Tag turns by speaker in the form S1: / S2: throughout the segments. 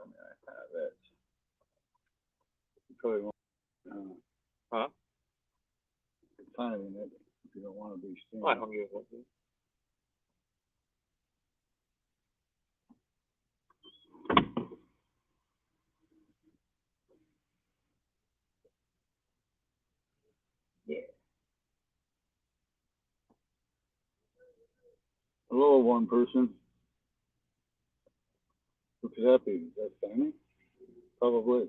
S1: I mean, I have it. You probably won't
S2: Huh?
S1: time in it if you don't want to be seen.
S2: I don't give a fuck.
S1: Yeah. Hello, one person. Looks happy. Is that Sammy? Probably.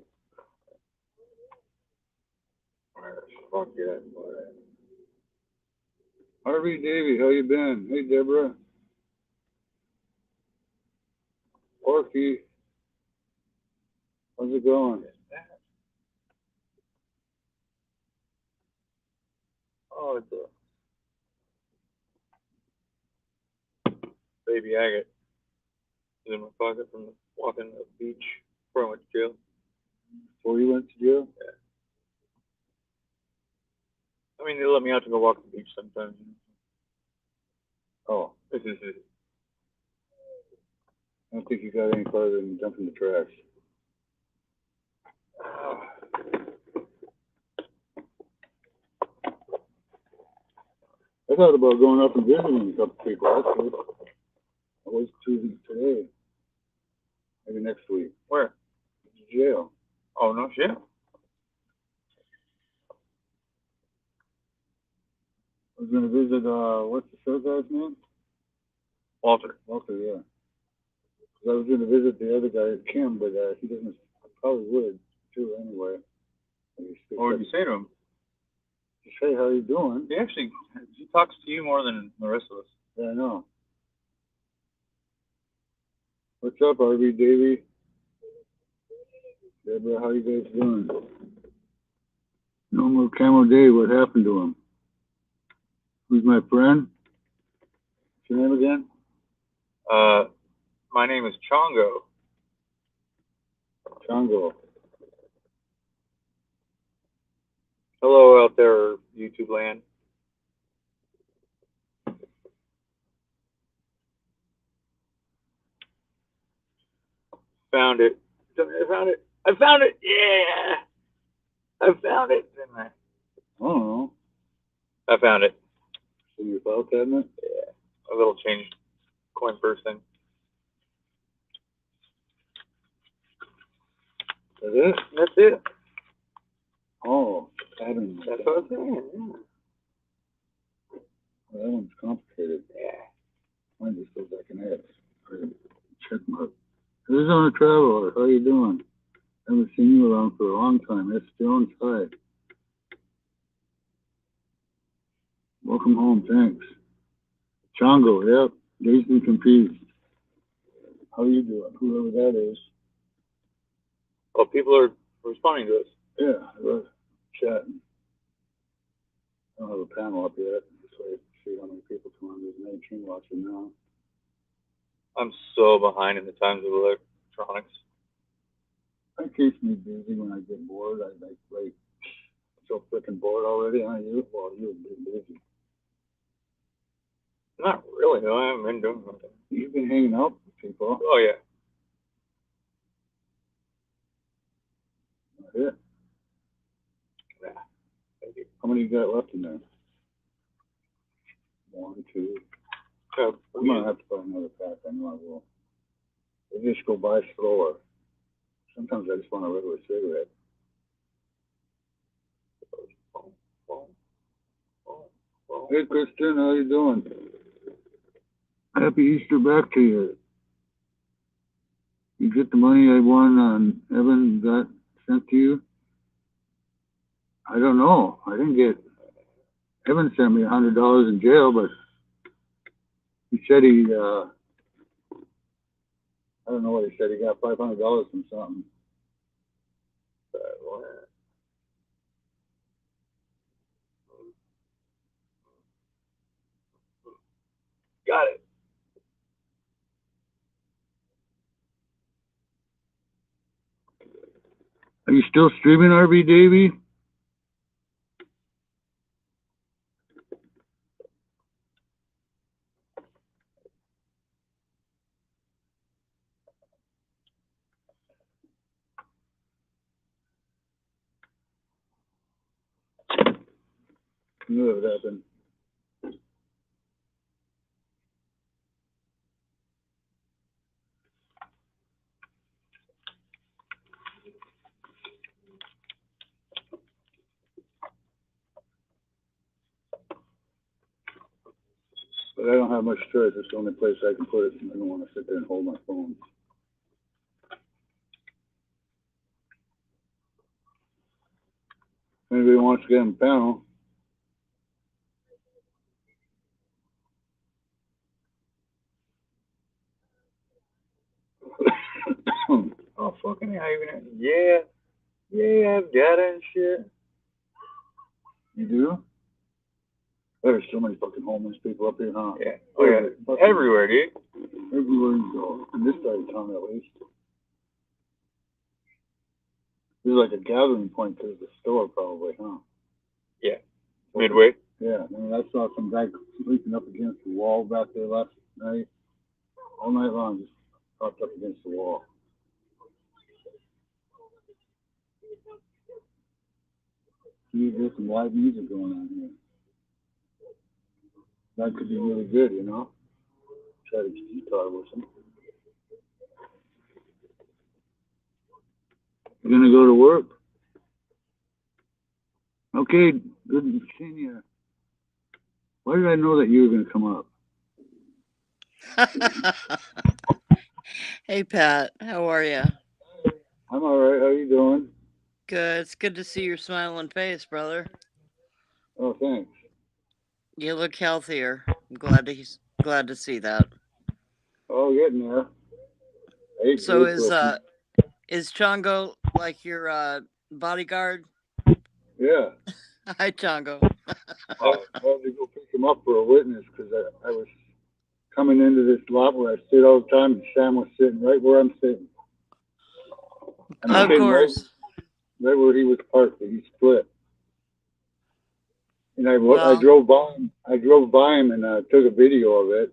S2: Fuck yeah.
S1: Harvey Davy, how you been? Hey, Deborah. Orky, how's it going?
S2: Oh, it's a baby agate. It's in my pocket from walking the beach before I went to jail.
S1: Before you went to jail?
S2: Yeah. I mean, they let me out to go walk the beach sometimes.
S1: Oh,
S2: This is
S1: I don't think you got any farther than jumping the trash. I thought about going up and visiting a couple people actually. I was choosing today. Maybe next week.
S2: where?
S1: Jail.
S2: Oh, no shit.
S1: I was gonna visit what's the show guy's name?
S2: Walter.
S1: Walter, yeah. 'Cause I was gonna visit the other guy, Kim, but he doesn't. I probably would too anyway.
S2: What would you say to him?
S1: Just say how you doing.
S2: He talks to you more than the rest of us.
S1: Yeah, I know. What's up, RV Davy? Deborah, how you guys doing? No more Camo Day. What happened to him? Who's my friend? What's your name again?
S2: My name is Chongo.
S1: Chongo.
S2: Hello out there, YouTube land. Found it. I found it. I found it. Yeah. I found it. Didn't I?
S1: I don't know.
S2: I found it.
S1: In your file cabinet?
S2: Yeah. A little change coin purse thing.
S1: That's it?
S2: That's it.
S1: Oh, pattern.
S2: That's what I'm saying. Yeah.
S1: Well, that one's complicated.
S2: Yeah.
S1: Mine just goes like an X. Check mark. Arizona Traveler, how you doing? Haven't seen you around for a long time. That's Jones. Hi. Welcome home. Thanks. Chongo, yep. Dazed and confused. How you doing? Whoever that is.
S2: Well, people are responding to us.
S1: Yeah, I was chatting. I don't have a panel up yet. Just wait to see how many people come on. There's 19 watching now.
S2: I'm so behind in the times of electronics.
S1: That keeps me busy when I get bored. I like so freaking bored already. Huh? Well, you've been busy.
S2: Not really, though. I haven't been doing something.
S1: You've been hanging out with people.
S2: Oh, yeah.
S1: That's it.
S2: Yeah. Thank you.
S1: How many you got left in there? 1, 2.
S2: Yeah,
S1: I'm gonna have to buy another pack. I know I will. They just go by slower. Sometimes I just want a regular cigarette. Hey, Kristen, how you doing? Happy Easter back to you. You get the money I won on Evan got sent to you? I don't know. I didn't get. Evan sent me $100 in jail, but he said I don't know what he said. He got $500 from something.
S2: Got it.
S1: Are you still streaming, RV Davy? Knew it would happen. But I don't have much choice. It's the only place I can put it. I don't want to sit there and hold my phone. If anybody wants to get on the panel,
S2: Oh, fucking hell, even, yeah. Yeah, I've got it and shit.
S1: you do? There's so many fucking homeless people up here, huh?
S2: Yeah. Oh, yeah. Everywhere, dude.
S1: Everywhere you go. In this side of town, at least. There's like a gathering point to the store, probably, huh?
S2: Yeah. Midway.
S1: Yeah. I mean, I saw some guy sleeping up against the wall back there last night. All night long, just propped up against the wall. There's some live music going on here. That could be really good, you know? Try to guitar with him. You gonna go to work? Okay, good seeing you. Why did I know that you were gonna come up?
S3: Hey, Pat. How are you?
S1: I'm all right. How you doing?
S3: Good. It's good to see your smiling face, brother.
S1: Oh, thanks.
S3: You look healthier. I'm glad to see that.
S1: Oh, getting there. I ate
S3: So
S1: good for a few.
S3: is Chongo like your bodyguard?
S1: Yeah.
S3: Hi, Chongo.
S1: I had to go pick him up for a witness because I was coming into this lot where I sit all the time, and Sam was sitting right where I'm sitting. I'm
S3: Of
S1: sitting
S3: course.
S1: right where he was parked, but he split. And I
S3: Well,
S1: drove by him. I drove by him and took a video of it.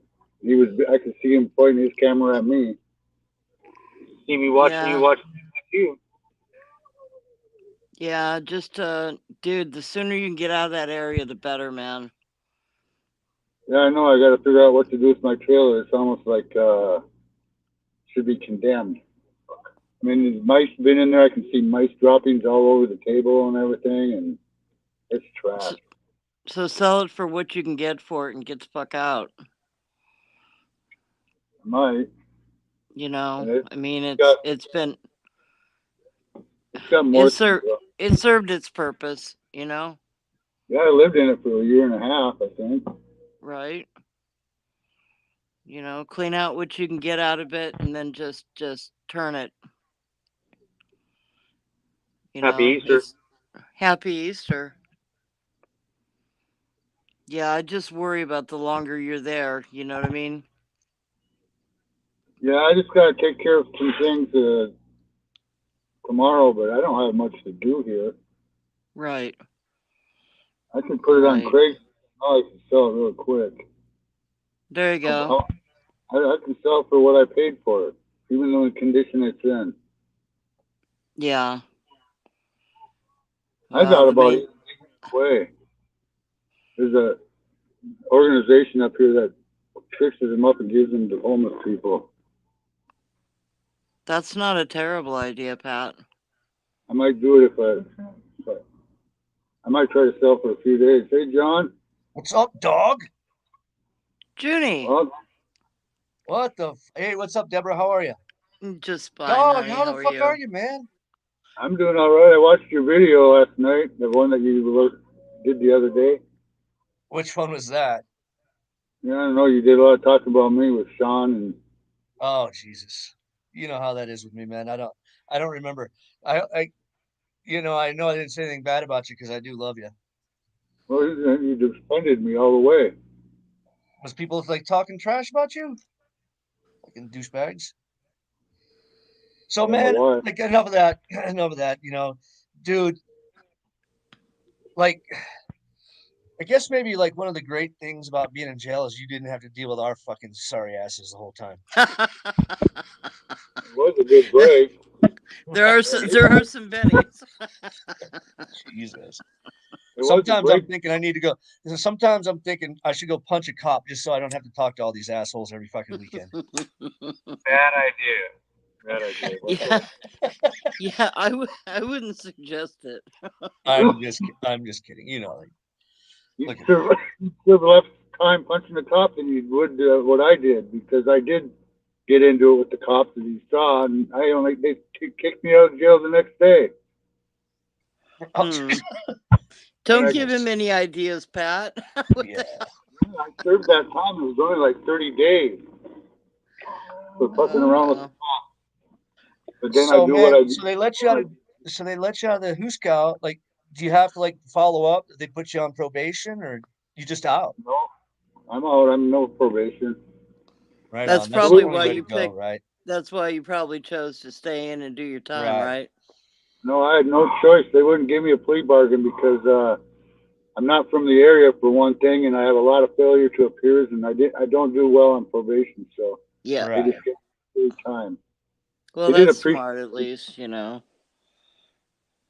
S1: I could see him pointing his camera at me.
S2: See me watching
S3: yeah.
S2: you, watching you.
S3: Yeah, just dude, the sooner you can get out of that area, the better, man.
S1: Yeah, I know. I got to figure out what to do with my trailer. It's almost like should be condemned. I mean, there's mice been in there. I can see mice droppings all over the table and everything, and it's trash.
S3: So sell it for what you can get for it and get the fuck out.
S1: I might.
S3: You know, I mean,
S1: It's got more.
S3: It served its purpose. You know.
S1: Yeah, I lived in it for a year and a half, I think.
S3: Right. You know, clean out what you can get out of it, and then just turn it. You
S2: Happy
S3: know,
S2: Easter.
S3: it's Happy Easter. Yeah, I just worry about the longer you're there. You know what I mean?
S1: Yeah, I just got to take care of some things tomorrow, but I don't have much to do here.
S3: Right.
S1: I can put it on
S3: Right.
S1: Craigslist. I can sell it real quick.
S3: There you go.
S1: I can sell it for what I paid for it, even though the condition it's in.
S3: Yeah.
S1: I thought about it way. There's a organization up here that fixes them up and gives them to homeless people.
S3: That's not a terrible idea, Pat.
S1: I might do it if I might try to sell for a few days. Hey, John.
S4: What's up, dog?
S3: Junie.
S1: Well,
S4: What the? Hey, what's up, Deborah? How are you?
S3: Just fine,
S4: Dog,
S3: honey.
S4: how the fuck
S3: you?
S4: are you, man?
S1: I'm doing all right. I watched your video last night, the one that you did the other day.
S4: Which one was that?
S1: Yeah, I don't know. You did a lot of talking about me with Sean and.
S4: Oh Jesus, you know how that is with me, man. I don't remember. I know I didn't say anything bad about you because I do love you.
S1: Well, you defended me all the way.
S4: Was people like talking trash about you, like in douchebags? So, man, like enough of that. Enough of that. You know, dude. Like, I guess maybe like one of the great things about being in jail is you didn't have to deal with our fucking sorry asses the whole time.
S1: It was a good break.
S3: there are some bennies.
S4: Jesus. Sometimes I'm thinking I need to go. Sometimes I'm thinking I should go punch a cop just so I don't have to talk to all these assholes every fucking weekend.
S2: Bad idea. Bad idea.
S3: Yeah, yeah. I wouldn't suggest it.
S4: I'm just kidding. You know,
S1: You
S4: look at
S1: still left time punching the cop than you would what I did, because I did get into it with the cops that he saw, and they kicked me out of jail the next day.
S3: Hmm.
S1: And
S3: Don't
S1: I
S3: give him any ideas, Pat. What the
S4: yeah.
S1: I served that time. It was only like 30 days for fucking around with the
S3: hell?
S1: cops. But then I
S4: So
S1: do what I
S4: man,
S1: do.
S4: so they let you out of the Huskow. Like, do you have to like follow up? They put you on probation, or you just out?
S1: No, I'm out. I'm no probation.
S4: Right
S3: That's
S4: on. That's the
S3: probably
S4: only
S3: why
S4: way to
S3: you
S4: go,
S3: picked.
S4: right?
S3: That's why you probably chose to stay in and do your time,
S4: Right.
S3: right?
S1: No, I had no choice. They wouldn't give me a plea bargain because I'm not from the area for one thing, and I have a lot of failure to appears, and I don't do well on probation, so
S3: Yeah.
S1: they
S4: Right.
S1: just gave me time.
S3: Well,
S1: They did
S3: that's
S1: appreciate.
S3: smart, at least.
S1: Yeah,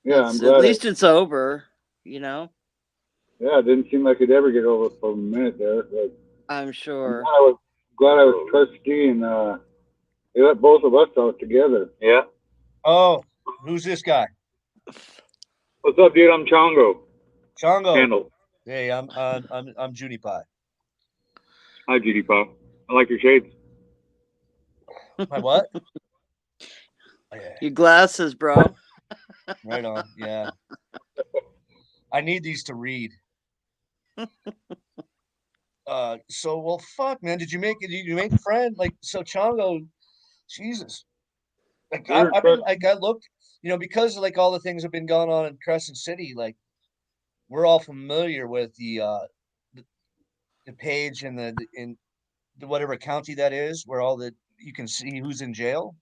S1: I'm
S3: At
S1: glad.
S3: least it's over.
S1: Yeah, it didn't seem like it'd ever get over for a minute there. But
S3: I'm
S1: I'm
S3: sure.
S1: glad I was trustee, and they let both of us out together.
S2: Yeah.
S4: Oh, who's this guy?
S2: What's up, dude? I'm Chongo.
S4: Chongo.
S2: Handle.
S4: Hey, I'm Judy Pie.
S2: Hi, Judy Pop. I like your shades.
S4: My what? Oh, yeah.
S3: Your glasses, bro.
S4: Right on. Yeah. I need these to read. So well, fuck, man. Did you make it? Did you make a friend? Like, so Chongo, Jesus. Like,
S1: You're a
S4: I've been
S1: trust.
S4: like, I looked, because like all the things have been going on in Crescent City. Like, we're all familiar with the page in the whatever county that is, where you can see who's in jail.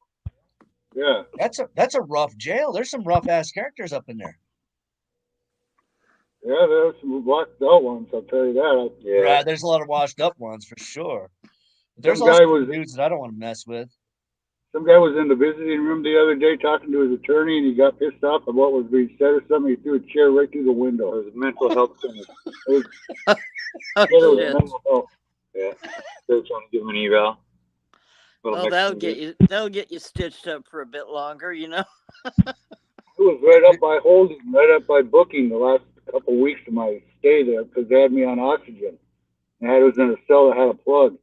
S1: Yeah,
S4: That's a rough jail. There's some rough ass characters up in there.
S1: yeah. There's some washed out ones. I'll tell you that.
S2: Yeah.
S4: Right, there's a lot of washed up ones for sure. But there's
S1: Some
S4: also
S1: guy was
S4: dudes that I don't want to mess with.
S1: some guy was in the visiting room the other day talking to his attorney, and he got pissed off at what was being said or something. He threw a chair right through the window.
S2: It was a mental health clinic.
S1: It
S3: Oh,
S1: was
S3: shit.
S1: mental health.
S2: Yeah. They're trying to give him an eval.
S3: Well, that'll get you stitched up for a bit longer.
S1: It was right up by holding, right up by booking the last couple of weeks of my stay there, because they had me on oxygen. And I was in a cell that had a plug.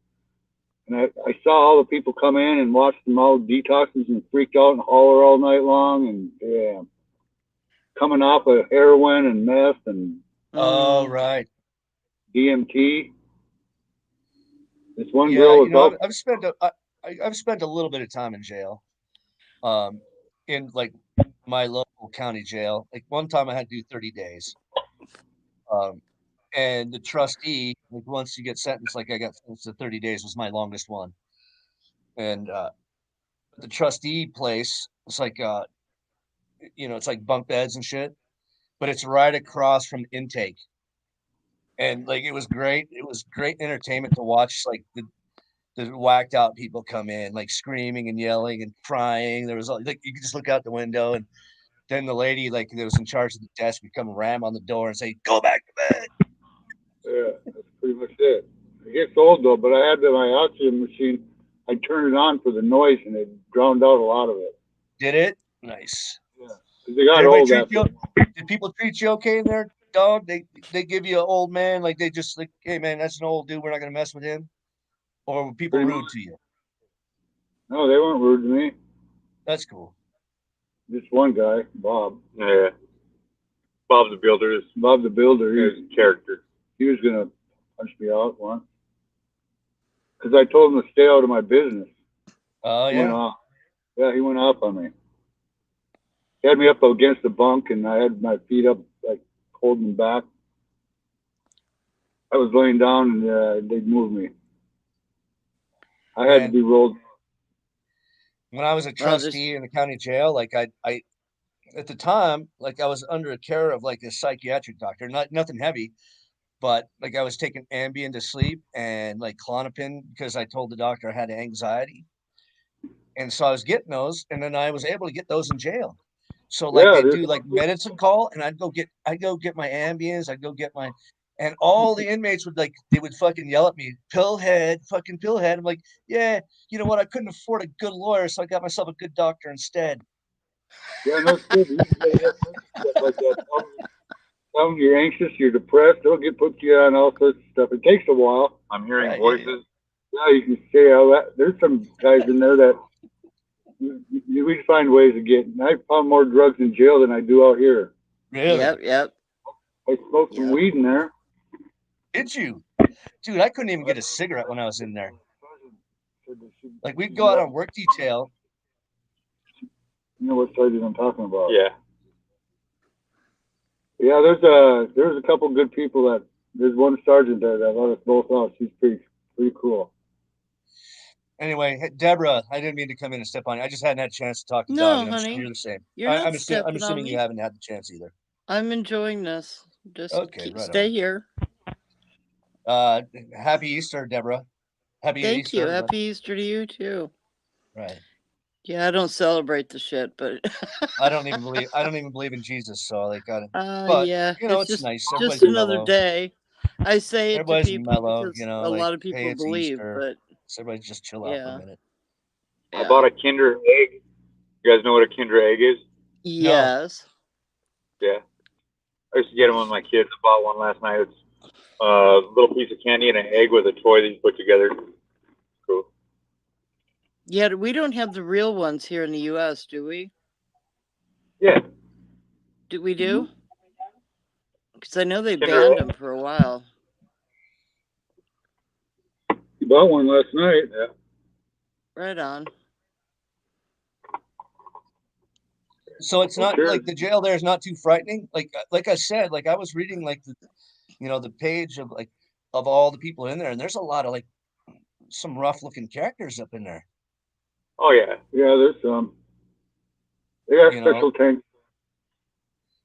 S1: And I saw all the people come in and watch them all detoxes and freaked out and holler all night long, and yeah, coming off of heroin and meth and
S4: Oh,
S3: Mm.
S4: right.
S1: DMT. This one
S4: Yeah,
S1: girl was off.
S4: I've spent a little bit of time in jail. In like my local county jail. Like one time I had to do 30 days. And the trustee, like once you get sentenced, like I got sentenced to 30 days was my longest one. And the trustee place, it's like it's like bunk beds and shit, but it's right across from intake. And like it was great. It was great entertainment to watch like the whacked out people come in, like screaming and yelling and crying. There was like you could just look out the window, and then the lady like that was in charge of the desk would come ram on the door and say, "Go back to bed."
S1: Yeah, that's pretty much it. It gets old though, but I had my oxygen machine. I turned it on for the noise, and it drowned out a lot of it.
S4: Did it? Nice.
S1: Yeah, 'cause they got
S4: Everybody
S1: old
S4: treat
S1: after.
S4: you? Did people treat you okay in there, dog? They give you an old man, like they just like, hey man, that's an old dude. We're not gonna mess with him. Or were people
S1: Pretty
S4: rude
S1: much.
S4: to you?
S1: No, they weren't rude to me.
S4: That's cool.
S1: Just one guy, Bob.
S2: Yeah. Bob the Builder is
S1: Bob the Builder.
S2: his character.
S1: He was gonna punch me out once because I told him to stay out of my business.
S4: Oh
S1: He went
S4: yeah.
S1: off. Yeah, he went off on me. He had me up against the bunk, and I had my feet up, like holding back. I was laying down, and they'd move me. I had to
S4: Man,
S1: be rolled.
S4: when I was a
S3: Well, this.
S4: trustee in the county jail, like I at the time, like I was under the care of like a psychiatric doctor, nothing heavy, but like I was taking Ambien to sleep and like Klonopin because I told the doctor I had anxiety. And so I was getting those, and then I was able to get those in jail. So like
S1: Yeah,
S4: they
S1: there's
S4: do like medicine call, and I'd go get my Ambience, I'd go get my, and all the inmates would like they would fucking yell at me, pillhead, fucking pillhead. I'm like, yeah, you know what? I couldn't afford a good lawyer, so I got myself a good doctor instead.
S1: yeah, no shit. You can get stuff like that. Tell them you're anxious, you're depressed. They'll put you on all sorts of stuff. It takes a while.
S2: I'm hearing
S4: Right,
S2: voices.
S1: Yeah, you can say how that. There's some guys in there that we find ways to get. I found more drugs in jail than I do out here.
S4: Really?
S3: Yep.
S1: I smoked some
S3: Yep.
S1: weed in there.
S4: Did you? Dude, I couldn't even get a cigarette when I was in there. Like we'd go out on work detail.
S1: You know what sergeant I'm talking about?
S2: Yeah.
S1: Yeah, there's a couple good people that there's one sergeant there that let us both out. She's pretty cool.
S4: Anyway, hey, Deborah, I didn't mean to come in and step on you. I just hadn't had a chance to talk to
S3: No,
S4: Dog, and I'm
S3: honey,
S4: sure you're the same.
S3: you're not
S4: I'm
S3: stepping on
S4: assuming
S3: me.
S4: you haven't had the chance either.
S3: I'm enjoying this. Just
S4: Okay, right
S3: stay
S4: on.
S3: here.
S4: Happy Easter, Deborah. Happy
S3: Thank
S4: Easter,
S3: you.
S4: everybody.
S3: Happy Easter to you too.
S4: Right.
S3: Yeah, I don't celebrate the shit, but
S4: I don't even believe in Jesus, so I got it. But
S3: yeah,
S4: you know,
S3: it's
S4: it's nice.
S3: just
S4: Everybody's
S3: another
S4: mellow.
S3: day. I say it to
S4: Everybody's
S3: people
S4: mellow,
S3: because
S4: you know,
S3: a
S4: like,
S3: lot of
S4: hey,
S3: people
S4: it's
S3: believe,
S4: Easter.
S3: but
S4: So everybody just chill out for a
S3: yeah,
S4: minute.
S2: I bought a Kinder Egg. You guys know what a Kinder Egg is?
S3: yes.
S2: Yeah. I used to get them with my kids. I bought one last night. It's a little piece of candy and an egg with a toy that you put together. Cool.
S3: Yeah, we don't have the real ones here in the U.S., do we?
S2: Yeah.
S3: Do we do? Because I know they
S2: Kinder
S3: banned
S2: Egg.
S3: them for a while.
S1: You bought one last night.
S2: Yeah.
S3: Right on.
S4: So it's not
S1: Sure.
S4: like the jail there is not too frightening. Like I said, like I was reading like the page of like of all the people in there, and there's a lot of like some rough looking characters up in there.
S2: Oh, yeah.
S1: Yeah, there's some. They got
S4: You
S1: special
S4: know,
S1: tanks.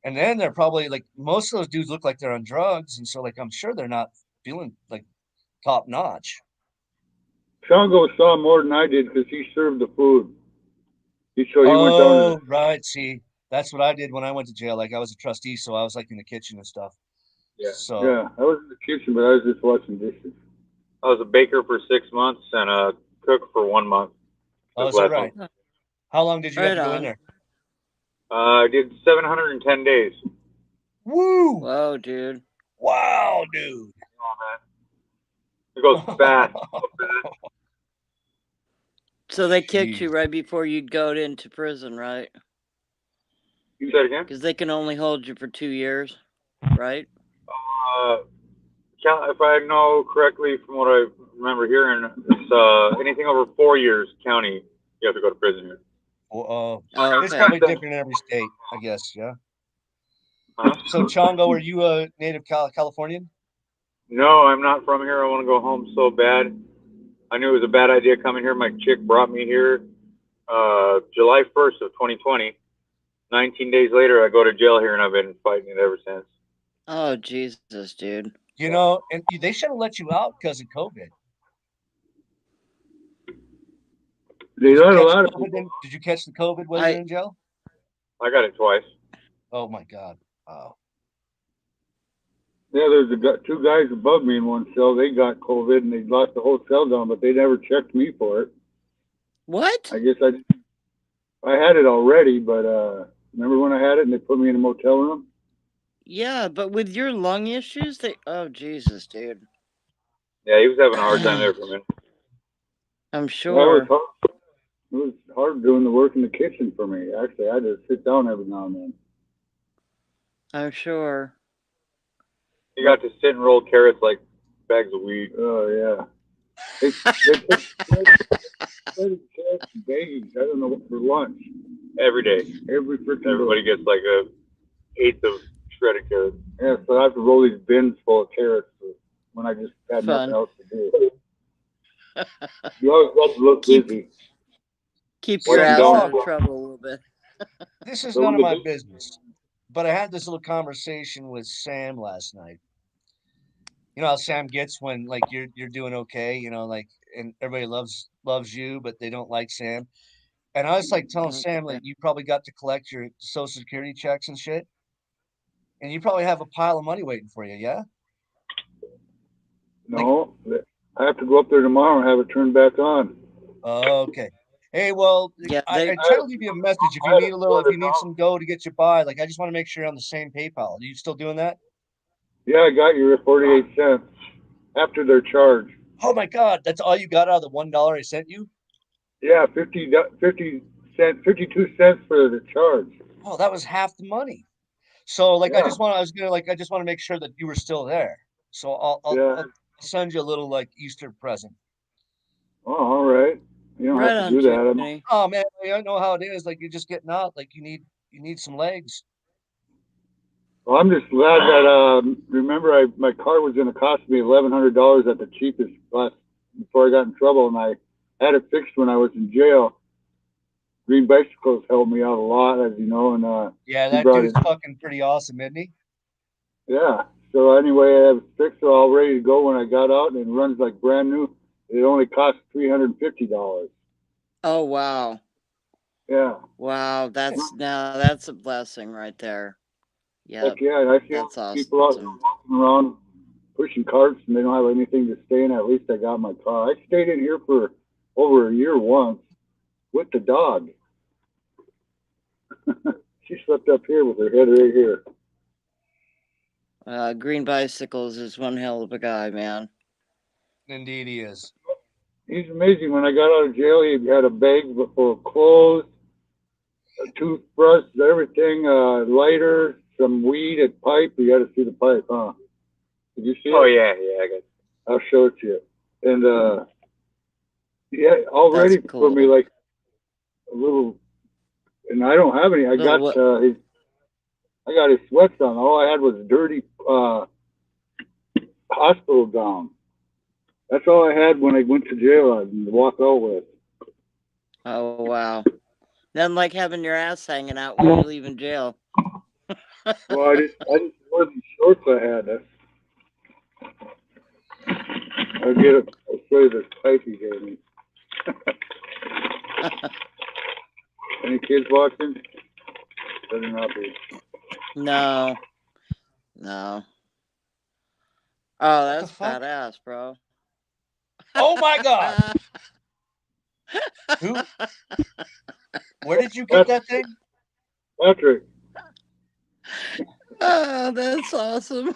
S4: and then they're probably like most of those dudes look like they're on drugs, and so like I'm sure they're not feeling like top notch.
S1: Shango saw more than I did because he served the food. He went down to
S4: Oh, right. See, that's what I did when I went to jail. Like I was a trustee, so I was like in the kitchen and stuff.
S2: Yeah.
S4: So
S1: yeah. I was in the kitchen, but I was just washing dishes.
S2: I was a baker for 6 months and a cook for 1 month.
S4: oh, is
S2: This
S4: that
S2: last
S4: right?
S2: month.
S4: How long did you have
S3: Right
S4: to go in
S3: on.
S4: there?
S2: I did 710 days.
S4: Woo!
S3: Whoa, dude.
S4: Wow, dude.
S2: Oh, man. It goes fast. So fast.
S3: So they kicked
S4: Jeez.
S3: you right before you'd go into prison, right?
S2: You said again?
S3: Because they can only hold you for 2 years, right?
S2: If I know correctly from what I remember hearing, it's anything over 4 years county, you have to go to prison here.
S4: Oh,
S3: Oh,
S4: it's
S3: okay.
S4: probably different in every state, I guess. Yeah.
S2: Huh?
S4: So, Chongo, are you a native Californian?
S2: No, I'm not from here. I want to go home so bad. I knew it was a bad idea coming here. My chick brought me here July 1st of 2020. 19 days later, I go to jail here, and I've been fighting it ever since.
S3: Oh, Jesus, dude.
S4: You know, and they should have let you out because of COVID.
S1: They let a lot of people.
S4: Did you catch the COVID while you were in jail?
S2: I got it twice.
S4: Oh my God! Wow.
S1: Yeah, there's two guys above me in one cell. They got COVID and they lost the whole cell down, but they never checked me for it.
S3: What?
S1: I guess I had it already, but remember when I had it and they put me in a motel room?
S3: Yeah, but with your lung issues, oh, Jesus, dude.
S2: Yeah, he was having a hard time there for a minute.
S3: I'm
S1: Yeah,
S3: sure.
S1: it was hard doing the work in the kitchen for me. Actually, I had to sit down every now and then.
S3: I'm sure.
S2: He got to sit and roll carrots like bags of weed.
S1: Oh, yeah. They put carrots and baggies, I don't know, for lunch.
S2: Every day.
S1: Every freaking
S2: Everybody
S1: day.
S2: gets like a eighth of shredded carrots.
S1: Yeah, so I have to roll these bins full of carrots when I just had
S3: Fun.
S1: nothing else to do. You always got to look busy.
S3: Keep
S2: What
S3: your
S2: you
S3: ass
S2: don't-
S3: out of trouble a little bit.
S4: This is
S1: So
S4: none of my
S1: the-
S4: business, but I had this little conversation with Sam last night. You know how Sam gets when like you're doing okay, you know, like and everybody loves you, but they don't like Sam. And I was like telling Sam,
S3: Okay.
S4: like, you probably got to collect your Social Security checks and shit. And you probably have a pile of money waiting for you, yeah? Like,
S1: No, I have to go up there tomorrow and have it turned back on.
S4: okay. Hey, well,
S3: Yeah,
S4: I
S3: they
S4: try to leave you a message if
S1: I
S4: you
S1: had
S4: need
S1: it
S4: a little, if you need
S1: $200.
S4: some dough to get you by. Like, I just want to make sure you're on the same PayPal. Are you still doing that?
S1: Yeah, I got your 48 cents after their charge.
S4: Oh my God, that's all you got out of the $1 I sent you?
S1: Yeah, 50 cents, 52 cents for the charge.
S4: Oh, that was half the money. So, like,
S1: Yeah,
S4: I just want to make sure that you were still there. So
S1: yeah.
S4: I'll send you a little like Easter present.
S1: Oh, all right. You don't
S3: right
S1: have to
S3: on,
S1: do that.
S3: Jenny.
S4: Oh man, I know how it is. Like you're just getting out. Like you need some legs.
S1: Well, I'm just glad that remember my car was going to cost me $1,100 at the cheapest last before I got in trouble, and I had it fixed when I was in jail. Green Bicycles helped me out a lot, as you know, and
S4: Yeah,
S1: he
S4: that
S1: brought it.
S4: dude's fucking pretty awesome, isn't he?
S1: Yeah. So anyway, I have it fixed, so all ready to go when I got out, and it runs like brand new. It only cost $350.
S3: Oh wow.
S1: Yeah.
S3: Wow, that's a blessing right there.
S1: Heck
S3: Yep,
S1: yeah, and I see
S3: that's
S1: people out there
S3: awesome.
S1: walking around pushing carts and they don't have anything to stay in. At least I got my car. I stayed in here for over a year once with the dog. She slept up here with her head right here.
S3: Green Bicycles is one hell of a guy, man.
S4: Indeed, he is.
S1: He's amazing. When I got out of jail, he had a bag full of clothes, a toothbrush, everything, lighter, some weed, a pipe. You got to see the pipe, huh? Did you see it?
S2: Oh yeah, yeah, I got.
S1: I'll show it to you. And yeah, all
S3: That's
S1: ready for me,
S3: cool.
S1: like a little. And I don't have any.
S3: Little what?
S1: I got his sweats on. All I had was dirty hospital gown. That's all I had when I went to jail and walk out with.
S3: Oh wow. Nothing like having your ass hanging out when you leave in jail.
S1: Well, I just wore these shorts I had. I'll show you this pipe he gave me. Any kids watching? Better not be.
S3: No, no. Oh,
S4: What the
S3: that's
S4: fuck?
S3: badass, bro.
S4: Oh my God! Who? Where did you get that thing?
S1: Patrick.
S3: Oh, that's awesome.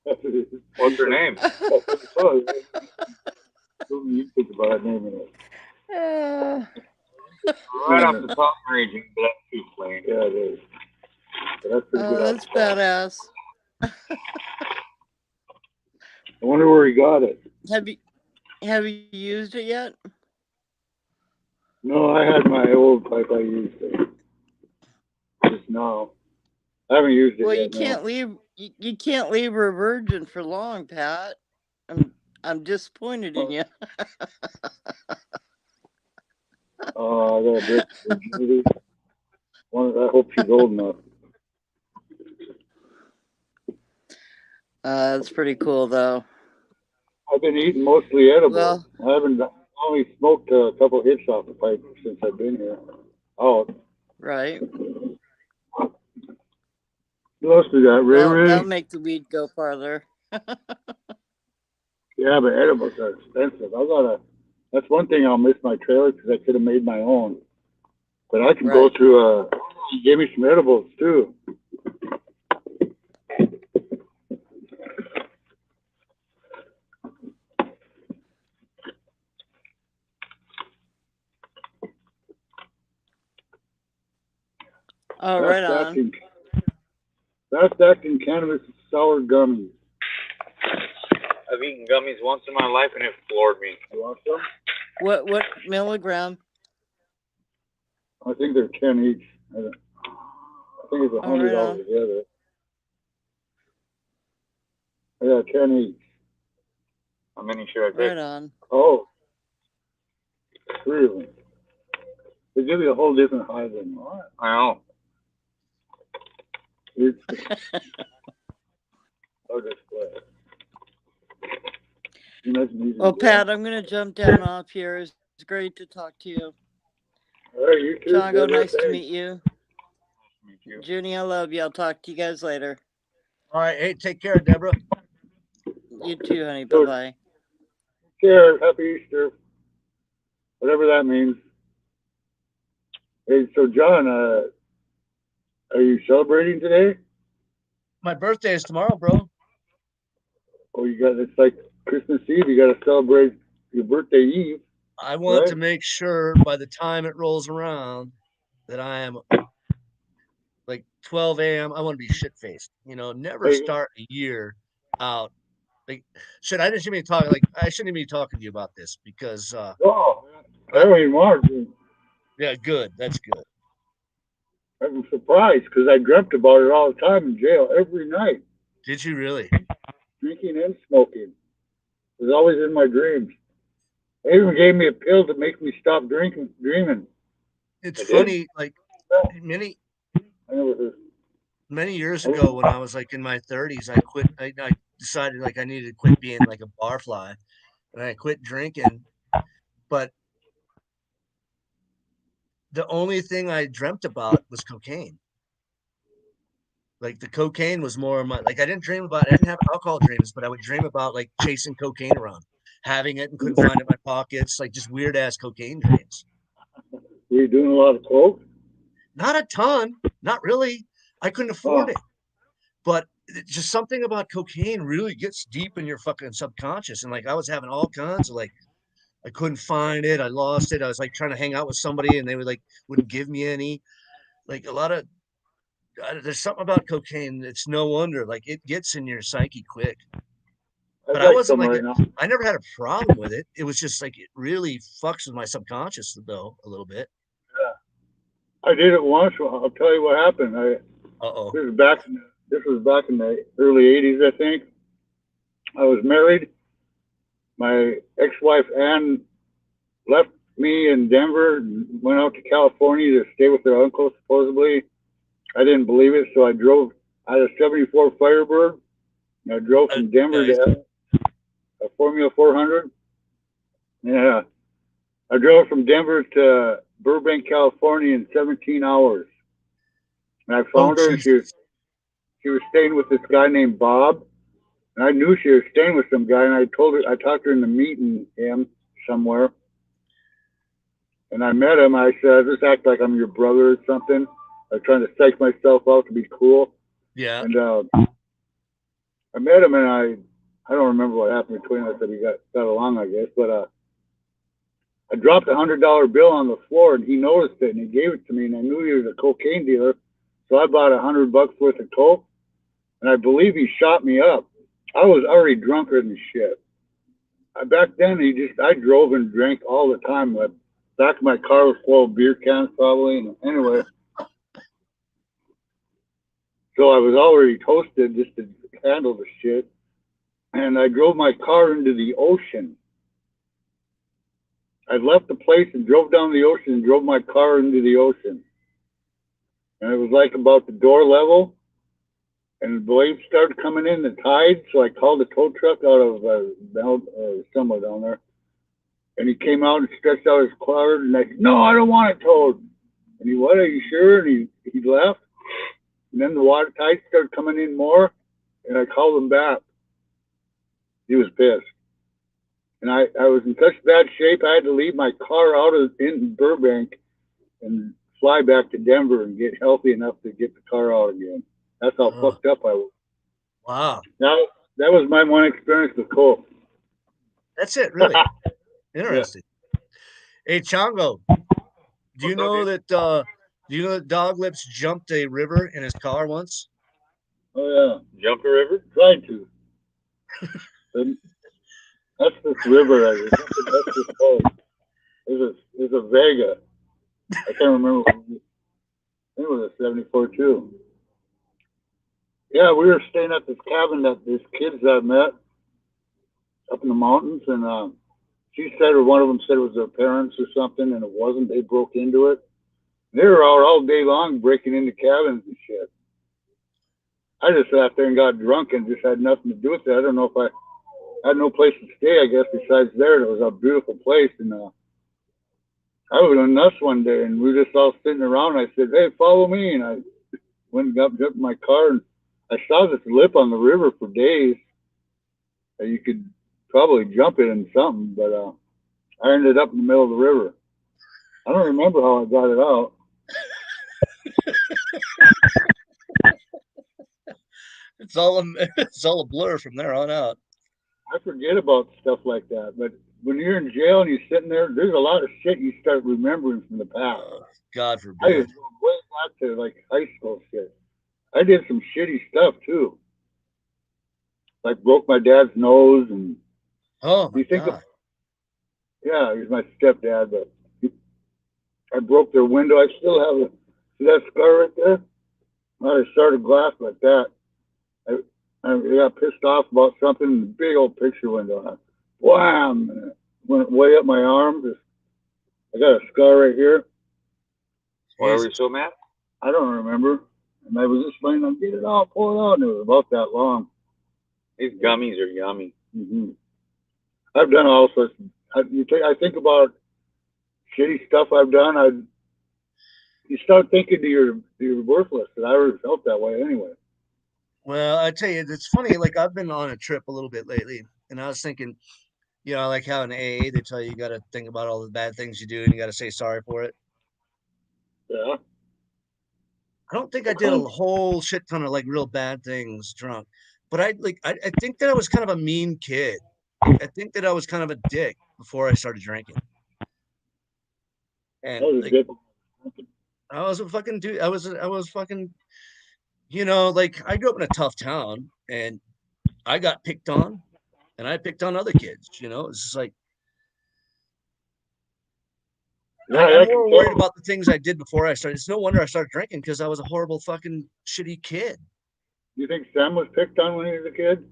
S2: What's her name?
S1: You think about that name in it.
S2: Right off the top, Mary Jane Black Tooth Lane.
S1: Yeah, it is. But that's pretty good.
S3: That's badass.
S1: I wonder where he got it.
S3: Have you used it yet?
S1: No, I had my old pipe. I used it just now. I haven't used it
S3: Well,
S1: yet.
S3: you can't leave. You can't leave her a virgin for long, Pat. I'm disappointed in you.
S1: Oh, I got a break virginity. I hope she's old enough.
S3: That's pretty cool, though.
S1: I've been eating mostly edible.
S3: Well,
S1: I haven't only smoked a couple hits off the pipe since I've been here. Oh,
S3: right.
S1: what else we got?
S3: That'll
S1: Ray?
S3: make the weed go farther.
S1: Yeah, but edibles are expensive. That's one thing I'll miss my trailer because I could have made my own. But I can go
S3: Right.
S1: to he gave me some edibles too.
S3: Oh, right on.
S1: Fast acting cannabis sour gummies.
S2: I've eaten gummies once in my life and it floored me.
S1: You want some?
S3: What milligram?
S1: I think they're 10 each. I think it's
S3: Oh, right
S1: $100
S3: on.
S1: together. Yeah, 10 each.
S2: How many should I take?
S3: Right on.
S1: Oh, 3 of them. They give you a whole different high than mine.
S2: I know.
S1: I'll just play. Nice meeting
S3: Well,
S1: you.
S3: Pat, I'm gonna jump down off here. It's great to talk to you.
S1: All right, you too.
S3: Chongo,
S1: Deborah,
S3: nice to
S1: thanks.
S3: meet you.
S2: Meet you.
S3: Junie, I love you. I'll talk to you guys later.
S4: All right. Hey, take care, Deborah.
S3: You too, honey. Bye
S1: So,
S3: bye.
S1: cheers. Happy Easter. Whatever that means. Hey, so John, are you celebrating today?
S4: My birthday is tomorrow, bro.
S1: Oh, it's like Christmas Eve. You got to celebrate your birthday Eve.
S4: I want
S1: Right.
S4: to make sure by the time it rolls around that I am like 12 a.m. I want to be shit faced. Never
S1: Hey,
S4: start a year out. Like, I shouldn't even be talking. Like, I shouldn't even be talking to you about this because,
S1: oh, I don't even want to.
S4: yeah, good. That's good.
S1: I'm surprised because I dreamt about it all the time in jail every night,
S4: Did you really?
S1: drinking and smoking. It was always in my dreams. They even gave me a pill to make me stop dreaming.
S4: It's
S2: I did?
S4: funny. Like many
S1: I never.
S4: years ago when I was like in my 30s, I quit. I decided like I needed to quit being like a barfly, and I quit drinking. But the only thing I dreamt about was cocaine. Like the cocaine was more of my like I didn't have alcohol dreams, but I would dream about like chasing cocaine around, having it and couldn't find it in my pockets, like just weird ass cocaine dreams.
S1: Were you doing a lot of coke?
S4: Not a ton, not really. I couldn't afford it. But just something about cocaine really gets deep in your fucking subconscious. And like I was having all kinds of like I couldn't find it, I lost it. I was like trying to hang out with somebody and they would like wouldn't give me any. Like a lot of there's something about cocaine. It's no wonder like it gets in your psyche quick.
S1: I'd
S4: But I
S1: like
S4: wasn't
S1: some
S4: like
S1: right now.
S4: I never had a problem with it. It was just like it really fucks with my subconscious though a little bit.
S1: I did it once. I'll tell you what happened.
S4: Uh-oh.
S1: This was back in the early '80s, I think. I was married. My ex-wife Ann left me in Denver and went out to California to stay with her uncle, supposedly. I didn't believe it, so I drove. I had a '74 Firebird, and I drove from Denver
S4: Nice.
S1: to a Formula 400. Yeah, I drove from Denver to Burbank, California in 17 hours. And I found her, and
S4: Jesus.
S1: she was staying with this guy named Bob. And I knew she was staying with some guy, and I talked her into meeting him somewhere. And I met him. I said, just act like I'm your brother or something. I was trying to psych myself out to be cool.
S4: Yeah.
S1: And I met him, and I don't remember what happened between us. That we got along, I guess. But I dropped $100 bill on the floor, and he noticed it, and he gave it to me. And I knew he was a cocaine dealer, so I bought $100 worth of coke. And I believe he shot me up. I was already drunker than shit. Back then, I drove and drank all the time. The back of my car was full of beer cans, probably. And anyway, so I was already toasted just to handle the shit. And I drove my car into the ocean. I left the place and drove down the ocean and drove my car into the ocean. And it was like about the door level. And the waves started coming in, the tide, so I called a tow truck out of somewhere down there. And he came out and stretched out his card, and I said, no, I don't want it towed. And he, what, are you sure? And he left. And then the water tide started coming in more, and I called him back. He was pissed. And I was in such bad shape, I had to leave my car in Burbank and fly back to Denver and get healthy enough to get the car out again. That's how fucked up I was.
S4: Wow.
S1: Now, that was my one experience with coke.
S4: That's it, really. Interesting. Yeah. Hey, Chongo, do you know that Dog Lips jumped a river in his car once?
S1: Oh
S2: yeah. Jumped a river?
S1: Tried to. That's this river. That's this called. There's a Vega. I can't remember. I think it was a 74 too. Yeah, we were staying at this cabin that these kids I met up in the mountains, and she said, or one of them said it was their parents or something, and it wasn't. They broke into it. They were out all day long breaking into cabins and shit. I just sat there and got drunk and just had nothing to do with it. I don't know if I had no place to stay, I guess, besides there. It was a beautiful place, and I was on nuts one day, and we were just all sitting around. I said, "Hey, follow me," and I went and jumped in my car, and I saw this lip on the river for days. You could probably jump it in something, but I ended up in the middle of the river. I don't remember how I got it out.
S4: It's all a blur from there on out.
S1: I forget about stuff like that, but when you're in jail and you're sitting there, there's a lot of shit you start remembering from the past.
S4: God
S1: I
S4: forbid.
S1: was going way back to like high school shit. I did some shitty stuff too, like broke my dad's nose, and
S4: Oh my
S1: you think,
S4: God.
S1: yeah, he's my stepdad, but I broke their window. I still have see that scar right there? I started glass like that. I, I got pissed off about something in the big old picture window. Wham! And it went way up my arm. I got a scar right here.
S2: Why were you so mad?
S1: I don't remember. And I was just playing on, get it out, pull it out, and it was about that long.
S2: These gummies are yummy.
S1: Mm-hmm. I've done all sorts. I think about shitty stuff I've done. You start thinking you're worthless, and I always felt that way anyway.
S4: Well, I tell you, it's funny. Like I've been on a trip a little bit lately, and I was thinking, like how in AA they tell you got to think about all the bad things you do and you got to say sorry for it.
S1: Yeah.
S4: I don't think I did a whole shit ton of like real bad things drunk, but I think that I was kind of a mean kid. I think that I was kind of a dick before I started drinking. And like I was a fucking dude. I was fucking, like I grew up in a tough town and I got picked on and I picked on other kids, it's just like, I'm more worried about the things I did before I started. It's no wonder I started drinking because I was a horrible fucking shitty kid.
S1: You think Sam was picked on when he was a kid?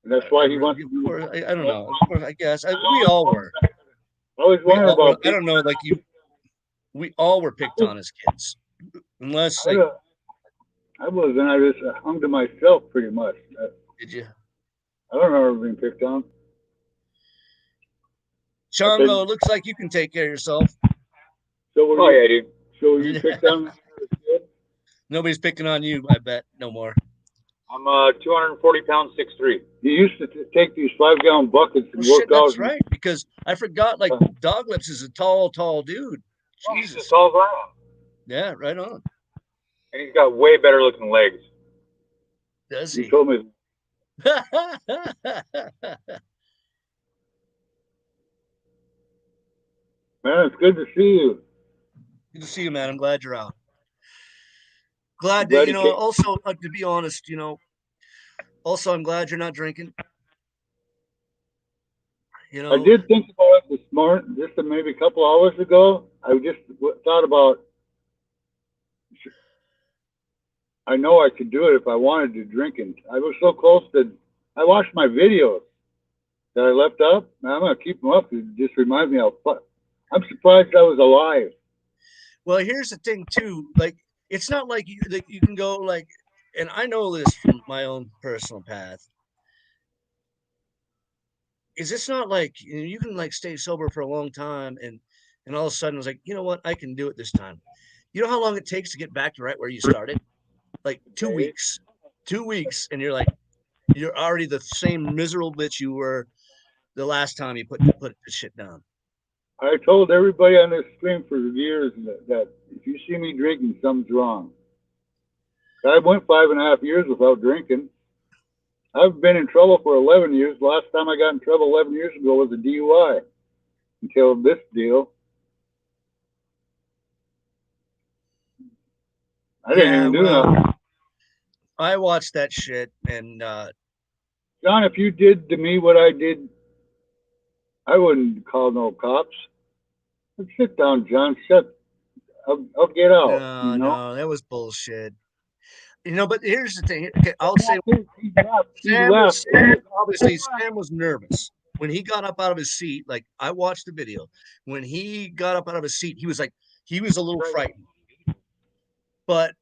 S1: That's why he wants
S4: to. Of course, I don't know. Of course, I guess we all were.
S1: I always wonder about.
S4: I don't know. Like you, we all were picked on as kids, unless like.
S1: I wasn't. I just hung to myself pretty much.
S4: Did you?
S1: I don't remember being picked on.
S4: Chongo, looks like you can take care of yourself.
S1: So yeah, dude. So you picked on?
S4: Nobody's picking on you, I bet. No more.
S2: I'm 240 pounds, 6'3".
S1: You used to take these 5-gallon buckets and work out.
S4: That's right, because I forgot. Like Dog Lips is a tall dude. Jesus,
S2: he's a tall guy.
S4: Yeah, right on.
S2: And he's got way better looking legs.
S4: Does he?
S1: You told me. Man, it's good to see you.
S4: Good to see you, man. I'm glad you're out. Glad that, also, to be honest, also, I'm glad you're not drinking.
S1: I did think about it this morning, just maybe a couple hours ago. I just thought about, I know I could do it if I wanted to drinking. I was so close I watched my videos that I left up. I'm going to keep them up. It just reminds me I'm surprised I was alive.
S4: Well, here's the thing too. Like, it's not like you can go like, and I know this from my own personal path. Is this not like you can like stay sober for a long time and all of a sudden it's like, you know what, I can do it this time. You know how long it takes to get back to right where you started? Like 2 weeks. 2 weeks, and you're already the same miserable bitch you were the last time you put the shit down.
S1: I told everybody on this stream for years that if you see me drinking, something's wrong. I went 5.5 years without drinking. I've been in trouble for 11 years. The last time I got in trouble 11 years ago was a DUI until this deal. I didn't even do nothing.
S4: I watched that shit and
S1: John, if you did to me what I did, I wouldn't call no cops. Sit down, John. I'll get out.
S4: No, that was bullshit. But here's the thing. Okay, I'll say Sam was nervous when he got up out of his seat. Like I watched the video. When he got up out of his seat, he was a little frightened. But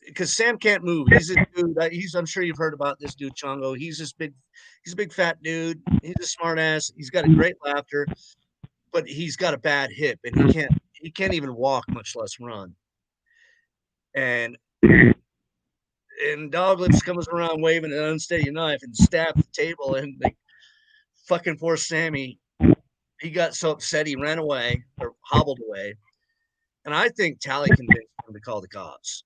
S4: because Sam can't move. He's a dude. I'm sure you've heard about this dude, Chongo. He's a big fat dude. He's a smart ass. He's got a great laughter, but he's got a bad hip, and he can't even walk, much less run. And Doglips comes around waving an unsteady knife and stabs the table, and like fucking poor Sammy, he got so upset he ran away or hobbled away. And I think Tally convinced him to call the cops.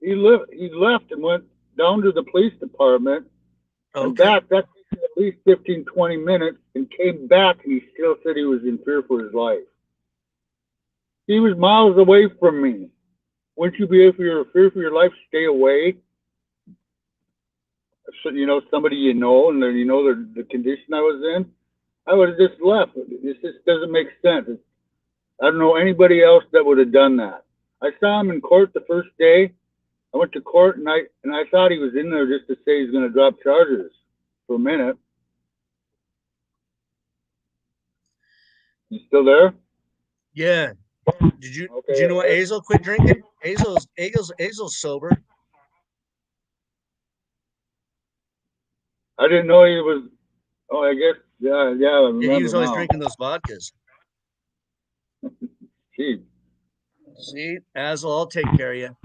S1: He left and went down to the police department and back. That took at least 15, 20 minutes, and came back, and he still said he was in fear for his life. He was miles away from me. Wouldn't you be, if you're in fear for your life, stay away? So, you know, somebody you know, and you know the condition I was in, I would have just left. This just doesn't make sense. I don't know anybody else that would have done that. I saw him in court the first day. I went to court, and I thought he was in there just to say he's going to drop charges for a minute. You still there?
S4: Yeah. Did you know Azel quit drinking? Azel's sober.
S1: I didn't know he was. Oh, I guess. Yeah. I remember
S4: he was always
S1: now.
S4: drinking those vodkas.
S1: Gee.
S4: See, Azel, I'll take care of you.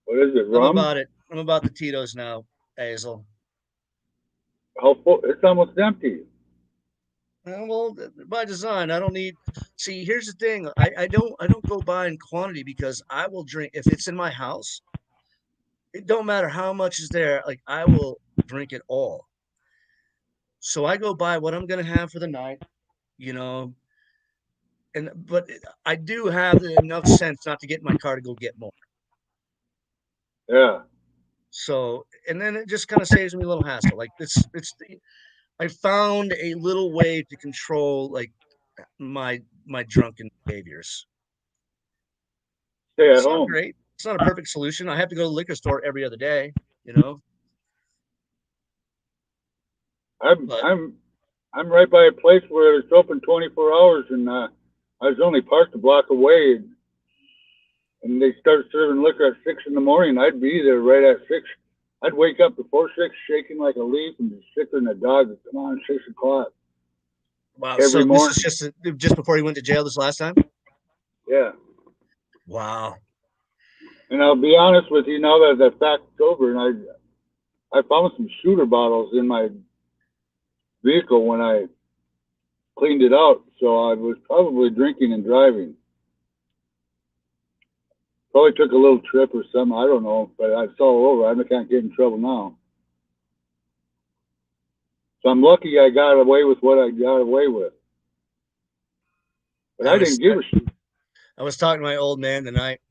S1: What is it? Rum?
S4: I'm about the Tito's now, Azel.
S1: How full? It's almost empty.
S4: Well, by design, I don't need. See, here's the thing. I don't go by in quantity because I will drink if it's in my house. It don't matter how much is there. Like I will drink it all. So I go by what I'm gonna have for the night, you know. But I do have enough sense not to get in my car to go get more.
S1: Yeah.
S4: So, and then it just kind of saves me a little hassle. Like I found a little way to control like my drunken behaviors.
S1: Stay at
S4: It's not
S1: home.
S4: great. It's not a perfect solution. I have to go to the liquor store every other day, you know.
S1: I'm right by a place where it's open 24 hours, and I was only parked a block away, and they started serving liquor at 6 in the morning. I'd be there right at 6. I'd wake up before 6, shaking like a leaf, and be sicker than a dog. Come on, 6 o'clock.
S4: Wow.
S1: Every
S4: so
S1: morning.
S4: This is just before he went to jail this last time?
S1: Yeah.
S4: Wow.
S1: And I'll be honest with you, now that the fact's over, and I found some shooter bottles in my vehicle when I cleaned it out, so I was probably drinking and driving. Probably took a little trip or something, I don't know, but it's all over. I can't get in trouble now. So I'm lucky I got away with what I got away with. But I didn't give a shit.
S4: I was talking to my old man tonight,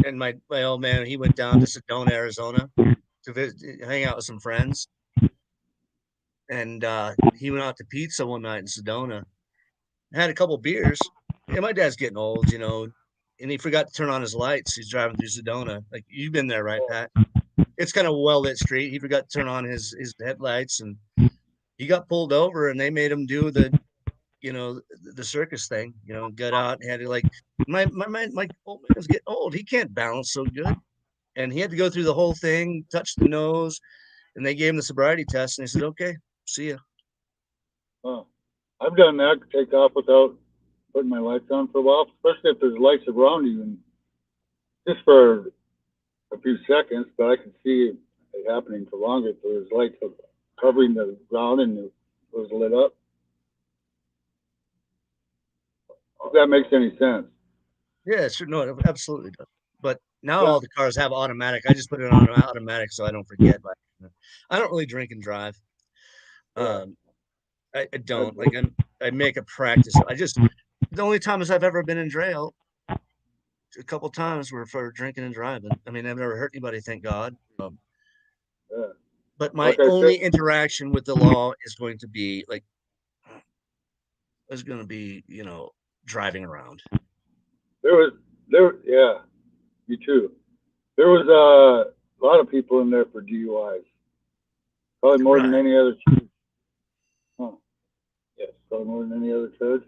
S4: and my old man, he went down to Sedona, Arizona to hang out with some friends. And he went out to pizza one night in Sedona, had a couple beers. Yeah, my dad's getting old, you know, and he forgot to turn on his lights. He's driving through Sedona. Like you've been there, right, Pat? It's kind of a well lit street. He forgot to turn on his headlights, and he got pulled over, and they made him do the, you know, the circus thing. You know, got out and had to like my old man's getting old. He can't balance so good, and he had to go through the whole thing, touch the nose, and they gave him the sobriety test, and they said, "Okay, see ya."
S1: Oh, I've done that. Take off without putting my lights on for a while, especially if there's lights around you, and just for a few seconds. But I can see it happening for longer if there's lights covering the ground and it was lit up. If that makes any sense.
S4: Yeah, sure. No, it absolutely does. But now all the cars have automatic. I just put it on automatic so I don't forget. But I don't really drink and drive. I don't like. I make a practice. The only times I've ever been in jail, a couple times were for drinking and driving. I mean, I've never hurt anybody, thank God. But my only interaction with the law is going to be you know, driving around.
S1: Yeah, me too. There was a lot of people in there for DUIs. Probably more than any other charge. Huh. Yes, probably more than any other charge.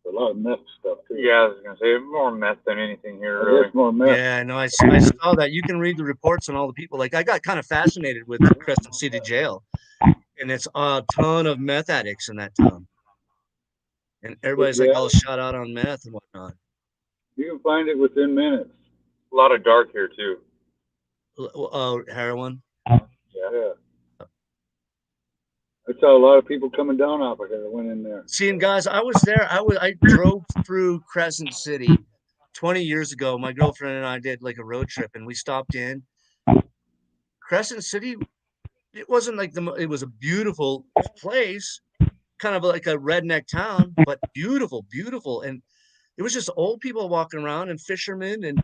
S1: A lot of meth stuff too.
S2: Yeah, I was gonna say more meth than anything here.
S1: I
S2: Really.
S1: guess more meth.
S4: Yeah, no, I saw that. You can read the reports on all the people. Like, I got kind of fascinated with Crescent City Jail, and it's a ton of meth addicts in that town, and everybody's like all shot out on meth and whatnot.
S1: You can find it within minutes.
S2: A lot of dark here too.
S4: Heroin.
S1: Yeah. I saw a lot of people coming down off of here that went in there.
S4: Seeing guys, I was there. I drove through Crescent City 20 years ago. My girlfriend and I did like a road trip, and we stopped in Crescent City. It wasn't like it was a beautiful place, kind of like a redneck town, but beautiful, beautiful. And it was just old people walking around and fishermen. And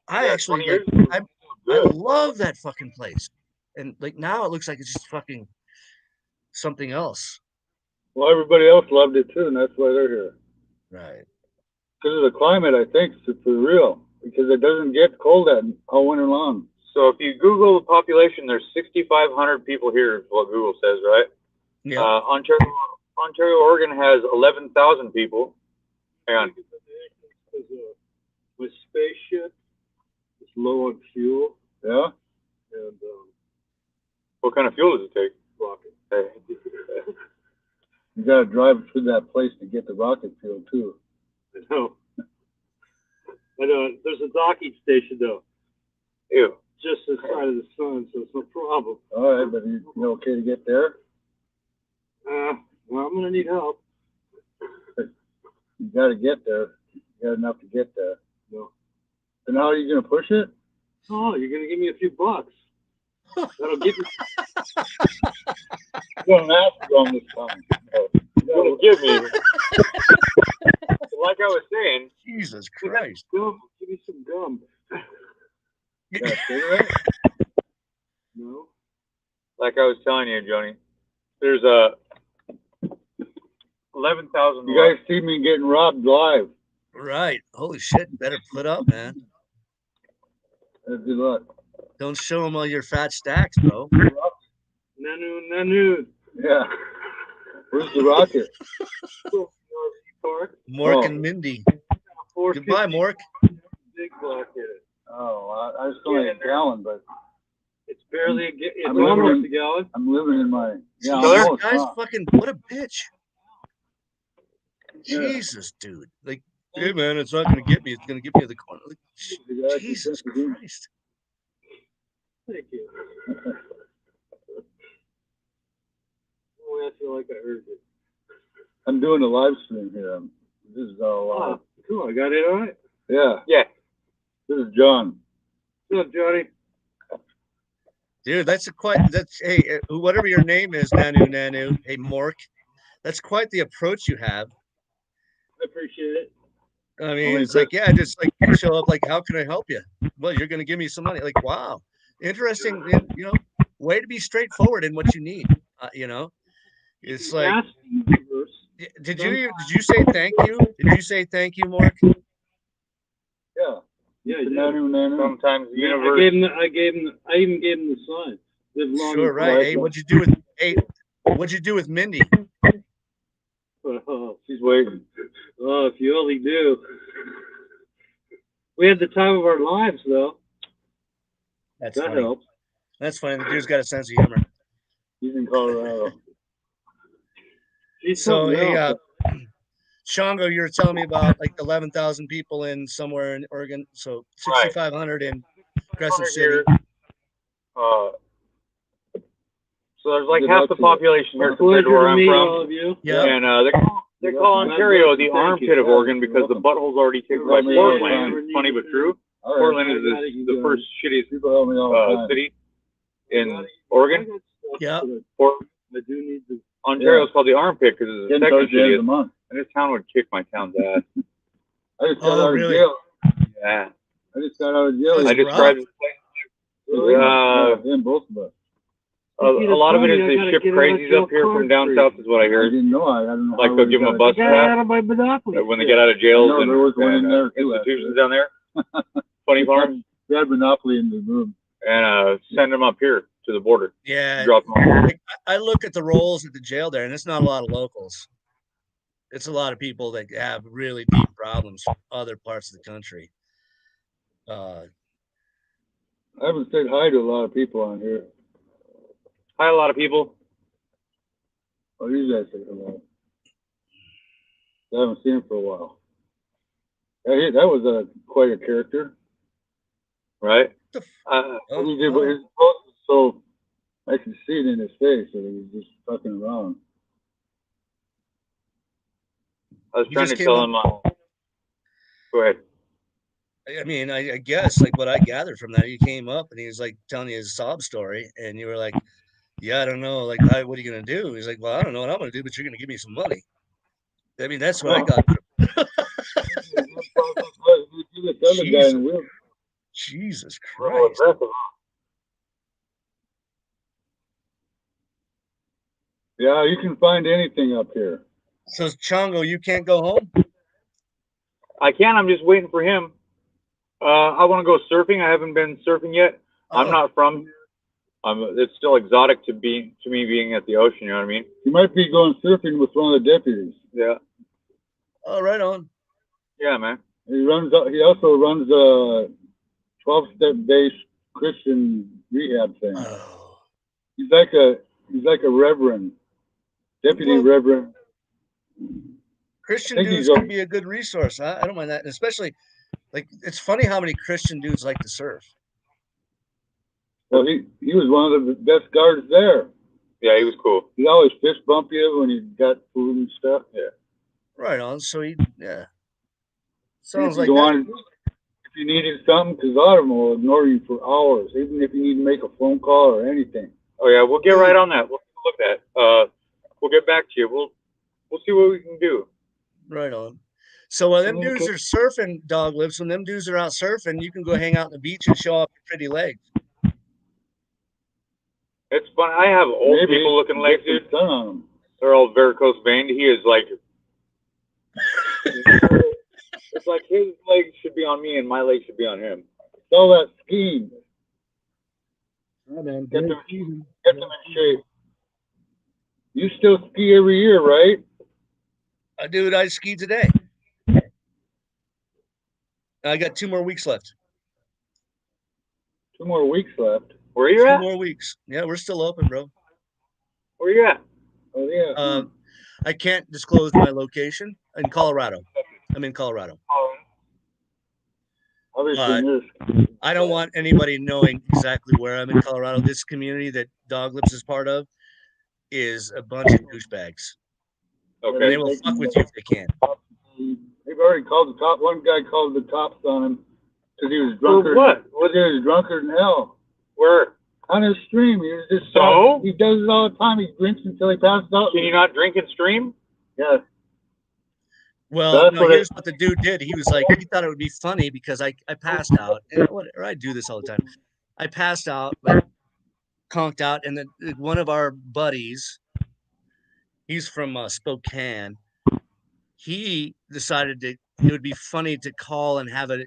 S4: I actually I love that fucking place. And like now it looks like it's just fucking something else.
S1: Well, everybody else loved it too, and that's why they're here.
S4: Right.
S1: Because of the climate, I think, for real. Because it doesn't get cold all winter long.
S2: So if you Google the population, there's 6,500 people here, is what Google says, right?
S4: Yeah.
S2: Ontario, Oregon has 11,000 people. Hang on.
S1: With spaceship, it's low on fuel. Yeah. And
S2: What kind of fuel does it take?
S1: rocket.
S2: Hey.
S1: You got to drive through that place to get the rocket fuel too.
S5: I know. I know. There's a docking station though.
S2: Ew.
S5: Just this side of the sun, so it's no problem.
S1: All right, but you okay to get there?
S5: Well, I'm gonna need help.
S1: You got to get there. You got enough to get there.
S5: No.
S1: And how are you going to push it?
S5: Oh, you're gonna give me a few bucks. That'll get me.
S1: You don't have to go on this time.
S2: What give me? Like I was saying,
S4: Jesus Christ.
S5: Gum. Give me some gum.
S1: You got a cigarette?
S5: No.
S2: like I was telling you, Joni, there's 11,000.
S1: You guys see me getting robbed live.
S4: Right. Holy shit. Better put up, man.
S1: Good luck.
S4: Don't show them all your fat stacks, bro.
S5: Nanu.
S1: Yeah. Where's the rocket?
S4: Mork and Mindy. Goodbye, Mork.
S5: Big block in it.
S1: Oh, I was only a gallon, but
S5: It's barely a it's
S1: I'm
S5: almost
S1: living
S5: a gallon.
S1: I'm living in my
S4: This guy's fucking what a bitch.
S1: Yeah.
S4: Jesus, dude. Like, hey man, it's not gonna get me. It's gonna get me at the corner. Like, Jesus Christ.
S5: Thank you. Oh, I feel like I heard it.
S1: I'm doing a live stream here. This is all live.
S5: Cool. I got it all right.
S1: Yeah.
S2: Yeah.
S1: This is John.
S5: What's up, Johnny?
S4: Dude, that's hey, whatever your name is, Nanu. Hey, Mork. That's quite the approach you have.
S5: I appreciate it.
S4: I mean, it's like, yeah, just like you show up, like, how can I help you? Well, you're going to give me some money. Like, wow, interesting, way to be straightforward in what you need. It's like, did you say thank you? Did you say thank you, Mark?
S1: Yeah.
S5: Yeah,
S1: Nanu.
S2: Sometimes the universe.
S5: I even gave him the sign. Live long
S4: Sure,
S5: and
S4: right. Hey, what'd you do with Mindy?
S5: Oh,
S1: She's waiting.
S5: oh, if you only knew. We had the time of our lives, though.
S4: That's
S5: That
S4: funny.
S5: helps.
S4: That's funny. The dude's got a sense of humor.
S1: He's in Colorado.
S4: So, hey, Shango, you were telling me about like 11,000 people in somewhere in Oregon. So 6,500 in Crescent City.
S2: So there's like half the population here compared to where I'm from.
S4: Yeah.
S2: And they call Ontario the armpit of Oregon because the butthole's already taken by Portland. It's funny but true. Portland is the first shittiest city in Oregon.
S4: Yeah.
S2: Ontario's called the armpit because it's the second shittiest. And this town would kick my town's ass.
S1: I just got out of jail.
S2: Yeah.
S1: I just got out of jail.
S2: I described this
S1: place. Both of us.
S2: A lot of it is they ship crazies up here from down south, is what I
S1: I
S2: heard.
S1: didn't know. I don't know.
S2: Like they'll give them a bus pass when they get out of jails and
S1: there was one in there too,
S2: institutions down there. Funny farms.
S1: They had Monopoly in the room.
S2: And send them up here to the border.
S4: Yeah.
S2: Drop them off.
S4: I look at the rolls at the jail there, and it's not a lot of locals. It's a lot of people that have really deep problems from other parts of the country.
S1: I haven't said hi to a lot of people on here.
S2: Hi, a lot of people.
S1: Oh, you guys say hello. I haven't seen him for a while. That was quite a character.
S2: Right?
S1: What he did with his post, so I could see it in his face that he was just fucking around.
S2: I was trying to tell him. Go ahead.
S4: I mean, I guess like what I gathered from that, he came up and he was like telling you his sob story, and you were like, "Yeah, I don't know, like, what are you gonna do?" He's like, "Well, I don't know what I'm gonna do, but you're gonna give me some money." I mean, that's what I got. Jesus Christ!
S1: Yeah, you can find anything up here.
S4: So Chongo, you can't go home?
S2: I can. I'm just waiting for him. I want to go surfing. I haven't been surfing yet. I'm not from here. It's still exotic to me being at the ocean. You know what I mean?
S1: You might be going surfing with one of the deputies.
S2: Yeah.
S4: Oh, right on.
S2: Yeah, man.
S1: He also runs a 12-step based Christian rehab thing.
S4: Oh.
S1: He's like a reverend, deputy reverend.
S4: Christian dudes can be a good resource. I don't mind that, and especially like it's funny how many Christian dudes like to surf.
S1: Well, he was one of the best guards there.
S2: Yeah, he was cool.
S1: He always fist bump you when you got food and stuff. Yeah.
S4: Right on. So sounds like
S1: that. If you needed something, because a lot of them will ignore you for hours, even if you need to make a phone call or anything.
S2: Oh yeah, we'll get right on that. We'll look at that. We'll get back to you. We'll see what we can do.
S4: Right on. So while them dudes are surfing, Dog Lips, when them dudes are out surfing, you can go hang out on the beach and show off your pretty legs.
S2: It's fun. I have old people looking legs, dude. They're all varicose veined. He is like, it's like his legs should be on me and my legs should be on him.
S1: So that skiing.
S4: Oh, man.
S1: Get them in shape. You still ski every year, right?
S4: Dude, I skied today. I got 2 more weeks left.
S1: 2 more weeks left.
S2: Where are you at?
S4: 2 more weeks. Yeah, we're still open, bro.
S2: Where you at?
S1: Oh yeah.
S4: I can't disclose my location in Colorado. I'm in Colorado. I don't want anybody knowing exactly where I'm in Colorado. This community that Dog Lips is part of is a bunch of douchebags.
S2: Okay.
S4: And they will fuck with you if they can.
S1: They've already called the cops. One guy called the cops on him because he was drunker.
S2: What?
S1: Because he was drunker than hell.
S2: Where?
S1: On his stream. He was just
S2: so?
S1: He does it all the time. He drinks until he passes out.
S2: Can you not drink and stream?
S1: Yeah.
S4: Well, no, here's what the dude did. He was like, he thought it would be funny because I passed out. And I do this all the time. I passed out, like, conked out, and then one of our buddies, he's from Spokane. He decided that it would be funny to call and have a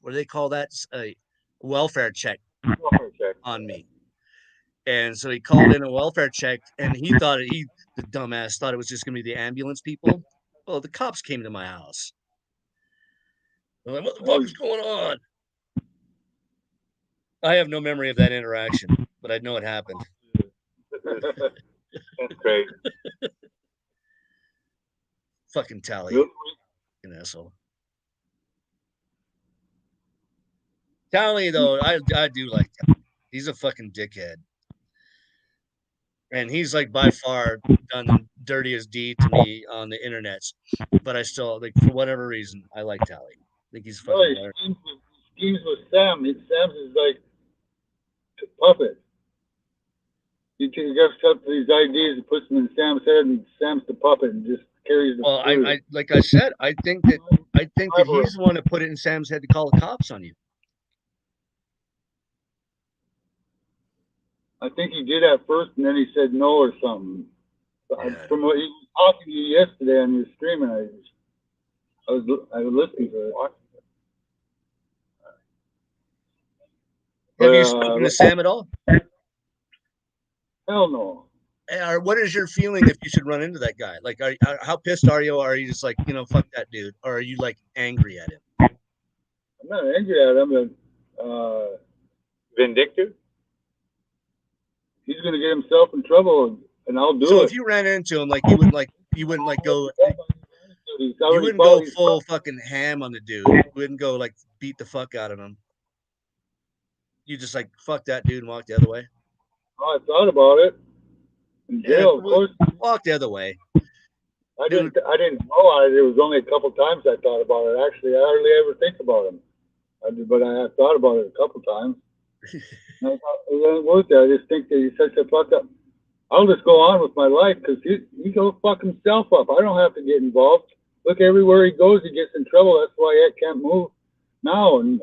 S4: what do they call that? A welfare check on me. And so he called in a welfare check, and he thought the dumbass thought it was just gonna be the ambulance people. Well, the cops came to my house. I'm like, what the fuck is going on? I have no memory of that interaction, but I know it happened.
S2: That's great.
S4: Fucking Tally. An asshole. Tally, though, I do like him. He's a fucking dickhead. And he's like by far done the dirtiest deed to me on the internet. But I still, like, for whatever reason, I like Tally. I think he's fucking hilarious.
S1: Schemes with Sam. Sam's is like a puppet. He gets up to these ideas and puts them in Sam's head, and Sam's the puppet and just carries the.
S4: Well, I like I said, I think that he's the one that put it in Sam's head to call the cops on you.
S1: I think he did at first, and then he said no or something. Yeah. From what he was talking to you yesterday on your stream, and I was listening to it.
S4: Have you spoken to Sam at all?
S1: Hell no.
S4: What is your feeling if you should run into that guy? Like, how pissed are you? Or are you just like, fuck that dude? Or are you like angry at him?
S1: I'm not angry at him, but
S2: Vindictive?
S1: he's gonna get himself in trouble, and I'll do it.
S4: So if you ran into him, like you wouldn't go. You wouldn't go full fucking ham on the dude. You wouldn't go like beat the fuck out of him. You just like fuck that dude and walk the other way.
S1: Oh, I thought about it. In jail, of course.
S4: Walk the other way.
S1: I didn't know it. It was only a couple times I thought about it. Actually, I hardly ever think about him. But I have thought about it a couple times. And I thought, it doesn't work there. I just think that he's such a fuck up. I'll just go on with my life because he'll fuck himself up. I don't have to get involved. Look, everywhere he goes, he gets in trouble. That's why I can't move now. And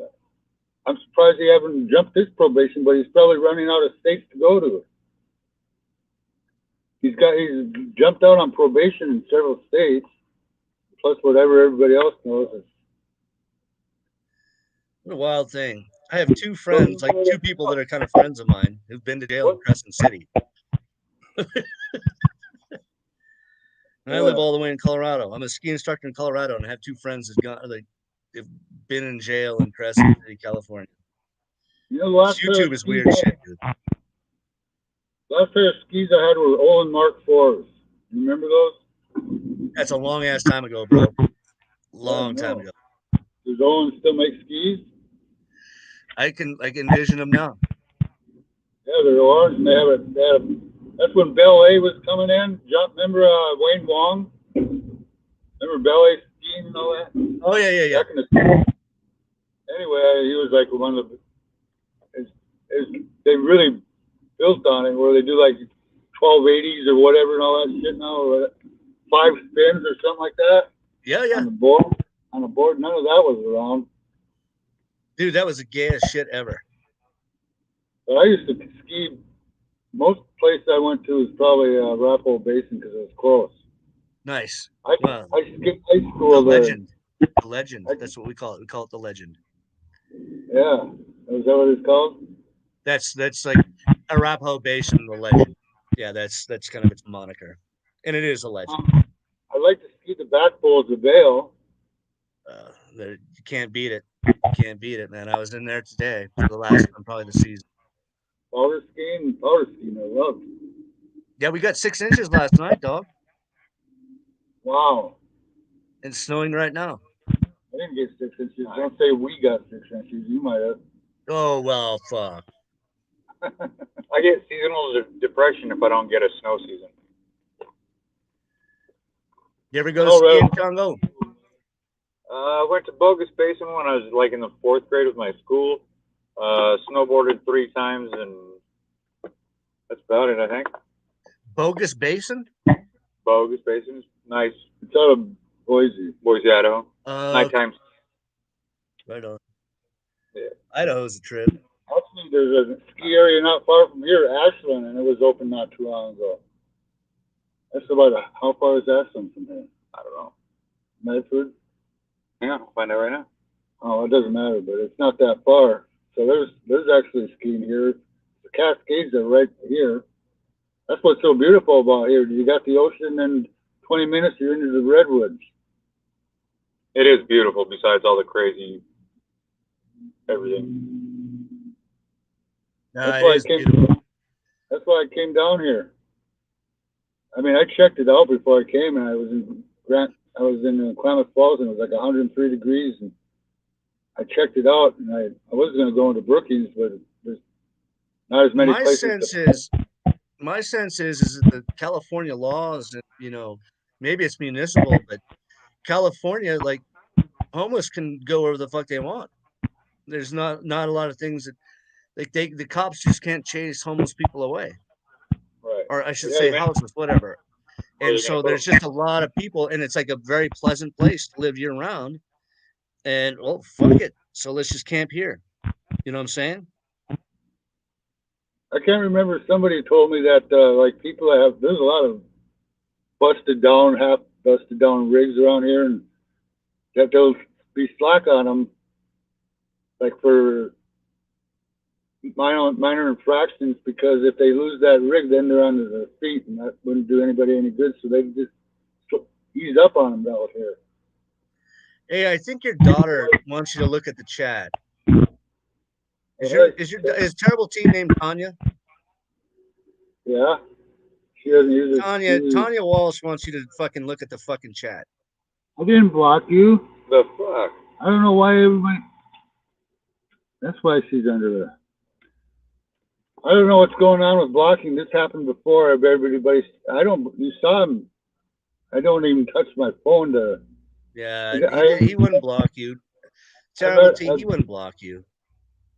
S1: I'm surprised he hasn't jumped his probation, but he's probably running out of states to go to. He's jumped out on probation in several states, plus whatever everybody else knows.
S4: What a wild thing. I have two friends, like two people that are kind of friends of mine who've been to jail in Crescent City. And I live all the way in Colorado. I'm a ski instructor in Colorado, and I have two friends they've been in jail in Crescent City, California. YouTube is weird shit, dude.
S1: Last pair of skis I had were Olin Mark 4s. You remember those?
S4: That's a long ass time ago, bro. Long time ago.
S1: Does Olin still make skis?
S4: I can envision them now.
S1: Yeah, they're orange, and they have that's when ballet was coming in. Remember Wayne Wong? Remember ballet skiing and all that?
S4: Oh yeah.
S1: Back in the anyway, he was like one of the. They really built on it, where they do like 1280s or whatever and all that shit now, or 5 spins or something like that.
S4: Yeah.
S1: On the board, none of that was around.
S4: Dude, that was the gayest shit ever.
S1: But I used to ski. Most place I went to was probably Arapahoe Basin because it was close.
S4: Nice.
S1: I skipped high school.
S4: The legend. The legend. That's what we call it. We call it the legend.
S1: Yeah. Is that what it's called?
S4: That's like Arapahoe Basin, the legend. Yeah, that's kind of its moniker. And it is a legend.
S1: I like to ski the back bowls of Vail.
S4: You can't beat it. You can't beat it, man. I was in there today for the last one, probably the season.
S1: Powder skiing, I love.
S4: Yeah, we got 6 inches last night, dog.
S1: Wow.
S4: And it's snowing right now.
S1: I didn't get 6 inches. Don't say we got 6 inches. You might have.
S4: Oh, well, fuck.
S2: I get seasonal depression if I don't get a snow season.
S4: You ever go to skiing, Congo?
S2: I went to Bogus Basin when I was like in the 4th grade with my school. Snowboarded 3 times, and that's about it, I think.
S4: Bogus Basin?
S2: Bogus Basin is nice.
S1: It's out of Boise,
S2: Idaho. Nighttime.
S4: Right on.
S2: Yeah.
S4: Idaho's a trip.
S1: Actually, there's a ski area not far from here, Ashland, and it was open not too long ago. That's about how far is Ashland from here?
S2: I don't know.
S1: Medford?
S2: Yeah, I'll find out right now.
S1: Oh, it doesn't matter, but it's not that far. So there's actually skiing here. The Cascades are right here. That's what's so beautiful about here. You got the ocean, and 20 minutes you're into the redwoods.
S2: It is beautiful. Besides all the crazy everything.
S4: That's
S1: why I came down here. I mean, I checked it out before I came, and I was in Klamath Falls, and it was like 103 degrees, and I checked it out, and I was going to go into Brookings, but there's not as many places.
S4: My sense is that the California laws, maybe it's municipal, but California, like, homeless can go wherever the fuck they want. There's not a lot of things that, like, the cops just can't chase homeless people away.
S1: Right.
S4: Or I should say houseless, whatever. And so there's just a lot of people, and it's like a very pleasant place to live year round. And, well, fuck it. So let's just camp here. You know what I'm saying?
S1: I can't remember. Somebody told me that, like, people there's a lot of half busted down rigs around here, and that they'll be slack on them, like for, minor infractions, because if they lose that rig, then they're under their feet, and that wouldn't do anybody any good. So they just ease up on them out here.
S4: Hey, I think your daughter wants you to look at the chat. Is Terrible T named Tanya?
S1: Yeah. She doesn't use it.
S4: Tanya Walsh wants you to fucking look at the fucking chat.
S1: I didn't block you.
S2: The fuck?
S1: I don't know why everybody. That's why she's under there. I don't know what's going on with blocking. This happened before. Everybody. You saw him. I don't even touch my phone to.
S4: Yeah, he wouldn't block you. Terrible T, he wouldn't block you.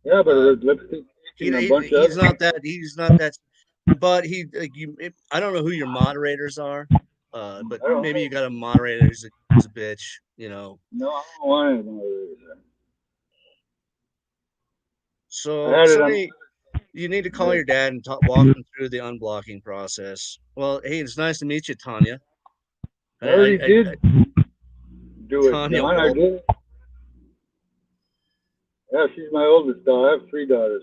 S1: Yeah, but lipstick.
S4: He's not that. He's not that. But I don't know who your moderators are. But maybe you got a moderator who's a bitch. You know.
S1: No, I don't want any moderators.
S4: So Sonny, you need to call your dad and walk him through the unblocking process. Well, hey, it's nice to meet you, Tanya.
S1: I already did do it,
S4: Tanya,
S1: John. I did. Yeah, she's my oldest daughter. I have 3 daughters.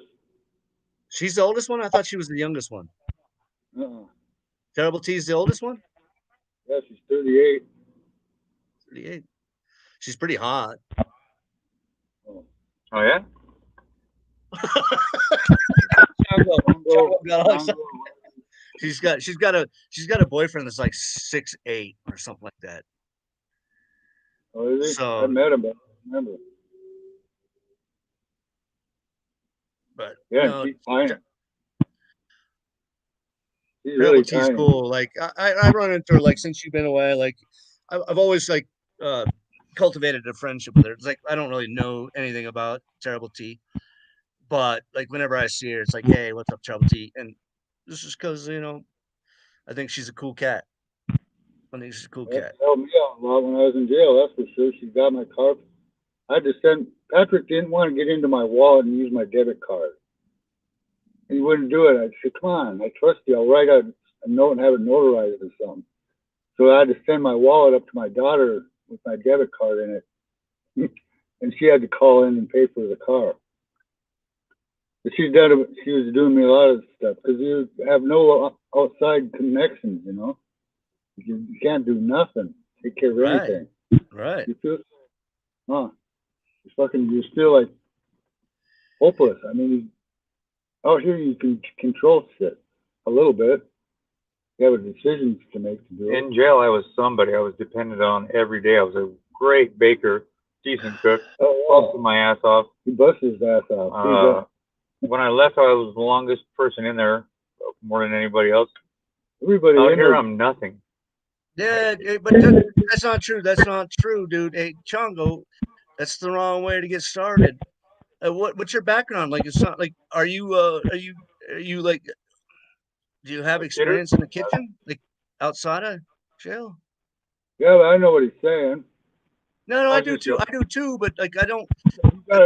S4: She's the oldest one? I thought she was the youngest one. Terrible T's the oldest one?
S1: Yeah, she's 38.
S4: 38. She's pretty hot.
S2: Oh yeah?
S4: She's got a boyfriend that's like 6'8" or something like that.
S1: Oh, is he?
S4: So
S1: I met him, but I don't remember.
S4: But
S1: yeah,
S4: no,
S1: she's fine. She's
S4: really
S1: T's
S4: cool. Like I run into her like since you've been away. Like I've always like cultivated a friendship with her. It's like I don't really know anything about Terrible T, but like whenever I see her, it's like, hey, what's up, Terrible T? And this is because I think she's a cool cat. I think she's a cool cat.
S1: She helped me out a lot when I was in jail. That's for sure. She got my car. I had to send. Patrick didn't want to get into my wallet and use my debit card. He wouldn't do it. I said, "Come on, I trust you. I'll write a note and have it notarized or something." So I had to send my wallet up to my daughter with my debit card in it, and she had to call in and pay for the car. But she was doing me a lot of stuff because you have no outside connections, you know. You can't do nothing. Take care of anything.
S4: Right.
S1: You feel, you feel like hopeless. I mean, out here you can control shit a little bit. You have decisions to make to do it.
S2: In jail, I was somebody I was dependent on every day. I was a great baker, decent cook, busted my ass off.
S1: He busted his ass off.
S2: When I left, I was the longest person in there, more than anybody else.
S1: Everybody
S2: out here, I'm nothing.
S4: Yeah, but that's not true. That's not true, dude. Hey, Chongo, that's the wrong way to get started. What's your background? Like, it's not like, are you like, do you have experience in the kitchen, like outside of jail?
S1: Yeah, I know what he's saying.
S4: No, I do too. I do too, but like, I don't.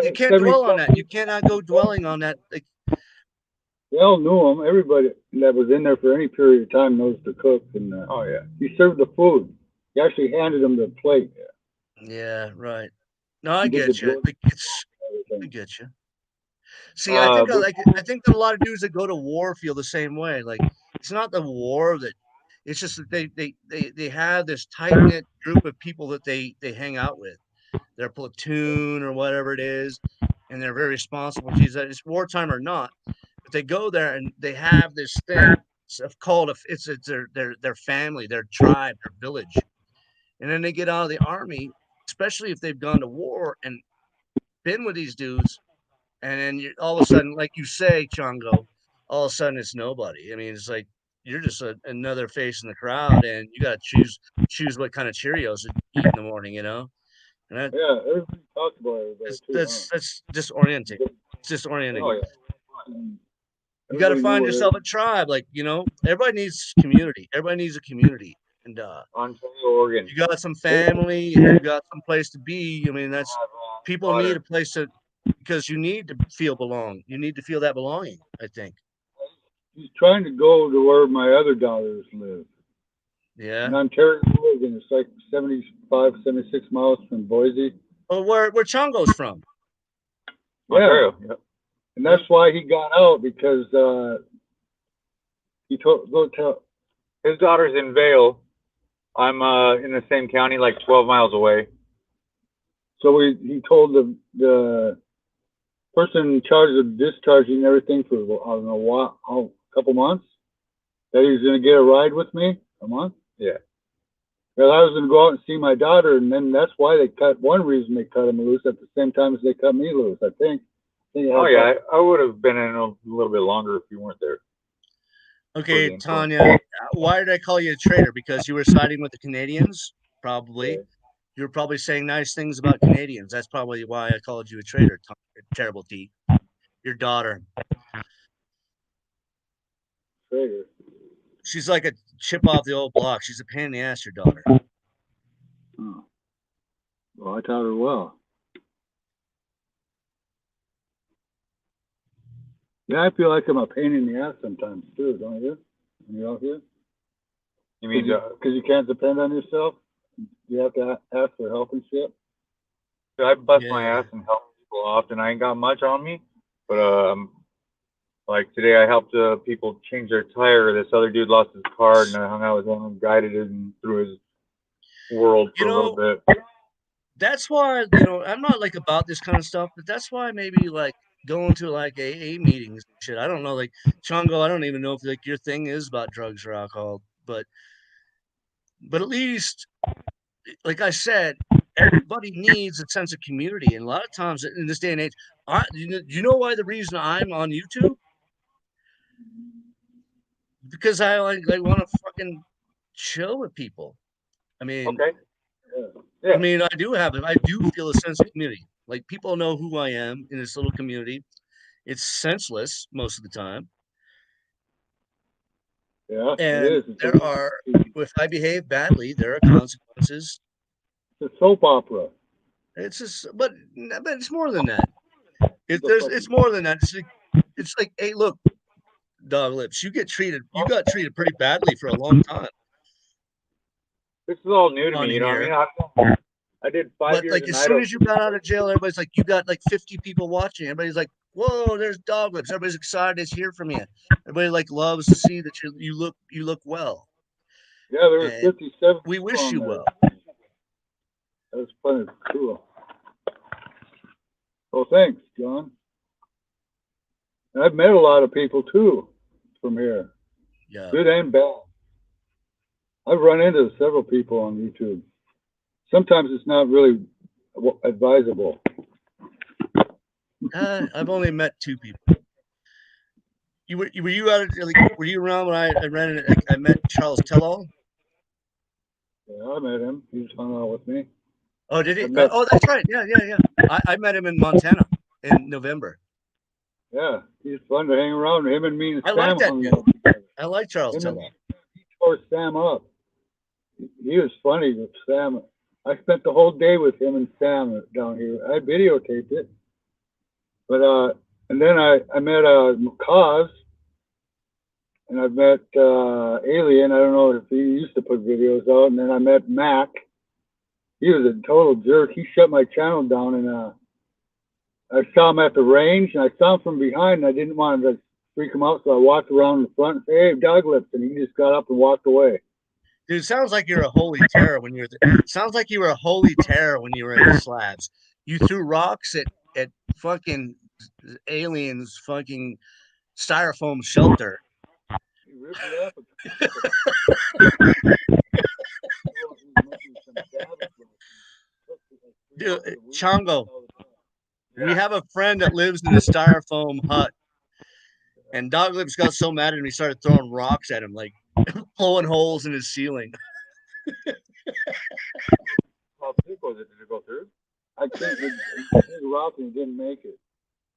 S4: You can't dwell on that. You cannot go dwelling on that. Like,
S1: they all knew him. Everybody that was in there for any period of time knows to cook. And
S2: oh yeah,
S1: he served the food. He actually handed him the plate.
S4: Yeah, right. No, I get you. I get you. See, I think that a lot of dudes that go to war feel the same way. Like, it's not the war that. It's just that they have this tight knit group of people that they hang out with, their platoon or whatever it is, and they're very responsible. It's wartime or not, but they go there and they have this thing called it's their family, their tribe, their village, and then they get out of the army, especially if they've gone to war and been with these dudes, and then all of a sudden, like you say, Chongo, all of a sudden it's nobody. I mean, it's like you're just another face in the crowd, and you got to choose what kind of Cheerios to eat in the morning, you know. And
S1: everybody talks about it.
S4: That's disorienting. It's disorienting.
S1: Oh, yeah.
S4: You got to find yourself a tribe, like, you know. Everybody needs community. Everybody needs a community, and
S2: Ontario, Oregon.
S4: You got some family, and you got some place to be. I mean, that's people need a place to. Because you need to feel belong. You need to feel that belonging, I think.
S1: He's trying to go to where my other daughters live.
S4: Yeah.
S1: In Ontario, Oregon. It's like 75, 76 miles from Boise.
S4: Oh, where Chongo's from?
S2: Ontario. Yeah.
S1: And that's why he got out, because he told, go tell.
S2: His daughter's in Vale. I'm in the same county, like 12 miles away.
S1: So he told the person in charge of discharging everything for, I don't know what, a couple months, that he was going to get a ride with me a month.
S2: Yeah.
S1: Well, I was going to go out and see my daughter, and then that's why they cut, one reason they cut him loose at the same time as they cut me loose, I think.
S2: Oh, yeah, I would have been in a little bit longer if you weren't there.
S4: Okay, Tanya, why did I call you a traitor? Because you were siding with the Canadians? Probably. Yeah. You were probably saying nice things about Canadians. That's probably why I called you a traitor, Terrible T. Your daughter.
S1: Traitor.
S4: She's like a chip off the old block. She's a pain in the ass, your daughter.
S1: Oh. Well, I taught her well. Yeah, I feel like I'm a pain in the ass sometimes too, don't you? When you're out here?
S2: You mean
S1: because you can't depend on yourself? You have to ask for help and shit?
S2: I bust my ass and help people often. I ain't got much on me, but like today I helped people change their tire. This other dude lost his car, and I hung out with him and guided him through his world for a little bit.
S4: That's why, I'm not like about this kind of stuff, but that's why maybe like going to like AA meetings and shit. I don't know, like Chongo, I don't even know if like your thing is about drugs or alcohol, but at least, like I said, everybody needs a sense of community, and a lot of times in this day and age, you know why the reason I'm on YouTube? Because I want to fucking chill with people. I mean,
S2: okay. Yeah.
S4: I mean, I do feel a sense of community. Like people know who I am in this little community. It's senseless most of the time.
S1: Yeah,
S4: and
S1: it is.
S4: There are, if I behave badly, there are consequences.
S1: It's a soap opera.
S4: It's just, but it's more than that. It's more than that. It's like, hey, look, Dog Lips, you got treated pretty badly for a long time.
S2: This is all new to me, you know what I mean? I did 5 years.
S4: But like as soon as you got out of jail, everybody's like, you got like 50 people watching. Everybody's like, whoa, there's Dog Lips. Everybody's excited to hear from you. Everybody like loves to see that you look well.
S1: Yeah, there were 57.
S4: We wish you well.
S1: That's funny. Cool. Well, thanks, John. And I've met a lot of people too from here.
S4: Yeah.
S1: Good and bad. I've run into several people on YouTube. Sometimes it's not really advisable.
S4: I've only met 2 people. Were you out? Were you around when I met Charles Tellall?
S1: Yeah, I met him. He hung out with me.
S4: Oh, did he? Oh, that's right. Yeah. I met him in Montana in November.
S1: Yeah, he's fun to hang around. Him and me and Sam
S4: like that
S1: hung
S4: dude.
S1: out.
S4: I like Charles Tellall.
S1: He tore Sam up. He was funny with Sam. I spent the whole day with him and Sam down here. I videotaped it. But and then I met Cause, and I've met Alien. I don't know if he used to put videos out. And then I met Mac. He was a total jerk. He shut my channel down, and I saw him at the range, and I saw him from behind, and I didn't want to freak him out, so I walked around in the front and said, "Hey, Dog Lips," and he just got up and walked away.
S4: Dude, sounds like you're a holy terror when sounds like you were a holy terror when you were in the slabs. You threw rocks at fucking Aliens fucking styrofoam shelter.
S1: He ripped it up.
S4: Dude, Chongo, we have a friend that lives in a styrofoam hut, and Dog Lips got so mad at him he started throwing rocks at him, like blowing holes in his ceiling.
S2: How thick was it? Did it go through?
S1: I think the rock and didn't make it.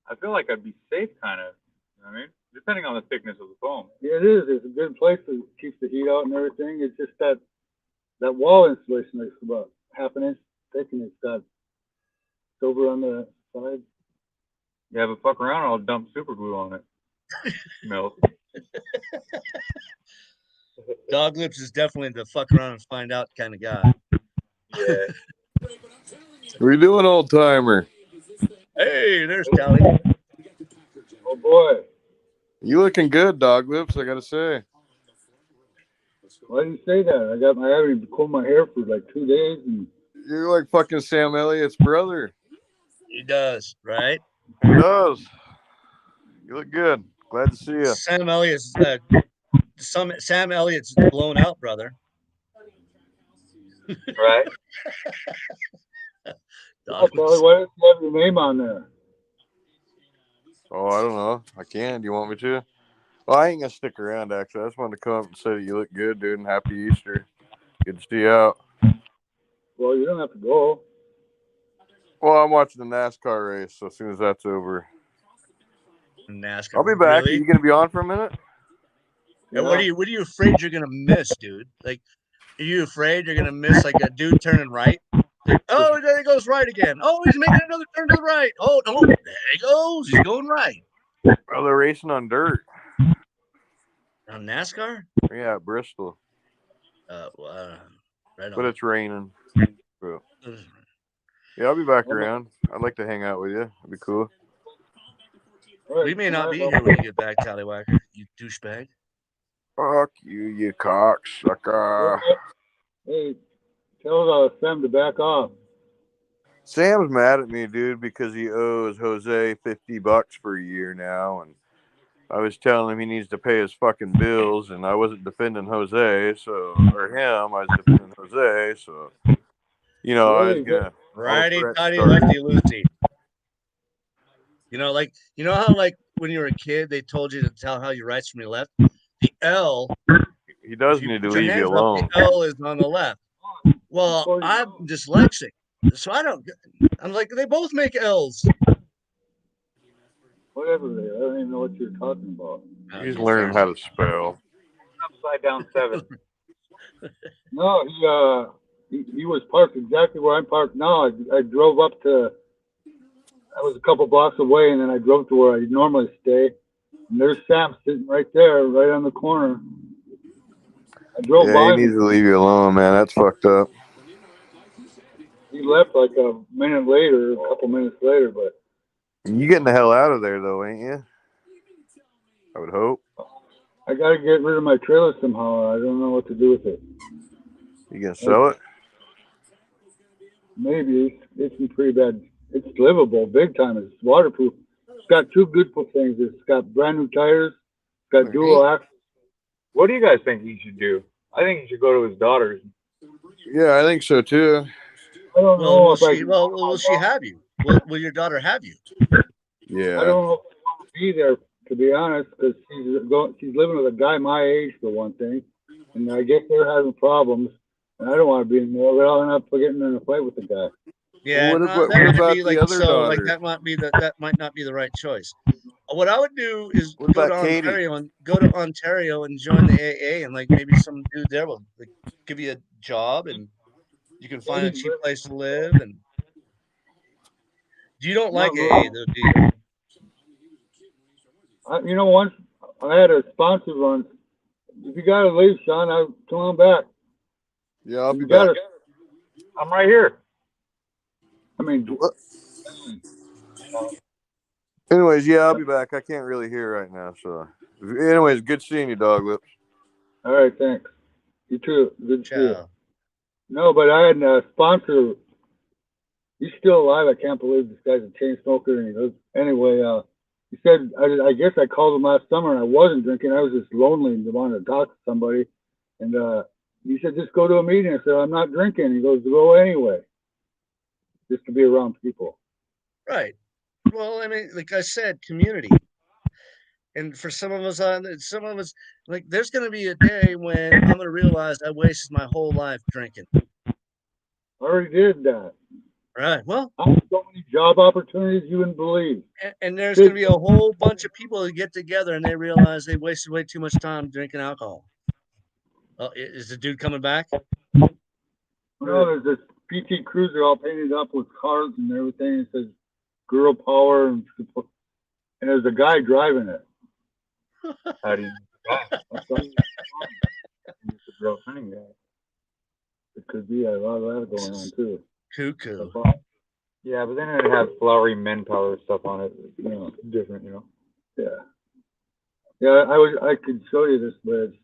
S2: I feel like I'd be safe, kind of. You know what I mean? Depending on the thickness of the foam.
S1: Yeah, it is. It's a good place to keep the heat out and everything. It's just that wall insulation is about half an inch thick, and it's got silver on the side.
S2: Yeah, but fuck around, I'll dump super glue on it. Melt.
S4: Dog Lips is definitely the fuck around and find out kind of guy.
S2: Yeah.
S6: What are you doing, old timer?
S4: Hey, there's Tally.
S1: boy.
S6: You looking good, Dog Lips, I gotta say.
S1: Why do you say that? I haven't combed my hair for like 2 days, and
S6: You're like fucking Sam Elliott's brother.
S4: He does, right?
S6: He does. You look good. Glad to see you.
S4: Sam Elliott's Sam Elliott's blown out, brother.
S2: Right.
S1: oh, Charlie, why does you have your name on there?
S6: Oh, I don't know. I can. Do you want me to? Well, I ain't gonna stick around. Actually, I just wanted to come up and say that you look good, dude, and happy Easter. Good to see you out.
S1: Well, you don't have to go.
S6: Well, I'm watching the NASCAR race, so as soon as that's over,
S4: NASCAR.
S6: I'll be back.
S4: Really?
S6: Are you gonna be on for a minute?
S4: And what are you afraid you're gonna miss, dude? Like, are you afraid you're gonna miss like a dude turning right? Like, oh, there he goes right again. Oh, he's making another turn to the right. Oh, no, there he goes. He's going right.
S6: Well, they're racing on dirt.
S4: On NASCAR?
S6: Yeah, at Bristol.
S4: Right on.
S6: But it's raining. So. Yeah, I'll be back around. I'd like to hang out with you. It'd be cool.
S4: We may not be here when you get back, Tallywhacker, you douchebag.
S6: Fuck you, you cocksucker.
S1: Hey, tell Sam to back off.
S6: Sam's mad at me, dude, because he owes Jose $50 for a year now, and I was telling him he needs to pay his fucking bills, and I wasn't defending Jose, or him. I was defending Jose, so you know, I was gonna
S4: righty tighty lefty loosey. You know, like how like when you were a kid they told you to tell how you write from your left. The L.
S6: He does need to leave you alone.
S4: The L is on the left. Well, I'm dyslexic, so I don't. I'm like they both make L's.
S1: Whatever they are, I don't even know what you're talking about.
S6: He's learning how to spell.
S2: Upside down 7.
S1: No, he was parked exactly where I'm parked now. I drove up to. I was a couple blocks away, and then I drove to where I normally stay. And there's Sam sitting right there, right on the corner. I drove by.
S6: He needs to leave you alone, man. That's fucked up.
S1: He left like a minute later, a couple minutes later, but.
S6: You getting the hell out of there, though, ain't you? I would hope.
S1: I got to get rid of my trailer somehow. I don't know what to do with it.
S6: You gonna sell it?
S1: Maybe. It's in pretty bad. It's livable, big time. It's waterproof. It's got 2 good things. It's got brand new tires. It's got dual axle.
S2: What do you guys think he should do? I think he should go to his daughter's.
S6: Yeah, I think so too.
S1: I don't know.
S4: Will she have you? Will your daughter have you?
S6: Yeah.
S1: I don't know if I want to be there, to be honest, because she's living with a guy my age for one thing, and I guess they're having problems, and I don't want to be in there. But I'll end up getting in a fight with the guy.
S4: Yeah,
S6: what about the other daughter?
S4: Like that might not be the right choice. What I would do is go to Ontario and join the AA, and like maybe some dude there will like, give you a job, and you can find a cheap place to live. And you don't like AA, though, do you?
S1: You know, once I had a sponsor once. If you gotta leave, son, I'll come on back.
S6: Yeah, I'll be back.
S2: I'm right here.
S1: I mean,
S6: anyways, yeah, I'll be back. I can't really hear right now, so. Anyways, good seeing you, Dog Lips.
S1: All right, thanks. You too. Good to see you. No, but I had a sponsor. He's still alive. I can't believe this guy's a chain smoker. And he goes, anyway, he said, I guess I called him last summer and I wasn't drinking. I was just lonely and wanted to talk to somebody. And he said, just go to a meeting. I said, I'm not drinking. He goes, go anyway. Just to be around people.
S4: Right. Well, I mean, like I said, community. And for some of us, like, there's going to be a day when I'm going to realize I wasted my whole life drinking.
S1: I already did that.
S4: Right. Well,
S1: I have so many job opportunities you wouldn't believe.
S4: And there's going to be a whole bunch of people that get together and they realize they wasted way too much time drinking alcohol. Is the dude coming back?
S1: No, there's this PT Cruiser all painted up with cars and everything. It says girl power, and there's a guy driving it.
S2: How do you?
S1: It could be a lot of that going on too.
S4: Cuckoo.
S2: Yeah, but then it has flowery men power stuff on it. You know, different. You know.
S1: Yeah. Yeah, I could show you this, but it's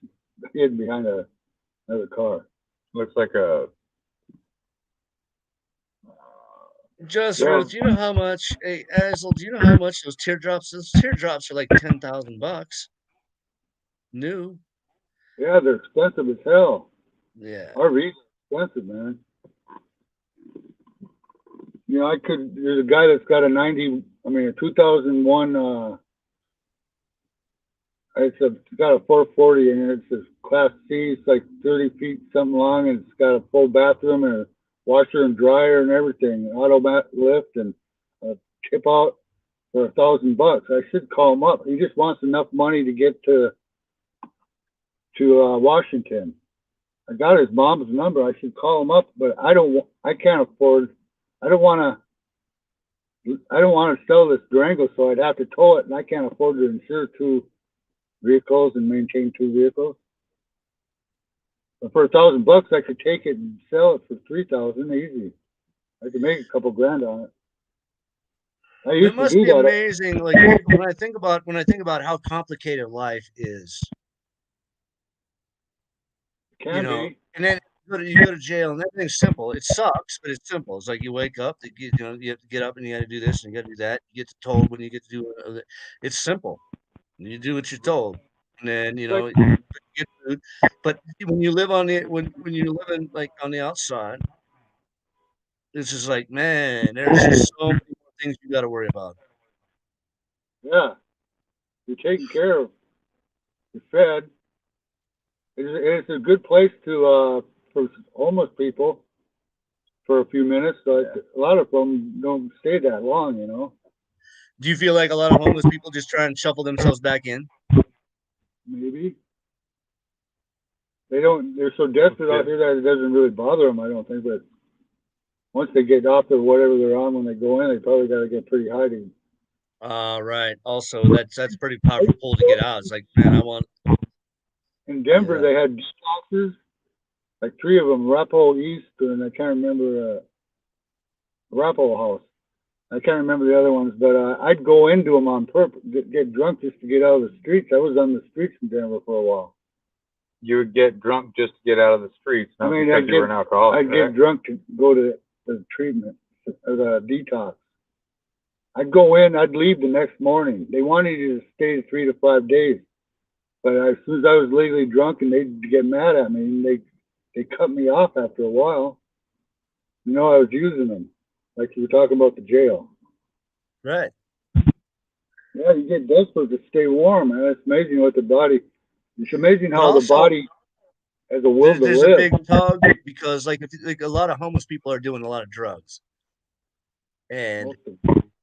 S1: hidden behind another car.
S2: Looks like a.
S4: Just
S1: Yeah.
S4: Ruth, you know how much? Hey, Azel, do you know how much those teardrops? Those teardrops are like $10,000 new.
S1: Yeah, they're expensive as hell.
S4: Yeah.
S1: RVs are expensive, man. You know, there's a guy that's got a 2001, it's got a 440 in it. It's a Class C. It's like 30 feet something long, and it's got a full bathroom and a washer and dryer and everything, an auto lift and a tip out for $1,000. I should call him up. He just wants enough money to get to Washington. I got his mom's number. I should call him up, but I can't afford. I don't want to sell this Durango, so I'd have to tow it, and I can't afford to insure 2 vehicles and maintain 2 vehicles. But for $1,000, I could take it and sell it for $3,000 easy. I could make a couple grand on it.
S4: It must be amazing. Like when I think about how complicated life is,
S1: Can be.
S4: and then you go to jail and everything's simple. It sucks, but it's simple. It's like you wake up, you have to get up and you got to do this and you got to do that. You get told when you get to do it. It's simple. You do what you're told, and then you get food. But when you live on when you're living like on the outside, it's just like, man, there's just so many more things you got to worry about.
S1: Yeah, you're taken care of. You're fed. It's a good place to for homeless people for a few minutes. So a lot of them don't stay that long,
S4: Do you feel like a lot of homeless people just try and shuffle themselves back in?
S1: Maybe. They're so desperate out here that it doesn't really bother them, I don't think. But once they get off of whatever they're on when they go in, they probably got to get pretty high to.
S4: Right. Also, that's pretty powerful pull to get out. It's like, man, I want.
S1: In Denver, they had houses, like 3 of them, Rapo East, and I can't remember Rapo House. I can't remember the other ones, but I'd go into them on purpose, get drunk just to get out of the streets. I was on the streets in Denver for a while.
S2: You would get drunk just to get out of the streets. Not because you were an alcoholic.
S1: I'd get drunk to go to the treatment, or the detox. I'd go in, I'd leave the next morning. They wanted you to stay 3 to 5 days. But as soon as I was legally drunk and they'd get mad at me, and they cut me off after a while. I was using them. Like you were talking about the jail.
S4: Right.
S1: Yeah, you get desperate to stay warm, man. It's amazing what the body. It's amazing how
S4: also,
S1: the body has a will to live.
S4: There's a big tug because, like a lot of homeless people are doing a lot of drugs, and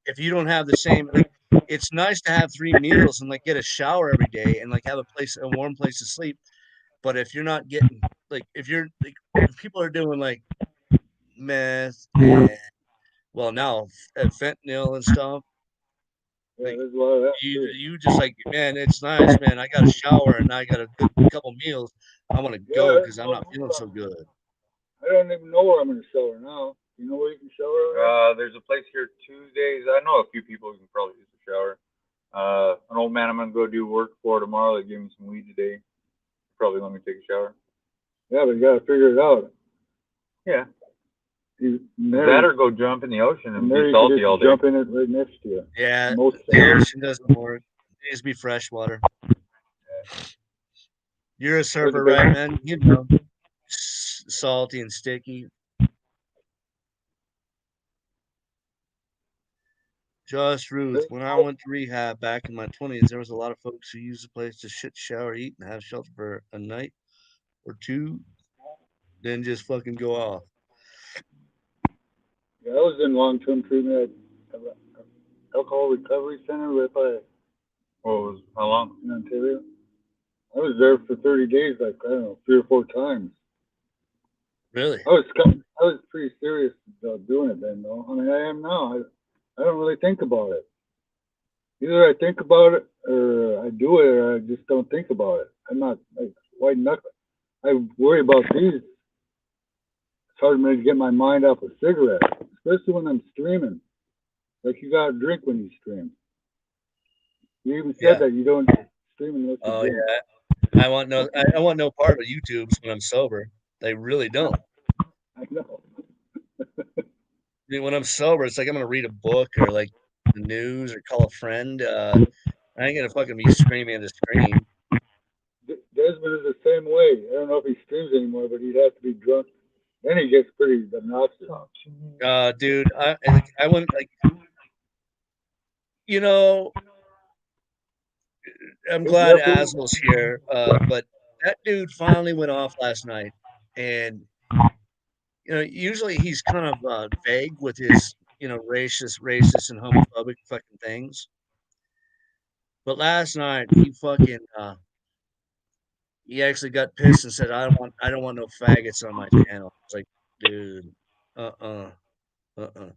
S4: if you don't have the same, it's nice to have 3 meals and like get a shower every day and like have a warm place to sleep. But if you're not getting if people are doing like meth and now fentanyl and stuff.
S1: Yeah, there's a lot of that.
S4: You just like, man, it's nice, man. I got a shower and I got a good couple meals. I want to go because I'm not feeling so good.
S1: I don't even know where I'm going to shower now. You know where you can shower?
S2: There's a place here Tuesdays. I know a few people who can probably use a shower. An old man I'm going to go do work for tomorrow. They gave me some weed today. Probably let me take a shower.
S1: Yeah, but you got to figure it out.
S2: Yeah. That or go jump in the ocean and be salty all day.
S1: Jump in it right next to you.
S4: Yeah, the ocean doesn't work. It needs to be fresh water. You're a surfer, right, man? Salty and sticky. Just Ruth, when I went to rehab back in my 20s, there was a lot of folks who used the place to shit, shower, eat, and have shelter for a night or 2, then just fucking go off.
S1: Yeah, I was in long-term treatment at alcohol recovery center right by.
S2: How long?
S1: In Ontario. I was there for 30 days, like, I don't know, 3 or 4 times.
S4: Really?
S1: I was pretty serious about doing it then, though. I mean, I am now. I don't really think about it. Either I think about it, or I do it, or I just don't think about it. I'm not like white knuckle. I worry about these. It's hard for me to get my mind off a cigarette, especially when I'm streaming. Like, you gotta drink when you stream. You even
S4: Yeah.
S1: said that you don't stream unless you
S4: Oh
S1: drink.
S4: yeah. I want no part of YouTube's when I'm sober. They really don't.
S1: I know.
S4: I mean, when I'm sober, it's like I'm gonna read a book or like the news or call a friend. I ain't gonna fucking be screaming at the screen.
S1: Desmond is the same way. I don't know if he streams anymore, but he'd have to be drunk. Then he gets pretty obnoxious.
S4: Dude, I went like, you know, I'm
S1: Hey,
S4: glad
S1: Jeffrey.
S4: Azel's here, but that dude finally went off last night, and usually he's kind of vague with his racist and homophobic fucking things. But last night he actually got pissed and said, I don't want no faggots on my channel. It's like, dude, uh-uh, uh-uh.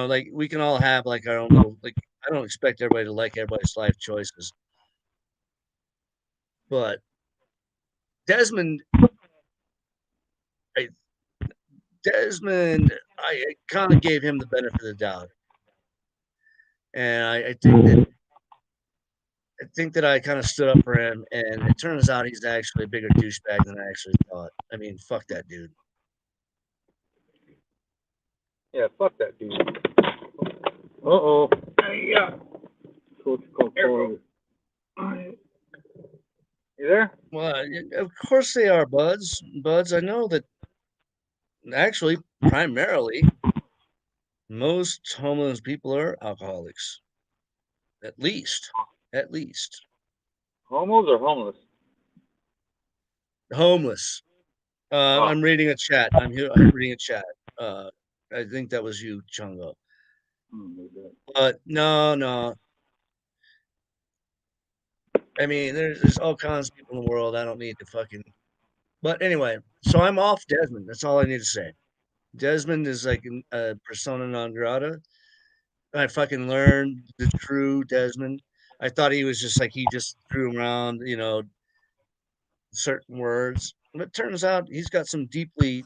S4: Like we can all have like our own little like. I don't expect everybody to like everybody's life choices, but Desmond, I, I kind of gave him the benefit of the doubt, and I think that I kind of stood up for him, and it turns out he's actually a bigger douchebag than I actually thought. I mean, fuck that dude.
S2: Yeah, fuck that dude.
S1: Uh-oh.
S2: Yeah.
S1: So it's called quality.
S2: You there?
S4: Well, of course they are, buds. Buds, I know that actually, primarily, most homeless people are alcoholics. At least. At least.
S2: Homos or homeless?
S4: Homeless. I'm reading a chat. I'm reading a chat. I think that was you, Chungo. But no. I mean, there's all kinds of people in the world. I don't need to fucking. But anyway, so I'm off Desmond. That's all I need to say. Desmond is like a persona non grata. I fucking learned the true Desmond. I thought he was just like he just threw around, certain words. But it turns out he's got some deeply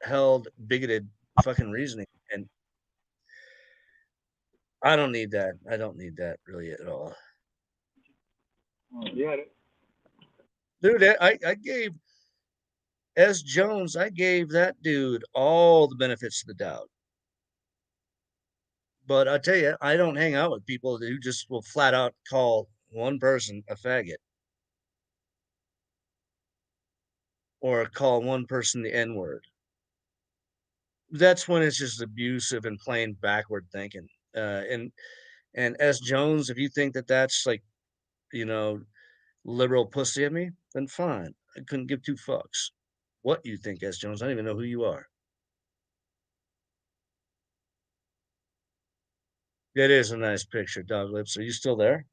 S4: held, bigoted fucking reasoning, and I don't need that. I don't need that really at all.
S2: Yeah.
S4: Dude, I gave S. Jones, I gave that dude all the benefits of the doubt. But I tell you, I don't hang out with people who just will flat out call one person a faggot or call one person the N word. That's when it's just abusive and plain backward thinking. And S. Jones, if you think that that's like, you know, liberal pussy at me, then fine. I couldn't give two fucks what you think, S. Jones. I don't even know who you are. It is a nice picture, Dog Lips. Are you still there?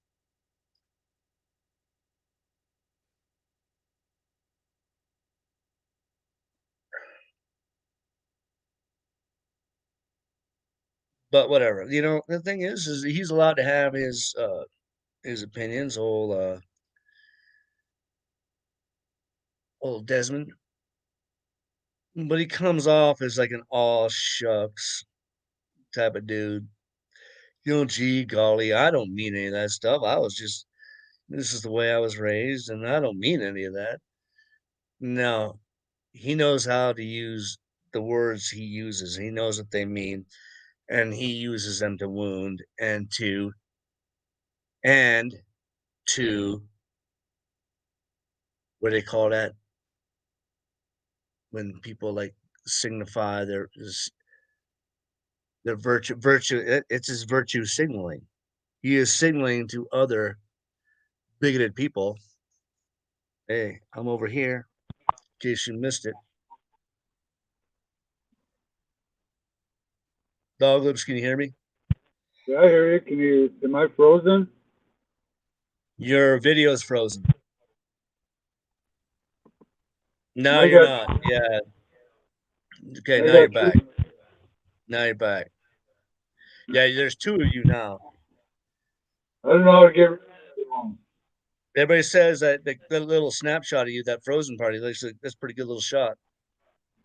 S4: But whatever. The thing is he's allowed to have his opinions, old Desmond. But he comes off as like an all shucks type of dude. Gee golly, I don't mean any of that stuff. This is the way I was raised, and I don't mean any of that. No, he knows how to use the words he uses. He knows what they mean, and he uses them to wound and to what do they call that when people like signify their virtue. It's his virtue signaling. He is signaling to other bigoted people, hey, I'm over here in case you missed it. Dog Lips, can you hear me?
S1: Yeah, I hear you. Am I frozen?
S4: Your video is frozen. No,
S1: I
S4: you're
S1: got,
S4: not. Yeah. Okay,
S1: I
S4: now you're
S1: got
S4: back.
S1: two.
S4: Now you're back. Yeah, there's two of you now.
S1: I don't know how to get rid of it.
S4: Everybody says that the little snapshot of you, that frozen party, looks like that's a pretty good little shot.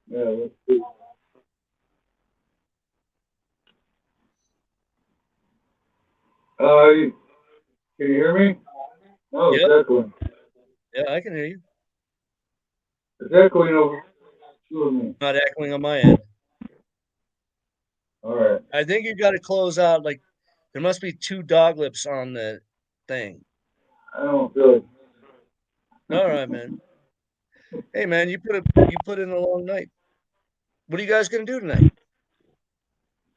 S1: Yeah, let's see. Can you hear me? No,
S4: Yep.
S1: it's echoing.
S4: Yeah, I can hear you.
S1: It's echoing over two of me.
S4: Not echoing on my end.
S1: All right.
S4: I think you got to close out. Like there must be 2 dog lips on the thing.
S1: I don't feel it.
S4: All right, man. Hey, man, you put in a long night. What are you guys gonna do tonight?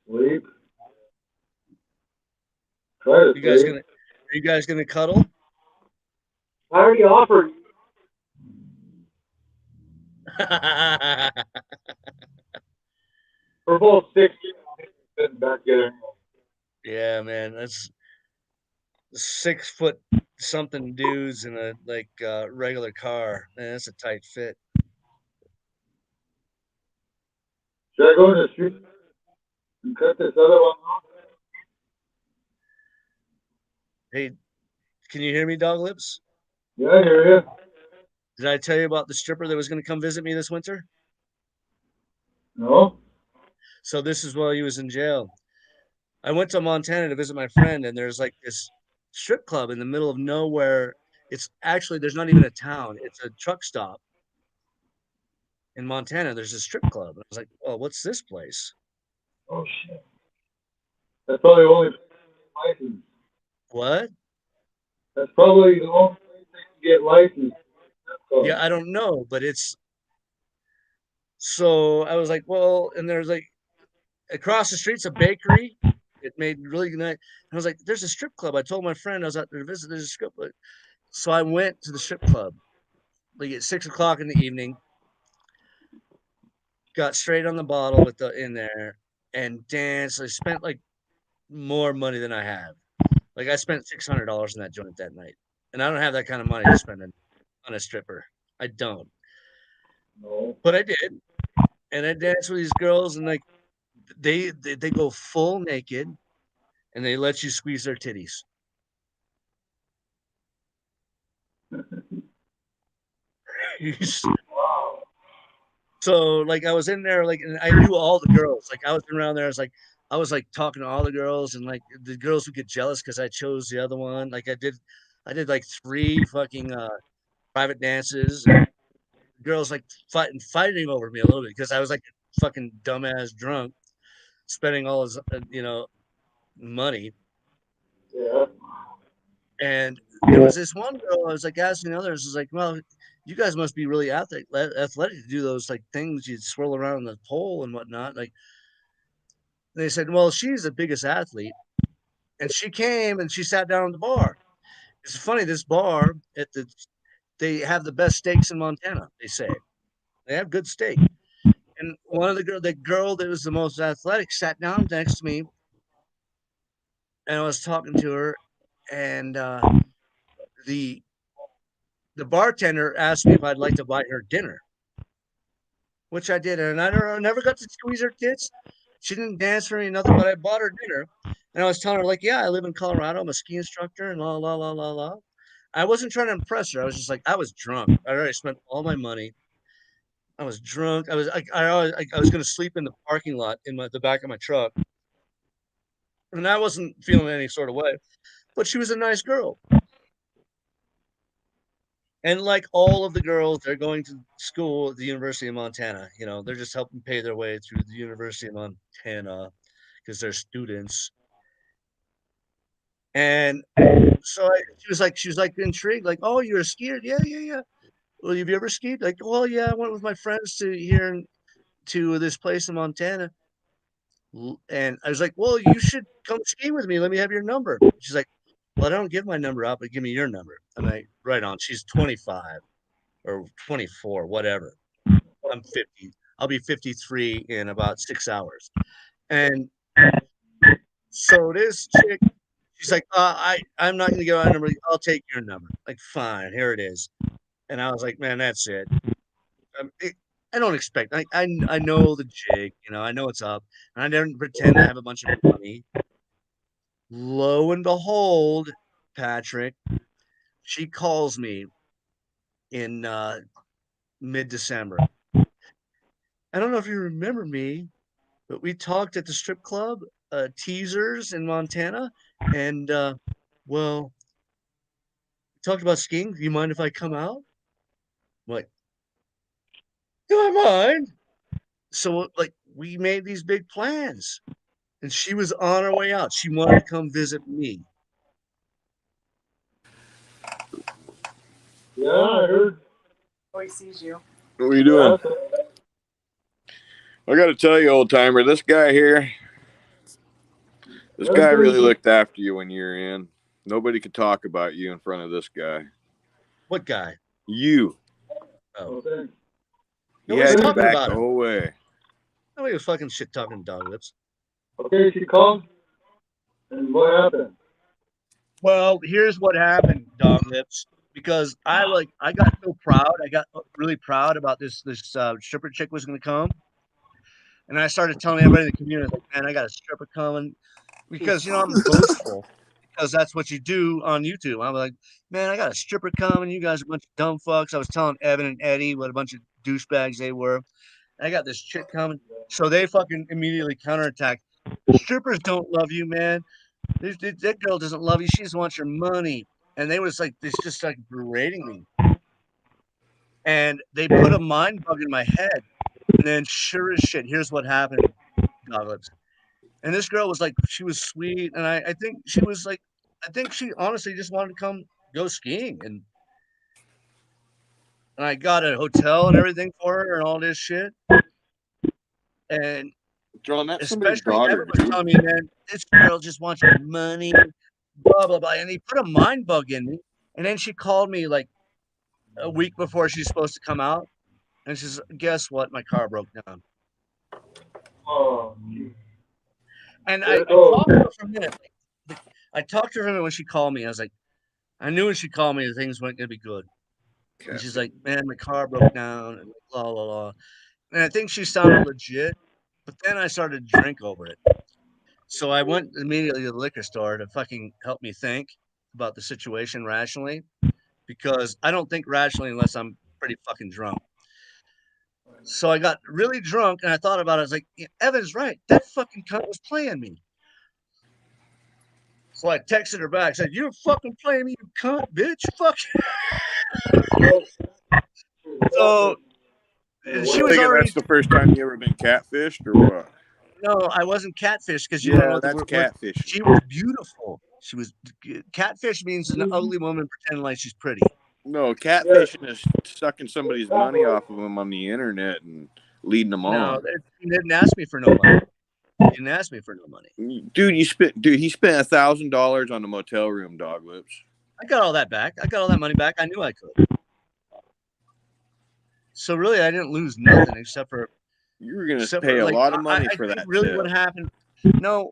S1: Sleep. Try to
S4: You guys
S1: sleep.
S4: gonna Are you guys gonna cuddle?
S5: I already offered.
S2: We're both 60. Sitting back together.
S4: Yeah, man, that's 6 foot something dudes in a regular car. Man, that's a tight fit.
S1: Should I go to the street and cut this other one off?
S4: Hey, can you hear me, dog lips?
S1: Yeah, I hear you.
S4: Did I tell you about the stripper that was gonna come visit me this winter?
S1: No?
S4: So this is while he was in jail. I went to Montana to visit my friend, and there's like this strip club in the middle of nowhere. It's actually there's not even a town. It's a truck stop in Montana. There's a strip club. And I was like, "Oh, what's this place?"
S1: Oh, shit. That's probably the only license.
S4: What?
S1: That's probably the only place they can get licensed.
S4: Yeah, I don't know, but it's so I was like, well, and there's like across the street's a bakery. It made really good night. I was like, there's a strip club. I told my friend I was out there to visit. There's a strip club. So I went to the strip club like at 6 o'clock in the evening. Got straight on the bottle with the in there and danced. I spent like more money than I have. Like I spent $600 in that joint that night, and I don't have that kind of money to spend on a stripper. I don't,
S1: No.
S4: but I did, and I danced with these girls, and like they go full naked, and they let you squeeze their titties. So like I was in there like and I knew all the girls. Like I was around there, I was like talking to all the girls and like the girls would get jealous because I chose the other one. Like I did like 3 fucking private dances and girls like fighting over me a little bit because I was like a fucking dumbass drunk, spending all his money.
S1: Yeah.
S4: And there was this one girl I was like asking the others, I was like, well, you guys must be really athletic to do those like things you swirl around the pole and whatnot. Like they said, well, she's the biggest athlete. And she came and she sat down at the bar. It's funny, this bar they have the best steaks in Montana, they say. They have good steak. And one of the girl that was the most athletic sat down next to me and I was talking to her and the the bartender asked me if I'd like to buy her dinner, which I did. And I never got to squeeze her tits. She didn't dance for me, nothing, but I bought her dinner. And I was telling her, like, yeah, I live in Colorado. I'm a ski instructor and la, la, la, la, la. I wasn't trying to impress her. I was just like, I was drunk. I already spent all my money. I was drunk. I was going to sleep in the parking lot in the back of my truck. And I wasn't feeling any sort of way. But she was a nice girl. And like all of the girls, they're going to school at the University of Montana. You know, they're just helping pay their way through the University of Montana because they're students. And so she was like intrigued, like, oh, you're a skier? Yeah, yeah, yeah. Well, have you ever skied? Like, well, yeah, I went with my friends to this place in Montana. And I was like, well, you should come ski with me. Let me have your number. She's like, well, I don't give my number out, but give me your number. I'm like, right on. She's 25 or 24, whatever. I'm 50. I'll be 53 in about 6 hours. And so this chick, she's like, I'm not going to give out a number. I'll take your number. Like, fine, here it is. And I was like, man, that's it. It I don't expect. I know the jig. You know, I know what's up. And I didn't pretend I have a bunch of money. Lo and behold, Patrick, she calls me in mid-December. I don't know if you remember me, but we talked at the strip club, Teasers in Montana, and well, talked about skiing. Do you mind if I come out? I'm like, do I mind? So like we made these big plans, and she was on her way out. She wanted to come visit me.
S1: Yeah, I heard.
S7: Oh, he sees you.
S6: What are you doing? I got to tell you, old timer, this guy here, this guy really looked after you when you were in. Nobody could talk about you in front of this guy.
S4: What guy?
S6: You.
S4: Oh,
S1: Okay.
S6: He
S4: nobody's
S6: had your
S4: talking
S6: back
S4: about
S6: the
S4: him.
S6: whole way.
S4: Nobody was fucking shit talking dog lips.
S1: Okay, she called. And what happened?
S4: Well, here's what happened, dog lips. Because I got so proud. I got really proud about this stripper chick was going to come, and I started telling everybody in the community, like, man, I got a stripper coming, because I'm boastful, because that's what you do on YouTube. I'm like, man, I got a stripper coming. You guys are a bunch of dumb fucks. I was telling Evan and Eddie what a bunch of douchebags they were. I got this chick coming, so they fucking immediately counterattack. Strippers don't love you, man. That girl doesn't love you. She just wants your money. And they was like, this just like berating me. And they put a mind bug in my head. And then sure as shit, here's what happened, Douglas. And this girl was like, she was sweet. And I think she was like, I think she honestly just wanted to come go skiing. And I got a hotel and everything for her and all this shit. And
S6: John, that's somebody's
S4: especially
S6: daughter,
S4: Evan was telling me, man, this girl just wants your money, blah, blah, blah. And he put a mind bug in me. And then she called me like a week before she's supposed to come out. And she says, guess what? My car broke down.
S1: Oh,
S4: And I talked to her for a minute. I talked to her when she called me. I was like, I knew when she called me, things weren't going to be good. Okay. And she's like, man, my car broke down, and blah, blah, blah. And I think she sounded legit. But then I started to drink over it. So I went immediately to the liquor store to fucking help me think about the situation rationally, because I don't think rationally unless I'm pretty fucking drunk. So I got really drunk and I thought about it. I was like, yeah, Evan's right. That fucking cunt was playing me. So I texted her back. I said, you're fucking playing me, you cunt, bitch. Fuck. So she was already.
S6: That's the first time you ever been catfished or what?
S4: No, I wasn't catfish because you
S6: yeah,
S4: don't know
S6: that's
S4: the word.
S6: catfish.
S4: She was beautiful. She was catfish means an ugly woman pretending like she's pretty.
S6: No, catfishing is sucking somebody's money off of them on the internet and leading them on.
S4: No, he didn't ask me for no money. He didn't ask me for no money.
S6: Dude, he spent $1,000 on the motel room, dog lips.
S4: I got all that back. I got all that money back. I knew I could. So really, I didn't lose nothing except for.
S6: You were going to pay a lot of money for that.
S4: Really, what happened? No,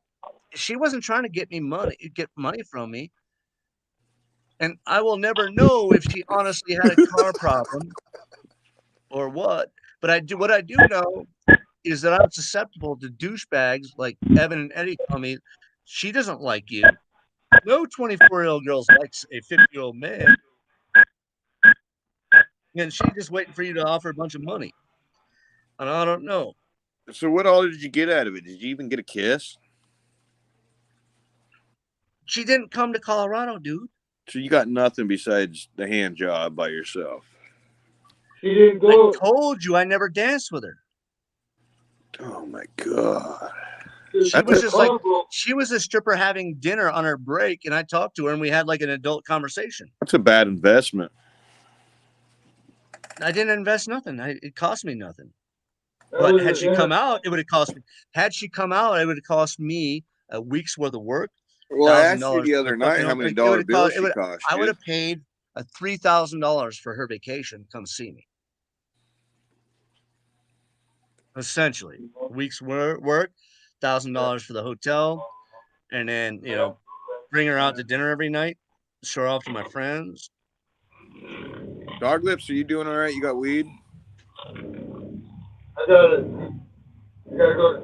S4: she wasn't trying to get money from me. And I will never know if she honestly had a car problem or what. But what I do know is that I'm susceptible to douchebags like Evan and Eddie tell me, she doesn't like you. No 24-year-old girl likes a 50-year-old man. And she's just waiting for you to offer a bunch of money. And I don't know.
S6: So what all did you get out of it? Did you even get a kiss?
S4: She didn't come to Colorado, dude.
S6: So you got nothing besides the hand job by yourself.
S1: She didn't go.
S4: I told you I never danced with her.
S6: Oh my God.
S4: She was just like, she was a stripper having dinner on her break, and I talked to her and we had like an adult conversation.
S6: That's a bad investment.
S4: I didn't invest nothing. It cost me nothing. But had she come out, it would have cost me. Had she come out, it would have cost me a week's worth of work.
S6: Well, I asked you the other night how many dollar bills she cost you.
S4: I would have paid $3,000 for her vacation to come see me. Essentially, a week's work, $1,000 for the hotel, and then bring her out to dinner every night, show her off to my friends.
S6: Dog lips, are you doing all right? You got weed?
S1: I got it. I gotta go to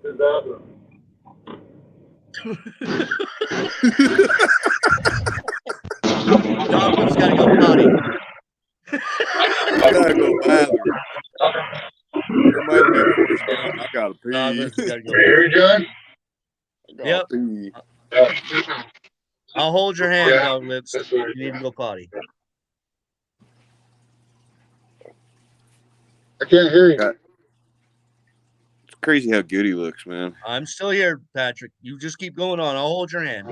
S1: the bathroom.
S4: Dog lips gotta go potty.
S6: I gotta go bathroom. It might be a first time. I gotta pee.
S4: Dog lips gotta go.
S1: Are you done?
S6: Yep. Pee.
S4: I'll hold your hand, dog lips. You need to go potty.
S1: I can't hear you.
S6: It's crazy how good he looks, man.
S4: I'm still here, Patrick. You just keep going on. I'll hold your hand.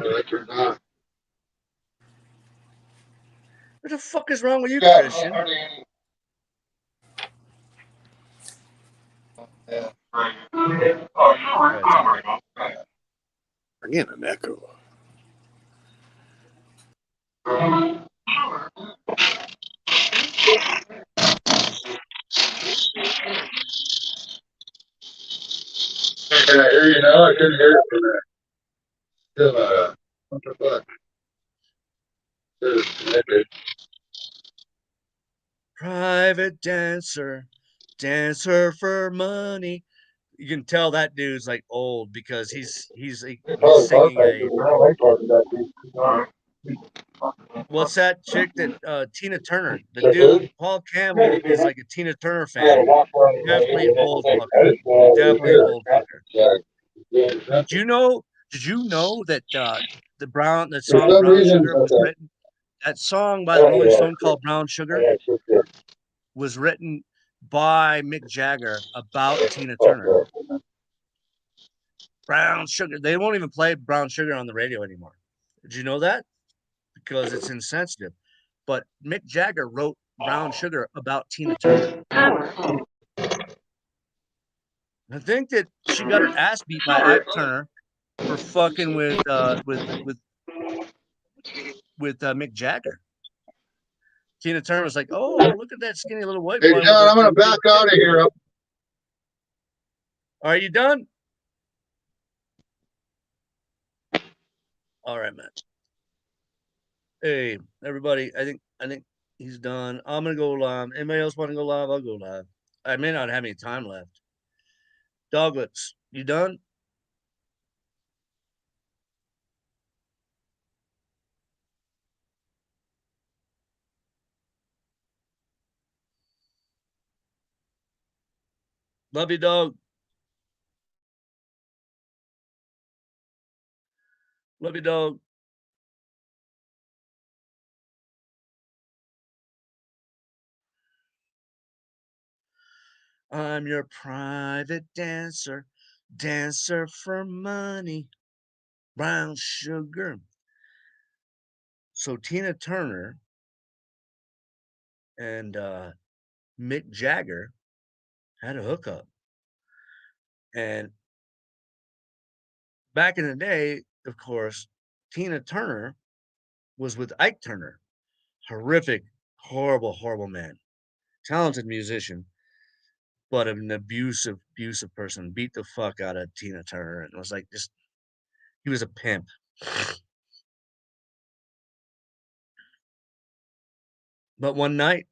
S4: What the fuck is wrong with you, Christian?
S6: I'm getting an echo.
S1: Can I hear you now? I couldn't hear it for that. Still, what the fuck?
S4: Private dancer, dancer for money. You can tell that dude's like old because he's singing a. What's that chick that Tina Turner? The dude Paul Campbell is like a Tina Turner fan. Definitely old fucker. Definitely old fucker. Did you know? Did you know that the song Brown Sugar was written? That song by the Rolling Stone called Brown Sugar was written by Mick Jagger about Tina Turner. Brown Sugar. They won't even play Brown Sugar on the radio anymore. Did you know that? Because it's insensitive. But Mick Jagger wrote Brown Sugar about Tina Turner. I think that she got her ass beat by Ike Turner for fucking with Mick Jagger. Tina Turner was like, "Oh, look at that skinny little white boy."
S1: Hey, John, I'm gonna back out of here.
S4: Are you done? All right, man. Hey, everybody. I think he's done. I'm gonna go live. Anybody else want to go live? I'll go live. I may not have any time left. Doglets, you done? Love you, dog. Love you, dog. I'm your private dancer, dancer for money, brown sugar. So Tina Turner and Mick Jagger had a hookup. And back in the day, of course, Tina Turner was with Ike Turner. Horrific, horrible, horrible man. Talented musician, but an abusive person. Beat the fuck out of Tina Turner and was like just he was a pimp. But one night,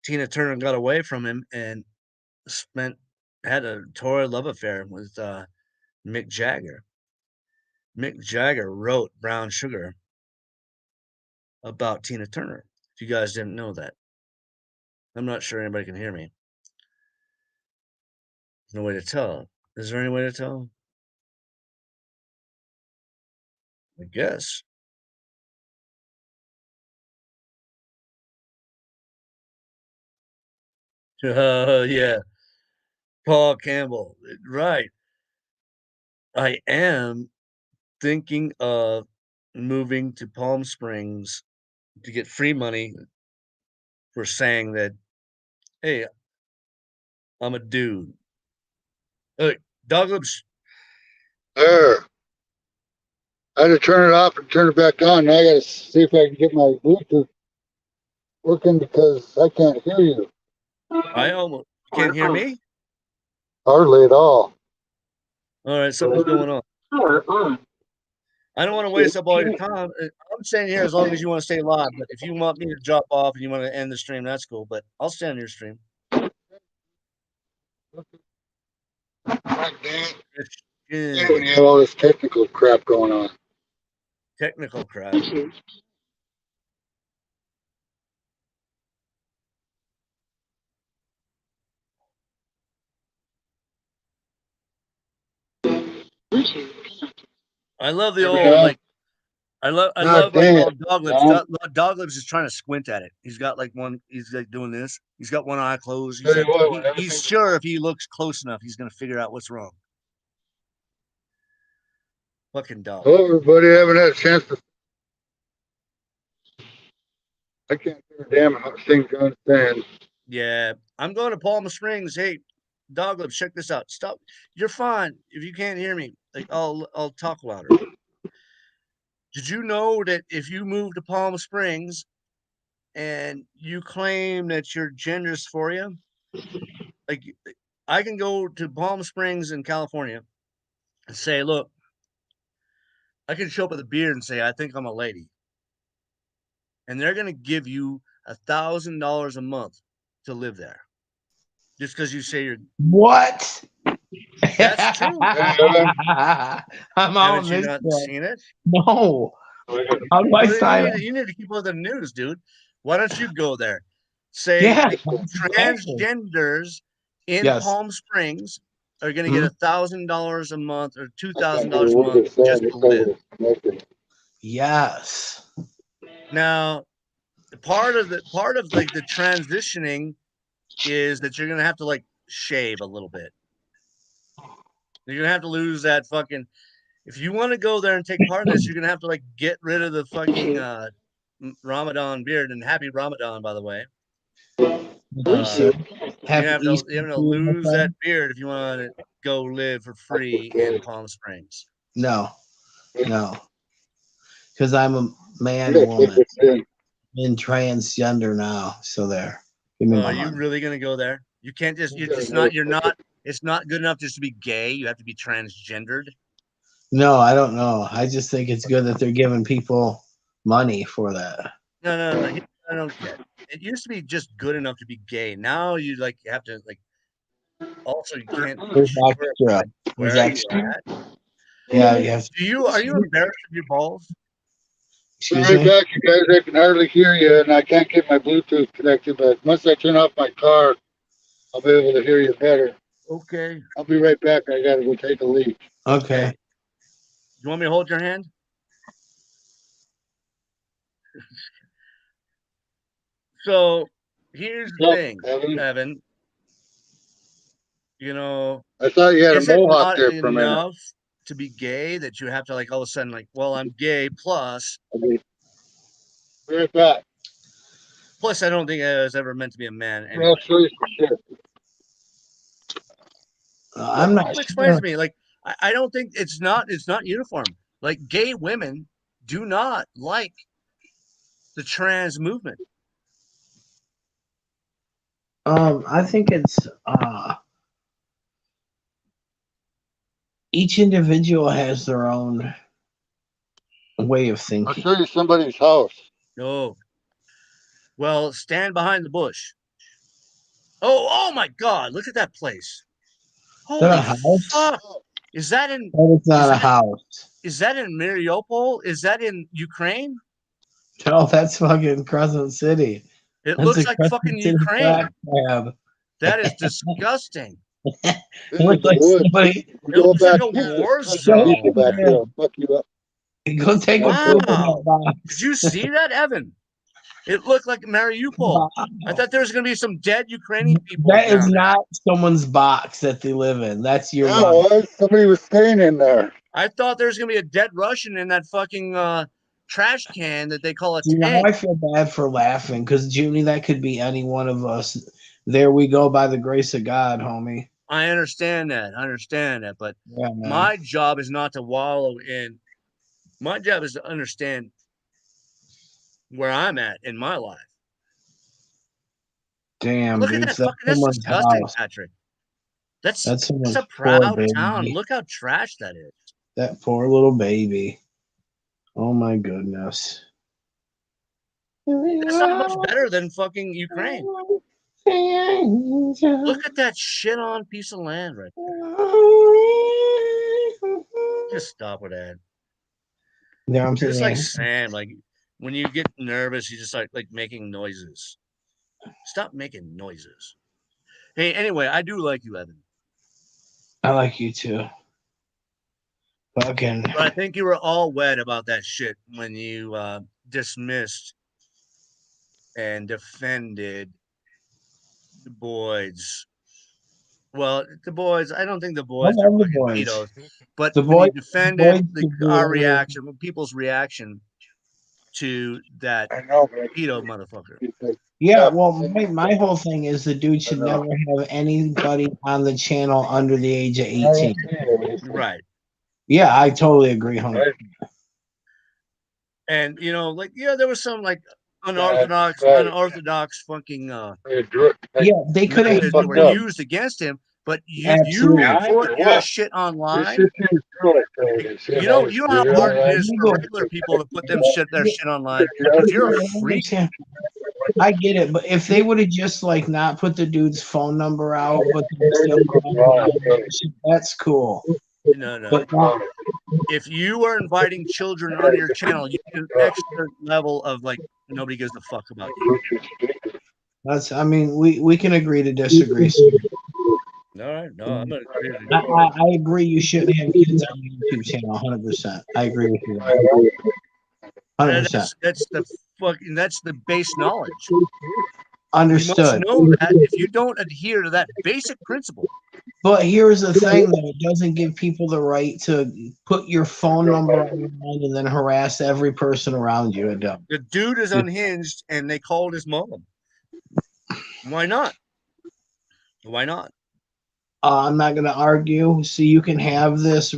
S4: Tina Turner got away from him and had a torrid love affair with Mick Jagger. Mick Jagger wrote Brown Sugar about Tina Turner. If you guys didn't know that. I'm not sure anybody can hear me. There's no way to tell. Is there any way to tell? I guess. Yeah. Paul Campbell. Right. I am thinking of moving to Palm Springs to get free money for saying that, hey, I'm a dude. Hey, Douglas.
S1: There. I had to turn it off and turn it back on. Now I gotta see if I can get my Bluetooth working because I can't hear you.
S4: I almost can't hear me.
S1: Hardly at all.
S4: All right, something's going on. I don't want to waste up all your time. I'm staying here as long as you want to stay live. But if you want me to drop off and you want to end the stream, that's cool. But I'll stay on your stream.
S1: When you have all this technical crap going on.
S4: Technical crap. I love the old like I
S1: God
S4: love like
S1: damn,
S4: all Doglib's.
S1: Tom.
S4: Doglib's is trying to squint at it. He's got like one. He's like doing this. He's got one eye closed. He's
S1: Tell you
S4: like
S1: what, when
S4: he's
S1: everything's
S4: sure if he looks close enough, he's gonna figure out what's wrong. Fucking dog.
S1: oh, everybody haven't had a chance to. I can't give a damn how things going to stand.
S4: Yeah, I'm going to Palm Springs. Hey, Doglib, check this out. Stop. You're fine if you can't hear me. Like I'll talk louder. Did you know that if you move to Palm Springs and you claim that your gender dysphoria, like I can go to Palm Springs in California and say, look, I can show up with a beard and say, I think I'm a lady. And they're going to give you $1,000 a month to live there. Just because you say you're.
S7: What?
S4: That's true.
S7: I'm
S4: Haven't
S7: on
S4: you
S7: this
S4: not
S7: one.
S4: seen it?
S7: No. How do I
S4: Well,
S7: sign up?
S4: you need to keep up with the news, dude. Why don't you go there? Say
S7: Yeah.
S4: transgenders in
S7: Yes.
S4: Palm Springs are going to
S7: Hmm?
S4: get $1,000 a month or $2,000 a month just to live.
S7: Yes.
S4: Now, part of like the transitioning is that you're going to have to like shave a little bit. You're going to have to lose that fucking. If you want to go there and take part in this, you're going to have to like get rid of the fucking Ramadan beard. And happy Ramadan, by the way.
S7: Happy
S4: You have
S7: Easter,
S4: to
S7: my
S4: lose
S7: friend.
S4: that beard if you want to go live for free in Palm Springs.
S7: No. Because I'm a man, woman, in transgender now. So there. Give me
S4: Oh,
S7: my
S4: are you
S7: money.
S4: really going to go there? You can't just. It's not good enough just to be gay. You have to be transgendered.
S7: No, I don't know. I just think it's good that they're giving people money for that.
S4: No. I don't get. It used to be just good enough to be gay. Now you like have to like. Also, you can't be
S7: There's
S4: sure
S7: extra.
S4: where
S7: There's
S4: you're
S7: extra.
S4: at.
S7: Yeah, you have to.
S4: Are you embarrassed of your balls?
S7: Excuse
S1: Right
S7: me?
S1: back, you guys. I can hardly hear you, and I can't get my Bluetooth connected. But once I turn off my car, I'll be able to hear you better.
S4: Okay.
S1: I'll be right back. I gotta go take a leak.
S7: Okay.
S4: You want me to hold your hand? So here's the thing, Evan. You know,
S1: I thought you had a
S4: is it
S1: mohawk
S4: not
S1: there for a minute.
S4: enough to be gay that you have to like all of a sudden like, well, I'm gay plus.
S1: Be right back.
S4: Plus, I don't think I was ever meant to be a man. Anyway.
S1: I'll show you some shit.
S7: I'm not
S4: Explain
S7: sure.
S4: to me, like, I don't think it's not uniform. Like, gay women do not like the trans movement.
S7: I think it's each individual has their own way of
S1: I'll
S7: thinking.
S1: show you somebody's house.
S4: No. Well, stand behind the bush. Oh my God! Look at that place.
S7: Is that
S4: Holy
S7: a house?
S4: fuck! Is that in?
S7: That is not a house.
S4: Is that in Mariupol? Is that in Ukraine?
S7: No, that's fucking Crescent City.
S4: It
S7: That's
S4: looks
S7: a
S4: like
S7: Crescent
S4: fucking
S7: City
S4: Ukraine.
S7: crab.
S4: That is disgusting.
S1: This
S7: It looks
S1: is
S7: like
S1: the woods.
S7: somebody.
S4: It looks like a war
S1: There's
S7: Go,
S1: some people
S4: zone.
S1: back here. I'll fuck you up.
S7: go take a poop in that
S4: Wow!
S7: box.
S4: Did you see that, Evan? It looked like Mariupol. I thought there was going to be some dead Ukrainian people.
S7: That is
S4: down there.
S7: not someone's box that they live in. That's your
S1: Yeah,
S7: box.
S1: it was. Somebody was staying in there.
S4: I thought there was going to be a dead Russian in that fucking trash can that they call a
S7: See, now
S4: tank.
S7: I feel bad for laughing because, Junie, that could be any one of us. There we go by the grace of God, homie.
S4: I understand that. But
S7: Yeah, man.
S4: my job is not to wallow in. My job is to understand where I'm at in my life.
S7: Damn,
S4: Look
S7: dude.
S4: at that
S7: So
S4: fucking. That's
S7: someone's
S4: disgusting,
S7: house.
S4: Patrick. That's
S7: someone's
S4: a
S7: poor
S4: proud
S7: baby.
S4: town. Look how trash that is.
S7: That poor little baby. Oh my goodness.
S4: That's not much better than fucking Ukraine. Look at that shit on piece of land right there. Just stop with that.
S7: Yeah, I'm
S4: You're just
S7: saying.
S4: like Sam. Like when you get nervous, you just like making noises. Stop making noises. Hey, anyway, I do like you, Evan.
S7: I like you too. Fucking.
S4: But I think you were all wet about that shit when you dismissed and defended the boys. Well, the boys, I don't think the
S7: I
S4: boys are
S7: love the
S4: fucking
S7: boys.
S4: pedos, but
S7: The
S4: when you
S7: boys
S4: defended
S7: could do
S4: our
S7: whatever.
S4: reaction, people's reaction to that
S1: I know, but
S4: pedo motherfucker.
S7: Yeah, well, my whole thing is the dude should never have anybody on the channel under the age of 18.
S4: Right.
S7: Yeah, I totally agree, 100%.
S4: And you know, like there was some like unorthodox fucking
S7: Yeah, they could have
S4: methods that were used against him, but
S7: Absolutely.
S4: you put your shit online. You know how hard it is for regular people to put their shit online because you're a freak.
S7: I get it, but if they would have just like not put the dude's phone number out, but that's cool.
S4: No.
S7: But
S4: If you are inviting children on your channel, you get an extra level of like nobody gives a fuck about you.
S7: that's, I mean, we can agree to disagree. So.
S4: All right, no, I'm gonna agree with you.
S7: I agree. You shouldn't have kids on your YouTube channel. 100%. I agree with you. 100%.
S4: That's the base knowledge.
S7: Understood.
S4: You must know that if you don't adhere to that basic principle.
S7: But here's the thing, though. It doesn't give people the right to put your phone number online and then harass every person around you. It don't.
S4: The dude is unhinged, and they called his mom. Why not? Why not?
S7: I'm not going to argue. So you can have this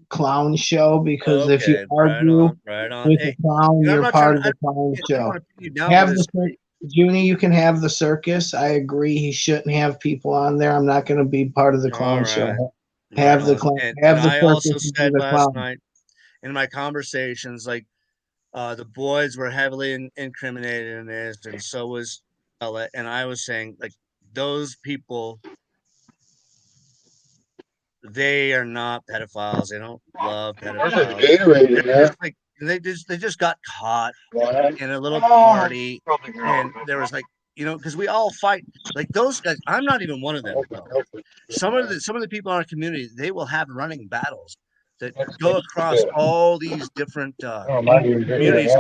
S7: clown show because if you argue
S4: right on.
S7: with
S4: Hey,
S7: the clown, you're part of the clown show. Have the Junie, you can have the circus. I agree. He shouldn't have people on there. I'm not going to be part of the clown show. Have the clown. Have the
S4: I
S7: circus.
S4: also said last night in my conversations, like the boys were heavily incriminated in this, and so was Ella. And I was saying, like, those people, they are not pedophiles. They don't love pedophiles. They just got caught in a little party, and there was like, because we all fight like those guys. I'm not even one of them. Some of the people in our community, they will have running battles that go across all these different communities.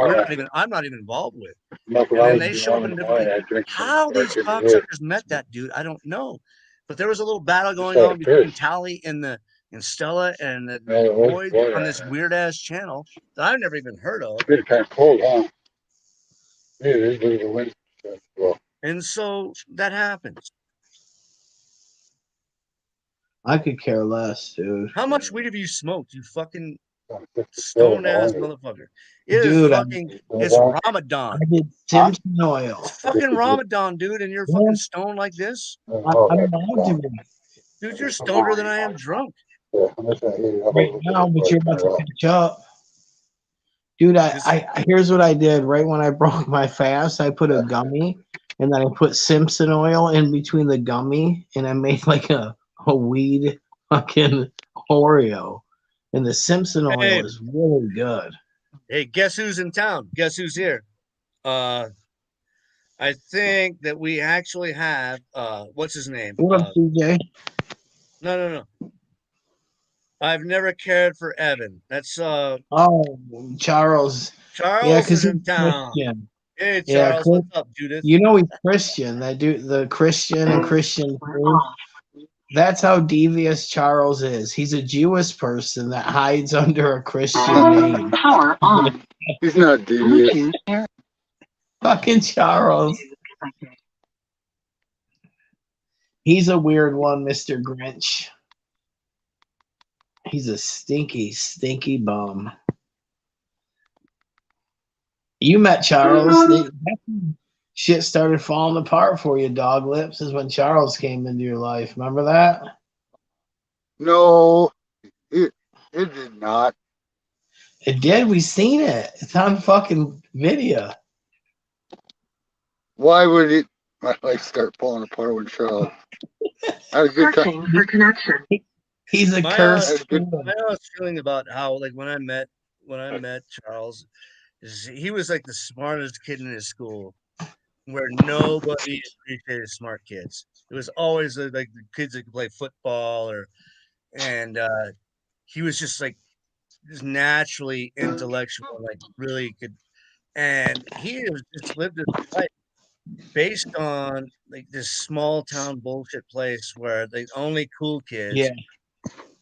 S4: I'm not even involved with. And then they show up in different. How these cocksuckers met that dude, I don't know. But there was a little battle going on between Tally and Stella and the boys on this weird ass channel that I've never even heard of.
S1: It's kind of cold, huh? It is. There's a wind.
S4: And so that happens.
S7: I could care less, dude.
S4: How much weed have you smoked, you fucking stoned ass motherfucker? It's Ramadan.
S7: I did Simpson oil.
S4: It's fucking Ramadan, dude, and you're fucking stoned like this?
S7: I'm allowed to be.
S4: Dude, you're stoneder than I am drunk.
S7: Right now, but you're about to catch up. Dude, I here's what I did. Right when I broke my fast, I put a gummy, and then I put Simpson oil in between the gummy, and I made like a weed fucking Oreo. And the Simpson oil is really good.
S4: Hey, guess who's in town? Guess who's here? I think that we actually have what's his name?
S7: What up, CJ?
S4: No. I've never cared for Evan. That's
S7: Charles.
S4: Charles is in town.
S7: Christian.
S4: Hey Charles, what's up, Judith?
S7: You know he's Christian. That dude, the Christian and Christian. That's how devious Charles is. He's a Jewish person that hides under a Christian name.
S1: Power on. He's not devious.
S7: Fucking Charles. He's a weird one, Mr. Grinch. He's a stinky, stinky bum. You met Charles. Shit started falling apart for you, Dog Lips, is when Charles came into your life. Remember that?
S1: No, it did not.
S7: It did. We seen it. It's on fucking video.
S1: Why would my life start falling apart when Charles? I had a good time.
S8: For connection.
S7: He's a curse.
S4: My honest feeling about how, like, when I met Charles, he was like the smartest kid in his school, where nobody appreciated smart kids. It was always like the kids that could play football, and he was just like just naturally intellectual, like really could, and he has just lived his life based on like this small town bullshit place where the only cool kids
S7: Yeah.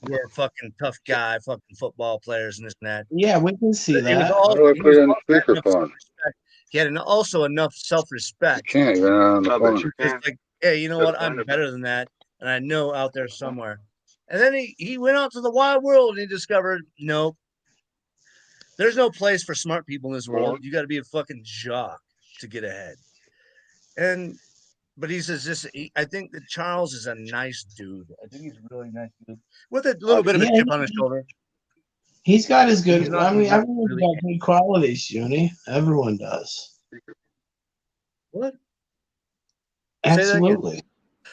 S4: were fucking tough guy, fucking football players and this and that.
S7: Yeah, we can see
S4: It was
S7: that.
S1: How
S4: all
S1: do I
S4: he
S1: put
S4: was
S1: it on
S4: had enough
S1: speakerphone?
S4: self-respect. He had also enough self-respect.
S1: Can't even on the phone.
S4: Just like, hey, you know what? I'm better than that, and I know out there somewhere. And then he went out to the wild world and he discovered, nope, there's no place for smart people in this world. You got to be a fucking jock to get ahead. And but he says this. I think that Charles is a nice dude. I think he's a really nice dude with a little bit of a chip on his shoulder.
S7: He's got his good.
S4: He's not-
S7: I mean,
S4: he's not
S7: everyone's
S4: really-
S7: got good qualities, Junie. Everyone does.
S4: What? Say that again.
S7: Absolutely.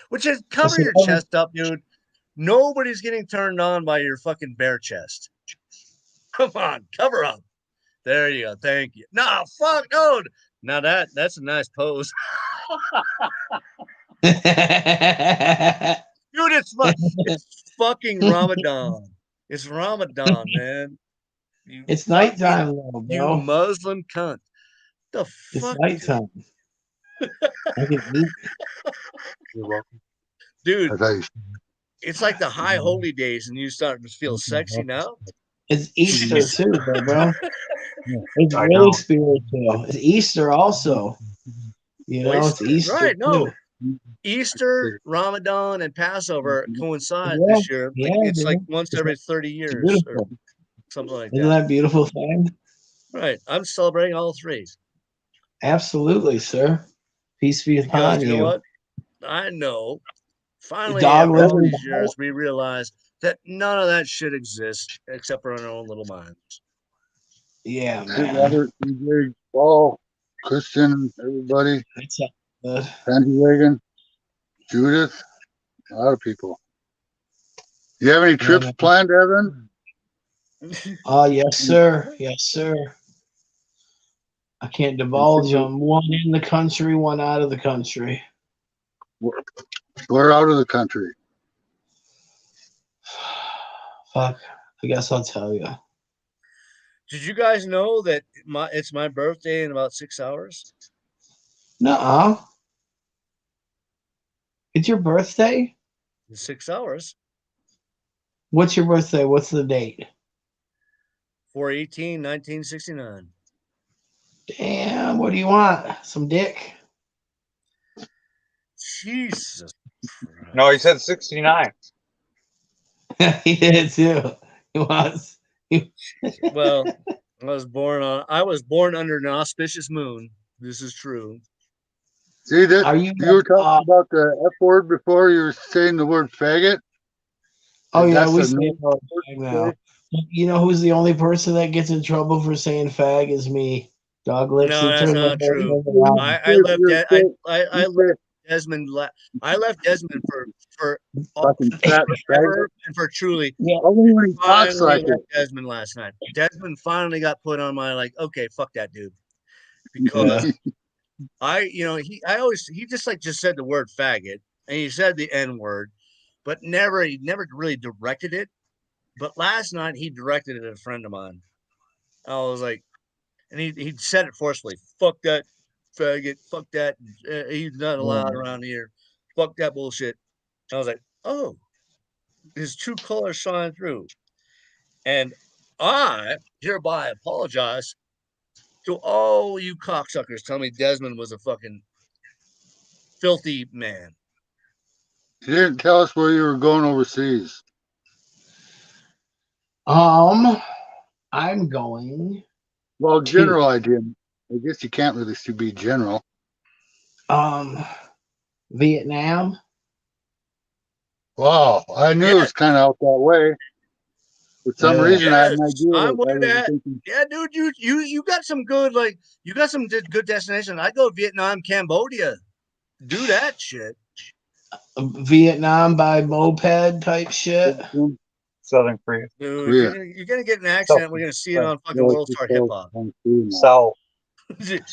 S4: Which is cover
S7: said
S4: your chest up, dude. Nobody's getting turned on by your fucking bare chest. Come on, cover up. There you go. Thank you. No, fuck no. Now that's a nice pose. Dude, it's fucking Ramadan. It's Ramadan, man.
S7: It's nighttime, though,
S4: You
S7: bro.
S4: Muslim cunt. The
S7: It's
S4: fuck,
S7: nighttime. I can eat.
S1: You're welcome.
S4: dude.
S1: I thought you
S4: It's like the high holy days, and you start to feel sexy now.
S7: It's Easter too, bro. It's
S1: I
S7: really
S1: know.
S7: spiritual. It's Easter also. You know, it's
S4: Oyster,
S7: Easter
S4: right? No,
S7: too.
S4: Easter, Ramadan, and Passover coincide
S7: Yeah,
S4: this year.
S7: yeah,
S4: It's like
S7: dude.
S4: once every 30
S7: It's
S4: years or
S7: beautiful.
S4: something like
S7: Isn't
S4: that.
S7: that beautiful thing?
S4: Right. I'm celebrating all three
S7: Absolutely, sir. Peace be
S4: because
S7: upon
S4: you know
S7: you.
S4: what? I know. Finally,
S7: dog
S4: after
S7: lives
S4: all
S7: in
S4: these
S7: the
S4: years, we realize that none of that shit exists except for in our own little minds.
S7: Yeah,
S1: Hey,
S7: man.
S1: Robert, DJ, Paul, Christian, everybody,
S7: That's all good.
S1: Sandy Reagan, Judith, a lot of people. You have any trips
S7: man.
S1: planned, Evan?
S7: Yes, sir. Yes, sir. I can't divulge them. One in the country, one out of the country.
S1: We're out of the country.
S7: Fuck. I guess I'll tell you.
S4: Did you guys know that it's my birthday in about 6 hours?
S7: Nuh-uh. It's your birthday?
S4: In 6 hours.
S7: What's your birthday? What's the date?
S4: 4/18/1969.
S7: Damn, what do you want? Some dick?
S4: Jesus Christ.
S2: No, he said 69.
S7: He did too. He wants.
S4: Well, I was born under an auspicious moon. This is true.
S1: See that?
S7: Are
S1: You
S7: you?
S1: were talking about the F word before. You were saying the word faggot.
S7: Oh yeah,
S1: That's
S7: we
S1: a
S7: say
S1: no-
S7: fag now. You know who's the only person that gets in trouble for saying fag is me. Dog lips.
S4: No, that's
S7: turn
S4: not
S7: my
S4: true.
S7: nose around.
S4: I left. I left Desmond. I left Desmond for
S1: fucking fat faggot.
S4: forever and for truly.
S7: Yeah.
S1: Only when he talks
S4: Finally
S1: like it.
S4: left Desmond last night. Desmond finally got put on my okay, fuck that dude, because he just said the word faggot and he said the N word, but he never really directed it. But last night he directed it at a friend of mine. I was like, and he said it forcefully. Fuck that faggot. Fuck that. He's not allowed around here. Fuck that bullshit. I was like, oh, his true colors shine through. And I hereby apologize to all you cocksuckers. Tell me Desmond was a fucking filthy man.
S1: You didn't tell us where you were going overseas.
S7: I'm going.
S1: Well, general idea. I guess you can't really be general.
S7: Vietnam.
S1: Wow, I knew it was kind of out that way. For some reason, I had an idea.
S4: I'm
S1: that I
S4: with
S1: was
S4: that.
S1: thinking,
S4: Yeah, dude, you got some good good destination. I go Vietnam, Cambodia. Do that shit.
S7: Vietnam by moped type shit.
S2: Southern Korea.
S4: Dude,
S1: Korea.
S4: you're gonna get an accent. We're gonna see it on fucking World Star Hip Hop.
S2: South.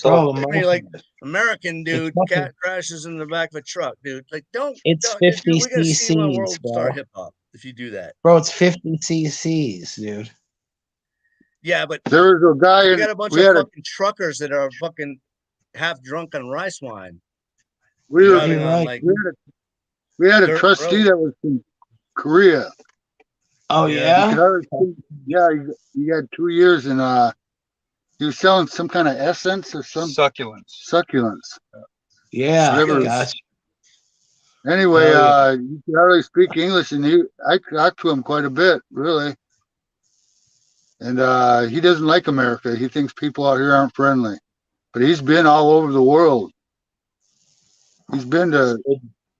S7: Bro,
S4: Maybe like American dude
S7: fucking-
S4: cat crashes in the back of a truck, dude. Like
S7: It's
S4: don't
S7: 50
S4: we're gonna see you on
S7: cc's,
S4: World
S7: bro.
S4: Star Hip Hop if you do that.
S7: Bro, it's 50 cc's, dude.
S4: Yeah, but
S8: there was a guy
S4: you
S8: in,
S4: got a bunch
S8: we
S4: of
S8: had a,
S4: fucking truckers that are fucking half drunk on rice wine.
S8: we were,
S4: Driving on
S7: right.
S4: like
S8: we had a
S4: dirt
S8: trustee
S4: road.
S8: that was from Korea.
S7: Oh
S4: Yeah.
S8: He
S7: yeah.
S8: could already, yeah, he had 2 years and he was selling some kind of essence or some succulents.
S7: Yeah.
S8: Whatever.
S7: Gotcha.
S8: Anyway,
S7: Oh,
S8: he could hardly speak English, and I talked to him quite a bit, really. And he doesn't like America. He thinks people out here aren't friendly. But he's been all over the world. He's been to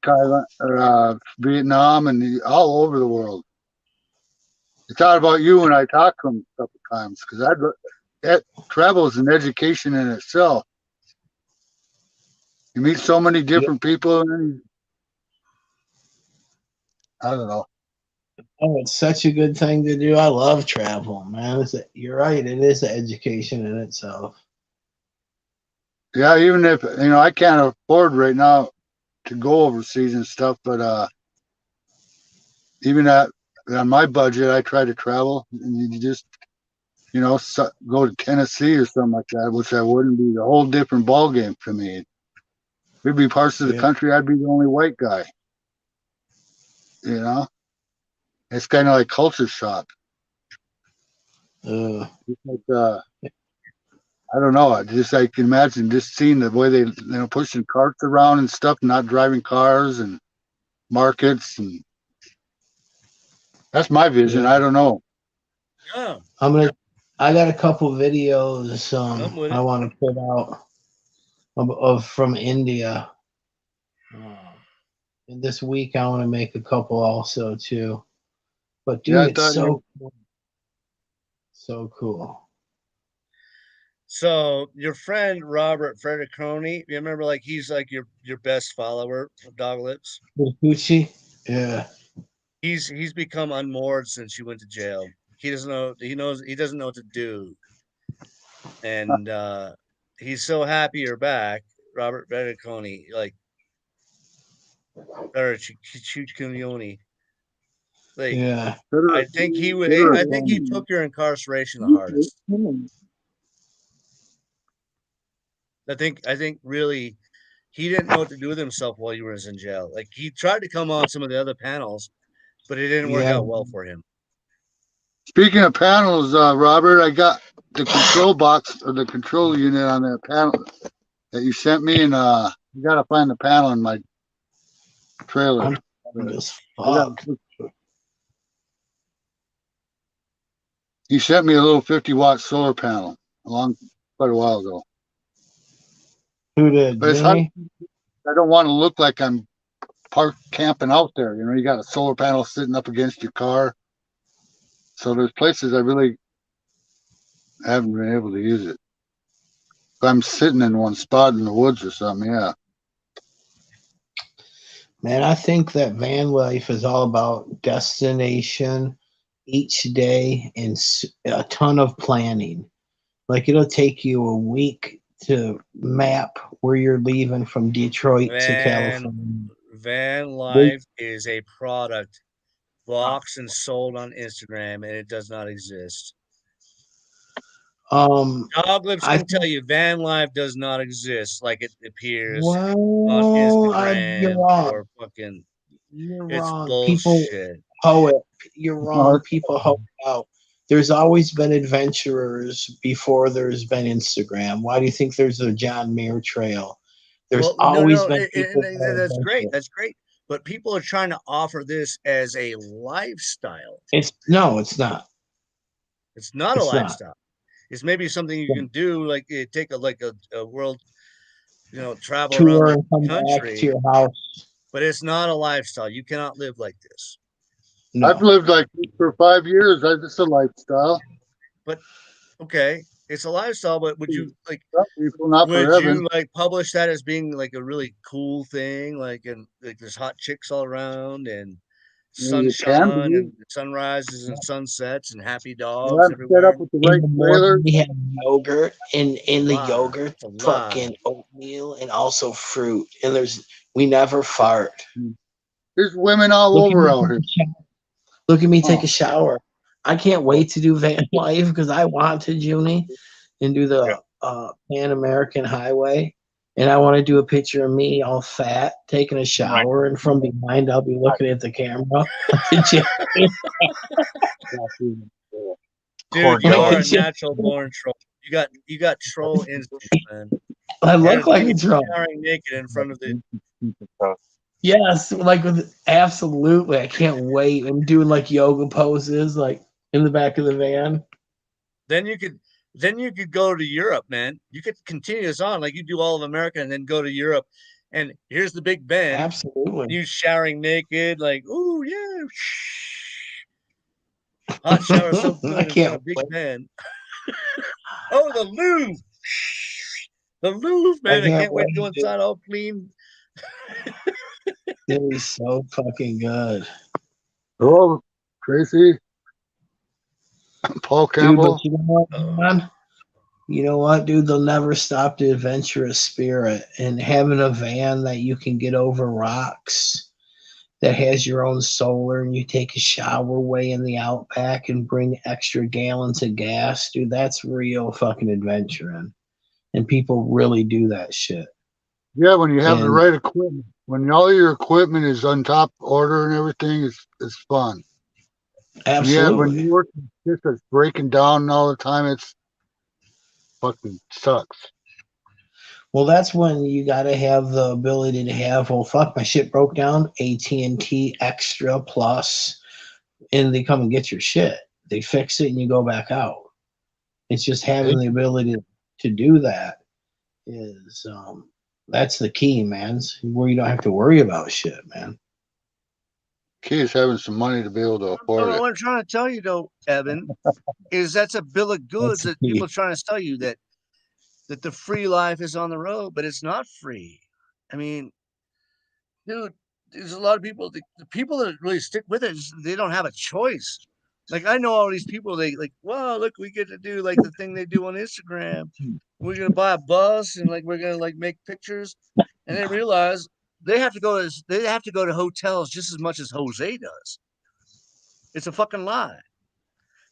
S8: Thailand, Vietnam, and all over the world. I thought about you when I talked to him a couple times because travel is an education in itself. You meet so many different people, and then I don't know.
S7: Oh, it's such a good thing to do. I love travel, man. You're right. It is an education in itself.
S8: Yeah, even if I can't afford right now to go overseas and stuff, but even on my budget, I try to travel, and you just go to Tennessee or something like that, which I wouldn't be a whole different ball game for me. There'd be parts of the country I'd be the only white guy. It's kind of like culture shock. It's like, I don't know. I can imagine just seeing the way they pushing carts around and stuff, not driving cars and markets, and that's my vision. I don't know.
S4: Yeah.
S7: I got a couple videos I want to put out of from India. And this week I want to make a couple also too. But dude, it's so cool. So cool.
S4: So your friend Robert Frediconi, you remember, like, he's like your best follower of Dog Lips.
S7: Gucci? Yeah.
S4: He's become unmoored since you went to jail. He doesn't know what to do. And he's so happy you're back, Robert Frediconi, like, or Chicunioni. Like,
S7: yeah.
S4: I think he took your incarceration the hardest. I think really he didn't know what to do with himself while you were in jail. Like, he tried to come on some of the other panels, but it didn't work out well for him.
S8: Speaking of panels, Robert, I got the control box or the control unit on that panel that you sent me, and you got to find the panel in my trailer. He sent me a little 50-watt solar panel quite a while ago.
S7: Who did?
S8: But it's hard. I don't want to look like I'm parked camping out there. You got a solar panel sitting up against your car. So there's places I really haven't been able to use it. If I'm sitting in one spot in the woods or something, yeah.
S7: Man, I think that van life is all about destination each day and a ton of planning. Like, it'll take you a week to map where you're leaving from Detroit to California.
S4: Van life is a product boxed and sold on Instagram, and it does not exist. Dog Lips can tell you van life does not exist like it appears on Instagram or fucking.
S7: You're
S4: it's
S7: wrong.
S4: Bullshit.
S7: You're wrong. People hoe out. There's always been adventurers before there's been Instagram. Why do you think there's a John Muir Trail? There's always been people.
S4: That's great. That's great. But people are trying to offer this as a lifestyle.
S7: It's not. It's not
S4: a lifestyle. It's maybe something you can do, like take a world, travel
S7: tour
S4: around
S7: and come
S4: country,
S7: back to your house.
S4: But it's not a lifestyle. You cannot live like this.
S8: No. I've lived like this for 5 years. It's a lifestyle.
S4: But okay, it's a lifestyle. But would you publish that as being like a really cool thing? Like there's hot chicks all around and sunshine and sunrises and sunsets and happy dogs everywhere.
S8: Set up with the right trailer.
S7: We have yogurt and in the yogurt, fucking oatmeal and also fruit. And we never fart.
S8: There's women all over out here.
S7: Look at me take a shower. I can't wait to do van life because I want to, Junie, and do the Pan American Highway. And I want to do a picture of me all fat taking a shower, and from behind I'll be looking at the camera.
S4: Dude, you are a natural born troll. You got troll instincts, man.
S7: I look like a troll.
S4: Showering naked in front of the.
S7: Yes, like absolutely. I can't wait. I'm doing like yoga poses, like in the back of the van.
S4: Then you could go to Europe, man. You could continue this on like you do all of America, and then go to Europe. And here's the Big Ben.
S7: Absolutely.
S4: You showering naked, like, ooh yeah. Hot shower so good.
S7: I can't
S4: Big Ben. Oh, the Louvre. The Louvre, man. I can't wait to go inside all clean.
S7: It is so fucking good.
S8: Hello, Tracy. Paul Campbell.
S7: Dude, but you know what, man? You know what, dude? They'll never stop the adventurous spirit, and having a van that you can get over rocks, that has your own solar, and you take a shower way in the outback and bring extra gallons of gas, dude. That's real fucking adventuring, and people really do that shit.
S8: Yeah, when you have the right equipment, when all your equipment is on top order and everything, it's fun.
S7: Absolutely.
S8: Yeah, when you work just that's breaking down all the time, it's fucking sucks.
S7: Well, that's when you got to have the ability to have, well, fuck, my shit broke down, AT&T Extra Plus, and they come and get your shit. They fix it and you go back out. It's just having the ability to do that is, that's the key, man, where you don't have to worry about shit, man.
S8: Key is having some money to be able to afford it.
S4: What I'm trying to tell you, though, Evan, is that's a bill of goods that people are trying to tell you that the free life is on the road, but it's not free. I mean, dude, there's a lot of people, the people that really stick with it, they don't have a choice. Like, I know all these people, they like, wow, look, we get to do like the thing they do on Instagram. We're going to buy a bus and like, we're going to like make pictures. And they realize they have to go to hotels just as much as Jose does. It's a fucking lie.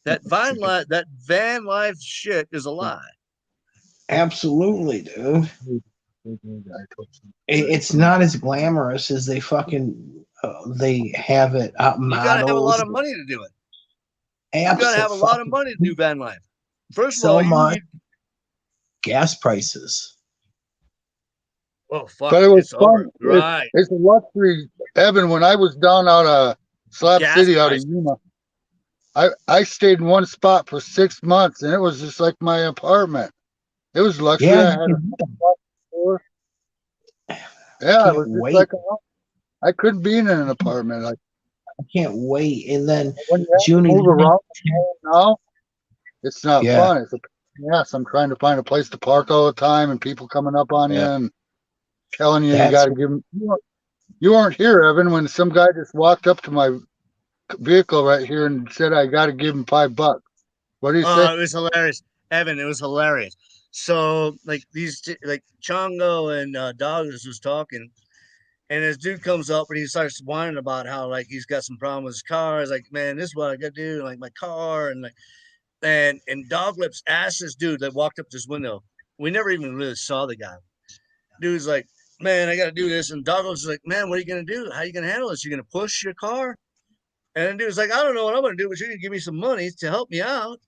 S4: That van life shit is a lie.
S7: Absolutely, dude. It's not as glamorous as they fucking they have it out.
S4: You gotta have a lot of money to do it. You gotta have a lot of money to do van life. First of all, you need
S7: gas prices.
S4: Oh fuck!
S8: But it was fun.
S4: Right?
S8: It's a luxury, Evan. When I was down out of Slab City, out of Yuma, I stayed in one spot for 6 months, and it was just like my apartment. It was luxury.
S7: Yeah,
S8: I had it was just like I couldn't be in an apartment. Like,
S7: I can't wait. And then
S8: when you move around now, it's not fun. It's yes, I'm trying to find a place to park all the time, and people coming up on you and telling you you got to give them. You weren't here, Evan, when some guy just walked up to my vehicle right here and said I got to give him $5. What do you say?
S4: Oh, it was hilarious, Evan. It was hilarious. So like like Chongo and Doggers was talking, and this dude comes up and he starts whining about how like he's got some problem with his car. He's like, man, this is what I got to do, like my car, and like and Doglips asked this dude that walked up this window. We never even really saw the guy. Dude's like, man, I got to do this, and Doglips is like, man, what are you gonna do? How are you gonna handle this? You gonna push your car? And the dude's like, I don't know what I'm gonna do, but you're gonna give me some money to help me out.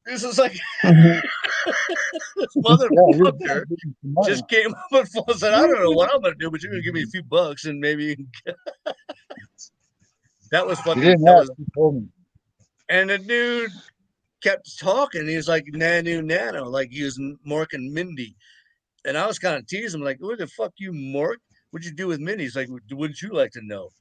S4: This is like this motherfucker just came up and said, I don't know what I'm gonna do, but you're gonna give me a few bucks and maybe that was fucking and the dude kept talking. He was like nano, like he was Mork and Mindy. And I was kind of teasing him, like, what the fuck you Mork? What'd you do with Mindy? He's like, wouldn't you like to know?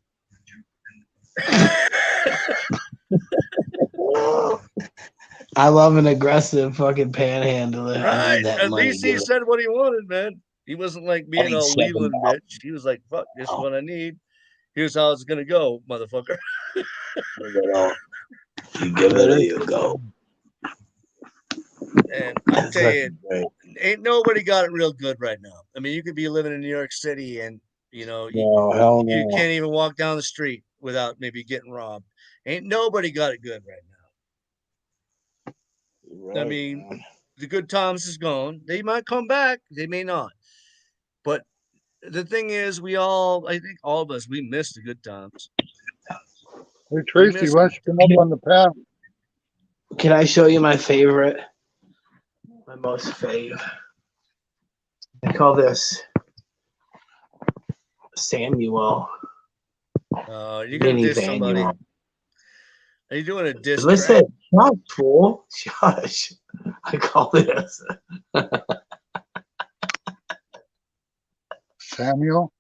S7: I love an aggressive fucking panhandler.
S4: Right. At least he said what he wanted, man. He wasn't like being all Leland bitch. He was like, fuck, this is what I need. Here's how it's gonna go, motherfucker.
S7: You give it a you go.
S4: And I'll tell you, ain't nobody got it real good right now. I mean, you could be living in New York City and you know, you can't even walk down the street without maybe getting robbed. Ain't nobody got it good right now.
S7: Right,
S4: I mean,
S7: man.
S4: the good times is gone. They might come back. They may not. But the thing is, I think all of us, we miss the good times.
S8: Hey,
S4: We
S8: Tracy,
S4: miss
S8: why don't you come up on the panel?
S7: Can I show you my favorite? My most fave. I call this Samuel
S4: You're gonna diss somebody.
S7: Minivan.
S4: Are you doing a diss track?
S7: Listen, shush, fool. Shush. I call this.
S8: Samuel?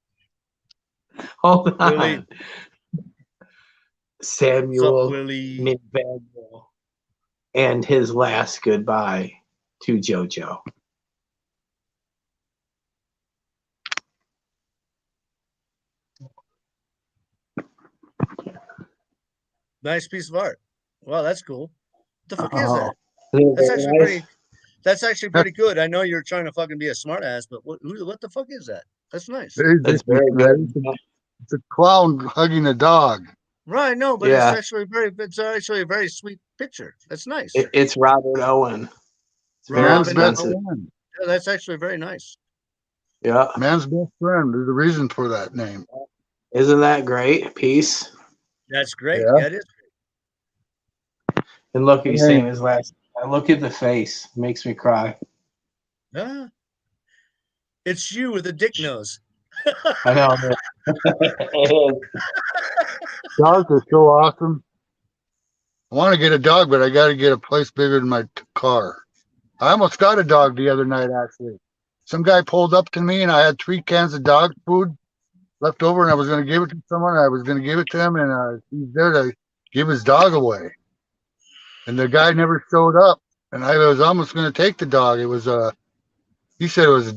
S7: Hold on.
S4: Willie. What's up,
S7: Samuel
S4: Willie?
S7: Minivan and his last goodbye to JoJo.
S4: Nice piece of art. Wow, that's cool. What the fuck is
S7: Oh,
S4: that?
S7: isn't it
S4: That's
S7: very
S4: actually
S7: nice?
S4: pretty. That's actually pretty good. I know you're trying to fucking be a smartass, but what the fuck is that? That's nice.
S8: Hey,
S7: It's
S8: this
S7: very
S8: man,
S7: good.
S8: it's a clown hugging a dog.
S4: Right, no, but
S7: Yeah,
S4: it's actually a very sweet picture. That's nice.
S7: it's Robert Owen. It's very
S8: Man's
S4: Robin
S8: best
S7: expensive.
S8: friend.
S4: Yeah, that's actually very nice.
S7: Yeah.
S8: Man's best friend. There's a reason for that name.
S7: Isn't that great? Peace.
S4: That's great.
S8: Yeah.
S4: Yeah, it is.
S7: And look, he's
S8: Hey,
S7: saying his last. Look at the face. Makes me cry.
S4: Huh? It's you with a dick nose.
S7: I know.
S8: dogs are so awesome. I want to get a dog, but I got to get a place bigger than my car. I almost got a dog the other night, actually. Some guy pulled up to me, and I had 3 cans of dog food left over, and I was going to give it to someone. I was going to give it to him, and he's there to give his dog away. And the guy never showed up, and I was almost going to take the dog. It was he said it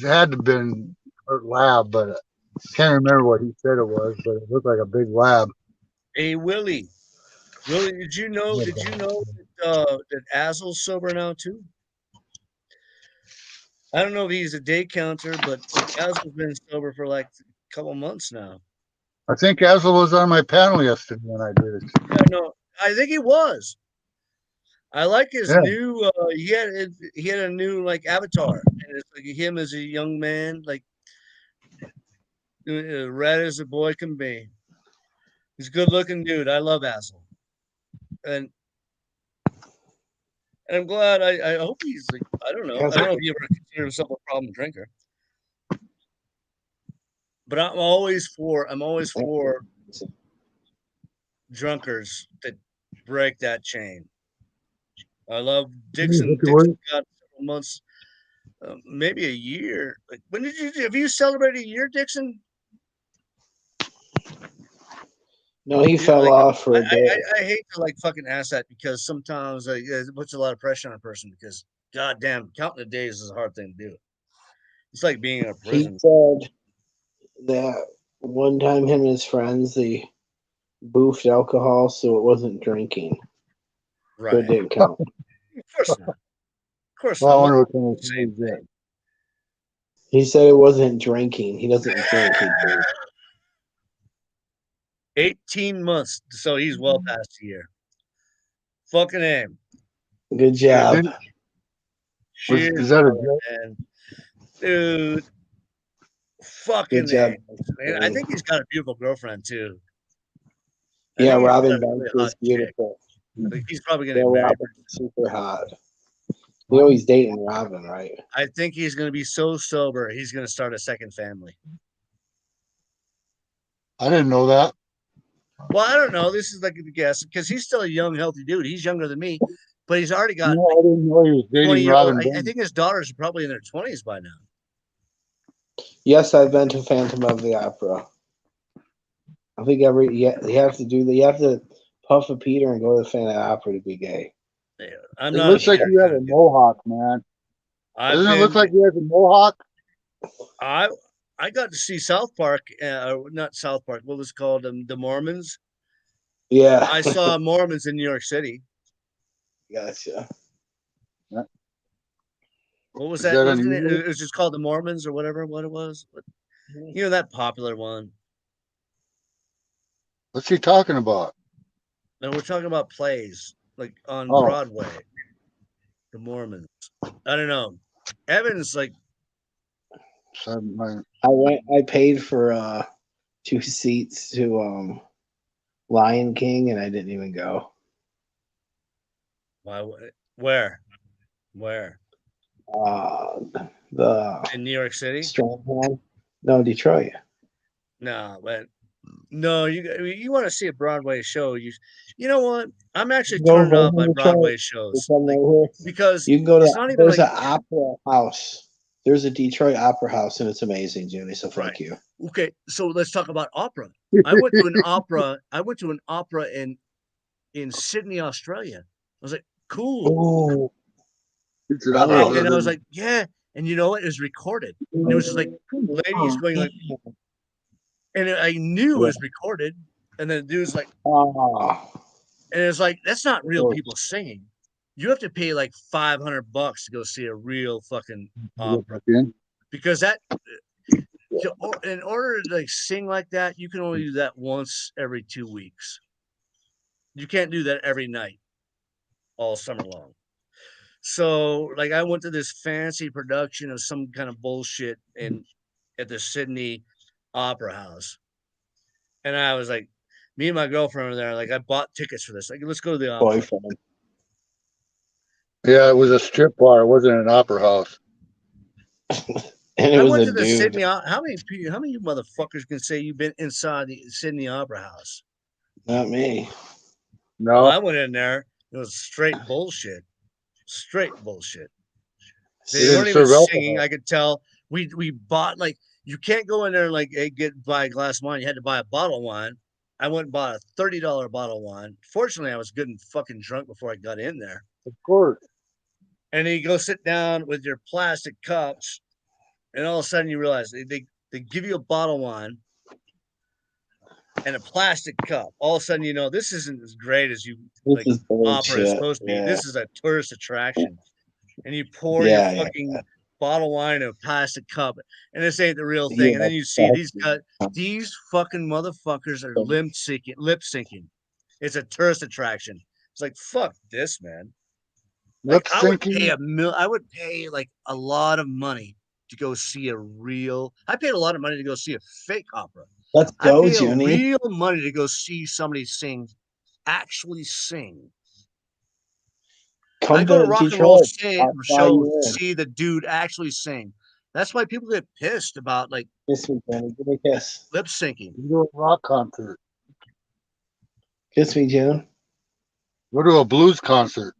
S8: had to have been a lab, but I can't remember what he said it was, but it looked like a big lab.
S4: Hey, Willie. Willie, did you know that Azel's sober now too? I don't know if he's a day counter, but Azel's been sober for like a couple months now.
S8: I think Asla was on my panel yesterday when I did it.
S4: Yeah, no, I think he was. I like his
S8: Yeah.
S4: new. He had a new like avatar, and it's like him as a young man, like red as a boy can be. He's a good looking dude. I love Azel, and I'm glad. I hope he's like I don't know. I don't know if he ever considered himself a problem drinker, but I'm always for drunkards that break that chain. I love Dixon. Dixon got several months, maybe a year. Like when have you celebrated a year, Dixon?
S7: No, he fell off for a bit.
S4: I hate to like fucking ask that because sometimes it puts a lot of pressure on a person because goddamn counting the days is a hard thing to do. It's like being in a prison.
S7: He said that one time him and his friends they boofed alcohol, so it wasn't drinking.
S4: Right.
S7: So it didn't count.
S4: Of course not. Of course
S8: Well, I
S4: not.
S8: wonder what kind of thing is that.
S7: He said it wasn't drinking. He doesn't drink. He drinks.
S4: 18 months, so he's well past a year. Fucking aim.
S7: Good job.
S8: Is that a joke?
S4: Man. Dude. Fucking
S7: Good job.
S4: man. I think he's got a beautiful girlfriend too.
S7: Yeah,
S4: think he's
S7: Robin
S4: got a
S7: Banks
S4: really
S7: is
S4: hot chick.
S7: beautiful.
S4: Like, he's probably gonna
S7: Yeah,
S4: get married.
S7: Robin's super hot. You know he's dating Robin, right?
S4: I think he's gonna be so sober he's gonna start a second family.
S8: I didn't know that.
S4: Well, I don't know. This is like a guess because he's still a young, healthy dude. He's younger than me, but he's already got
S8: No, I didn't know he was dating
S4: 20-year-old.
S8: Robin.
S4: I think his daughters are probably in their 20s by now.
S7: Yes, I've been to Phantom of the Opera. I think you have to puff a Peter and go to the Phantom of the Opera to be gay.
S8: It looks like you have a mohawk, man. Doesn't it look like you have a mohawk?
S4: I got to see South Park, not South Park. What was it called? The Mormons.
S7: Yeah,
S4: I saw Mormons in New York City.
S7: Gotcha.
S4: What was that? It was just called the Mormons or whatever. What it was, but, you know, that popular one.
S8: What's he talking about?
S4: No, we're talking about plays like on
S8: Oh.
S4: Broadway. The Mormons. I don't know. Evan's like.
S7: I paid for 2 seats to Lion King, and I didn't even go.
S4: Why? Where? In New York City?
S7: Stronghold? No, Detroit.
S4: No, but no, you want to see a Broadway show? You know what? I'm actually
S7: Go
S4: turned off by
S7: Detroit.
S4: Broadway shows because
S7: you can go to.
S4: it's not even
S7: There's
S4: like
S7: an opera house. There's a Detroit opera house, and it's amazing, Junie. So fuck you.
S4: Okay, so let's talk about opera. I went to an opera in Sydney, Australia. I was like, cool. And I was like, yeah. And you know what? It was recorded. And it was just like ladies going like, and I knew it was recorded. And then the dude's like, and it's like, that's not real people singing. You have to pay like $500 to go see a real fucking opera because that. In order to like sing like that, you can only do that once every 2 weeks. You can't do that every night, all summer long. So, like, I went to this fancy production of some kind of bullshit at the Sydney Opera House, and I was like, me and my girlfriend were there. Like, I bought tickets for this. Like, let's go to the opera.
S7: Boyfriend.
S8: Yeah, it was a strip bar. It wasn't an opera house.
S7: And it was
S4: went
S7: a
S4: to the
S7: dude.
S4: Sydney. How many you motherfuckers can say you've been inside the Sydney Opera House?
S7: Not me.
S8: No,
S4: I went in there. It was straight bullshit. Straight bullshit. They weren't even singing. I could tell. We bought like you can't go in there and like buy a glass of wine. You had to buy a bottle of wine. I went and bought a $30 bottle of wine. Fortunately, I was good and fucking drunk before I got in there.
S8: Of course.
S4: And then you go sit down with your plastic cups, and all of a sudden you realize they give you a bottle of wine and a plastic cup. All of a sudden, you know this isn't as great as opera is supposed to be.
S7: Yeah.
S4: This is a tourist attraction. And you pour your fucking bottle of wine in a plastic cup, and this ain't the real thing. And then you see these fucking motherfuckers are lip syncing. It's a tourist attraction. It's like fuck this, man. Like I would pay like a lot of money to go see a real. I paid a lot of money to go see a fake opera.
S7: Let's go,
S4: I pay
S7: Junie.
S4: real money to go see somebody actually sing. I go to rock and roll shows, see the dude actually sing. That's why people get pissed about like
S7: kiss me, Jenny. Give me a kiss.
S4: Lip syncing.
S8: You go to a rock concert.
S7: Kiss me, June.
S8: Go to a blues concert.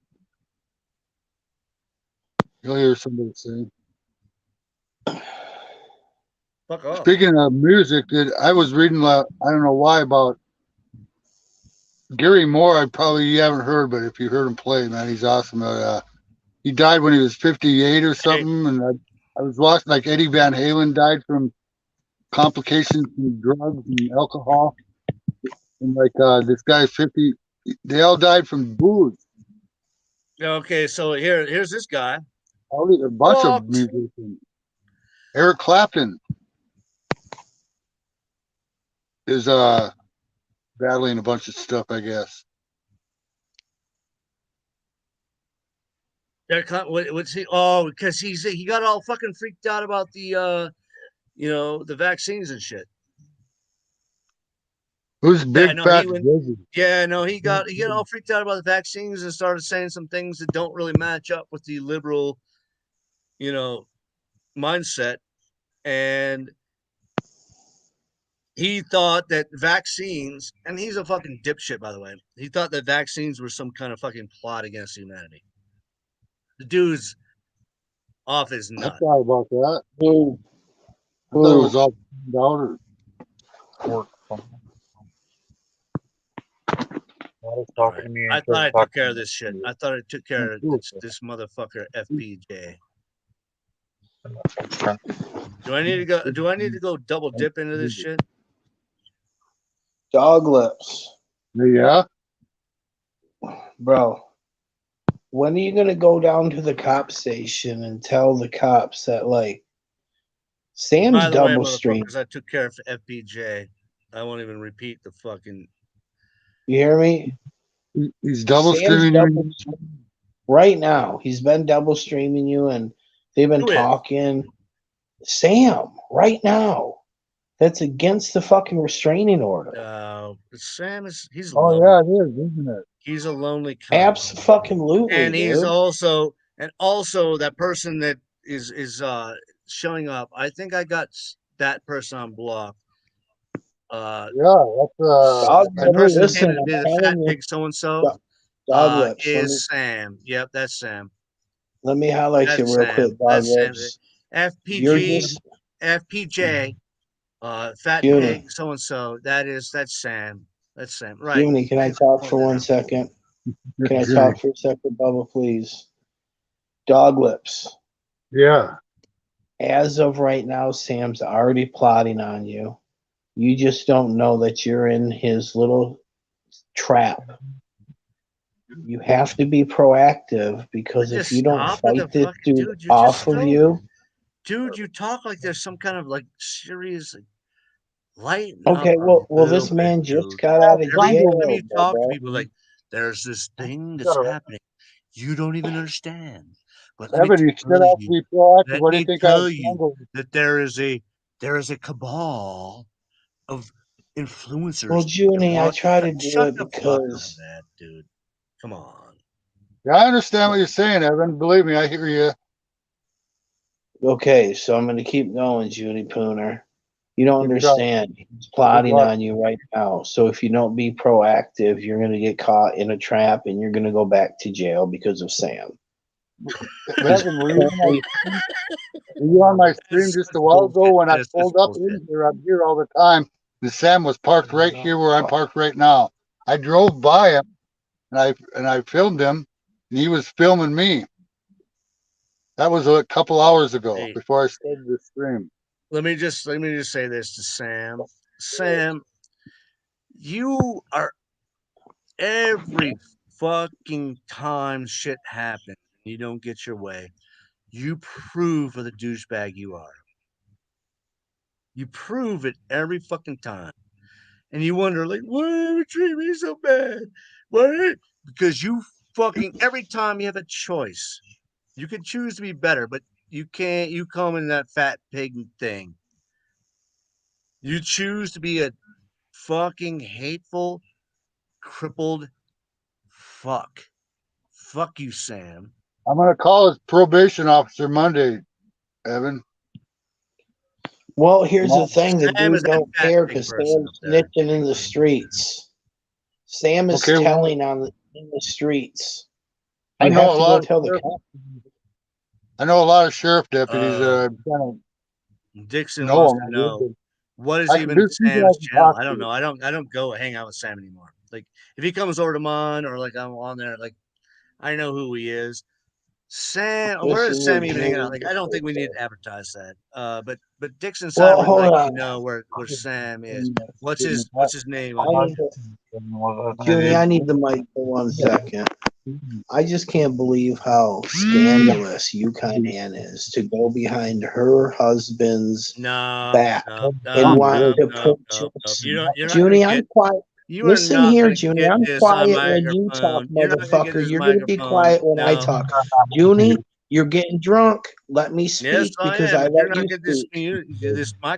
S8: You'll hear somebody sing.
S4: Fuck off.
S8: Speaking of music, I was reading, I don't know why, about Gary Moore. You haven't heard, but if you heard him play, man, he's awesome. He died when he was 58 or something, and I was watching, like, Eddie Van Halen died from complications from drugs and alcohol, and like this guy's 50. They all died from booze.
S4: Okay, so here's this guy.
S8: A bunch of musicians. Eric Clapton is battling a bunch of stuff, I guess.
S4: What's he? Oh, because he got all fucking freaked out about the the vaccines and shit.
S8: Who's big fat?
S4: He got all freaked out about the vaccines and started saying some things that don't really match up with the liberal, mindset, and he thought that vaccines, and he's a fucking dipshit, by the way. He thought that vaccines were some kind of fucking plot against humanity. The dude's off his nut.
S8: I thought about that. I thought it was all down.
S4: I thought I took care of this shit. I thought I took care of this motherfucker FPJ. Do I need to go double dip into this shit?
S7: Dog lips.
S8: Yeah.
S7: Bro, when are you gonna go down to the cop station and tell the cops that like Sam's double stream?
S4: Because I took care of FPJ. I won't even repeat the fucking
S7: You hear me?
S8: He's double
S7: Sam's
S8: streaming
S7: double
S8: you.
S7: streaming right now. He's been double streaming you, and they've been
S4: Who is?
S7: talking. Sam, right now. That's against the fucking restraining order.
S4: Sam he's
S8: Oh
S4: lonely.
S8: yeah, it is, isn't it?
S4: He's a lonely cunt.
S7: Absolutely,
S4: And he's
S7: dude.
S4: also that person that is showing up. I think I got that person on block.
S8: Yeah, that's
S7: Dog,
S4: The person
S7: listen,
S4: handed me
S7: I'm
S4: the fat
S7: telling you,
S4: pig so and so
S7: dog lips.
S4: is Sam. Yep, that's Sam.
S7: Let me highlight you
S4: That's
S7: real
S4: Sam.
S7: quick, dog
S4: That's Sam.
S7: lips. You're just
S4: FPJ, fat
S7: Junie.
S4: pig so and so. That's Sam. That's Sam. Right.
S7: Junie, can I talk for 1 second? Can I talk for a second, Bubba, please? Dog lips.
S8: Yeah.
S7: As of right now, Sam's already plotting on you. You just don't know that you're in his little trap. You have to be proactive, because if you don't fight this dude off of you.
S4: Dude, you talk like there's some kind of like serious light.
S7: Okay, well, this man just got out of
S4: Every
S7: jail.
S4: time you talk to people, like, there's this thing that's happening. You don't even understand. But let
S8: Evan,
S4: me
S8: you still have to be proactive. What do you think I was
S4: that there is a cabal of influencers.
S7: Well, Junie, I try to do it because
S4: that, dude. Come on.
S8: Yeah, I understand what you're saying, Evan. Believe me, I hear you.
S7: Okay, so I'm going to keep going, Junie Pooner. You don't understand. He's plotting on you right now. So if you don't be proactive, you're going to get caught in a trap, and you're going to go back to jail because of Sam.
S8: Evan, were you on my stream just a while ago when I pulled up in here? I'm here all the time. The Sam was parked right here where I'm parked right now. I drove by him and I filmed him, and he was filming me. That was a couple hours ago before I started the stream.
S4: Let me just say this to Sam. Sam, you are every fucking time shit happens, you don't get your way, you prove what a douchebag you are. You prove it every fucking time. And you wonder, like, why do you treat me so bad? Why? Because you fucking, every time you have a choice, you can choose to be better, but you can't. You come in that fat pig thing. You choose to be a fucking hateful, crippled fuck. Fuck you, Sam.
S8: I'm going to call his probation officer Monday, Evan.
S7: Well, here's the thing. The dude don't care because Sam's snitching in the streets. Sam is telling in the streets.
S8: I know a lot of sheriff deputies that
S4: Dixon wants to know what is even Sam's channel. I don't know. I don't go hang out with Sam anymore. Like if he comes over to mine or like I'm on there, like I know who he is. Sam, where is Sam even hanging out? Like I don't think we need to advertise that. But Dixon side would like to know where Sam is. What's his name?
S7: Junie, I need the mic for 1 second. I just can't believe how scandalous UConn Ann is to go behind her husband's back and want to put Junie, I'm quiet. Listen here, Junie, I'm quiet when you talk, motherfucker. You're going to be quiet when I talk. Junie, you're getting drunk. Let me speak because I let you speak.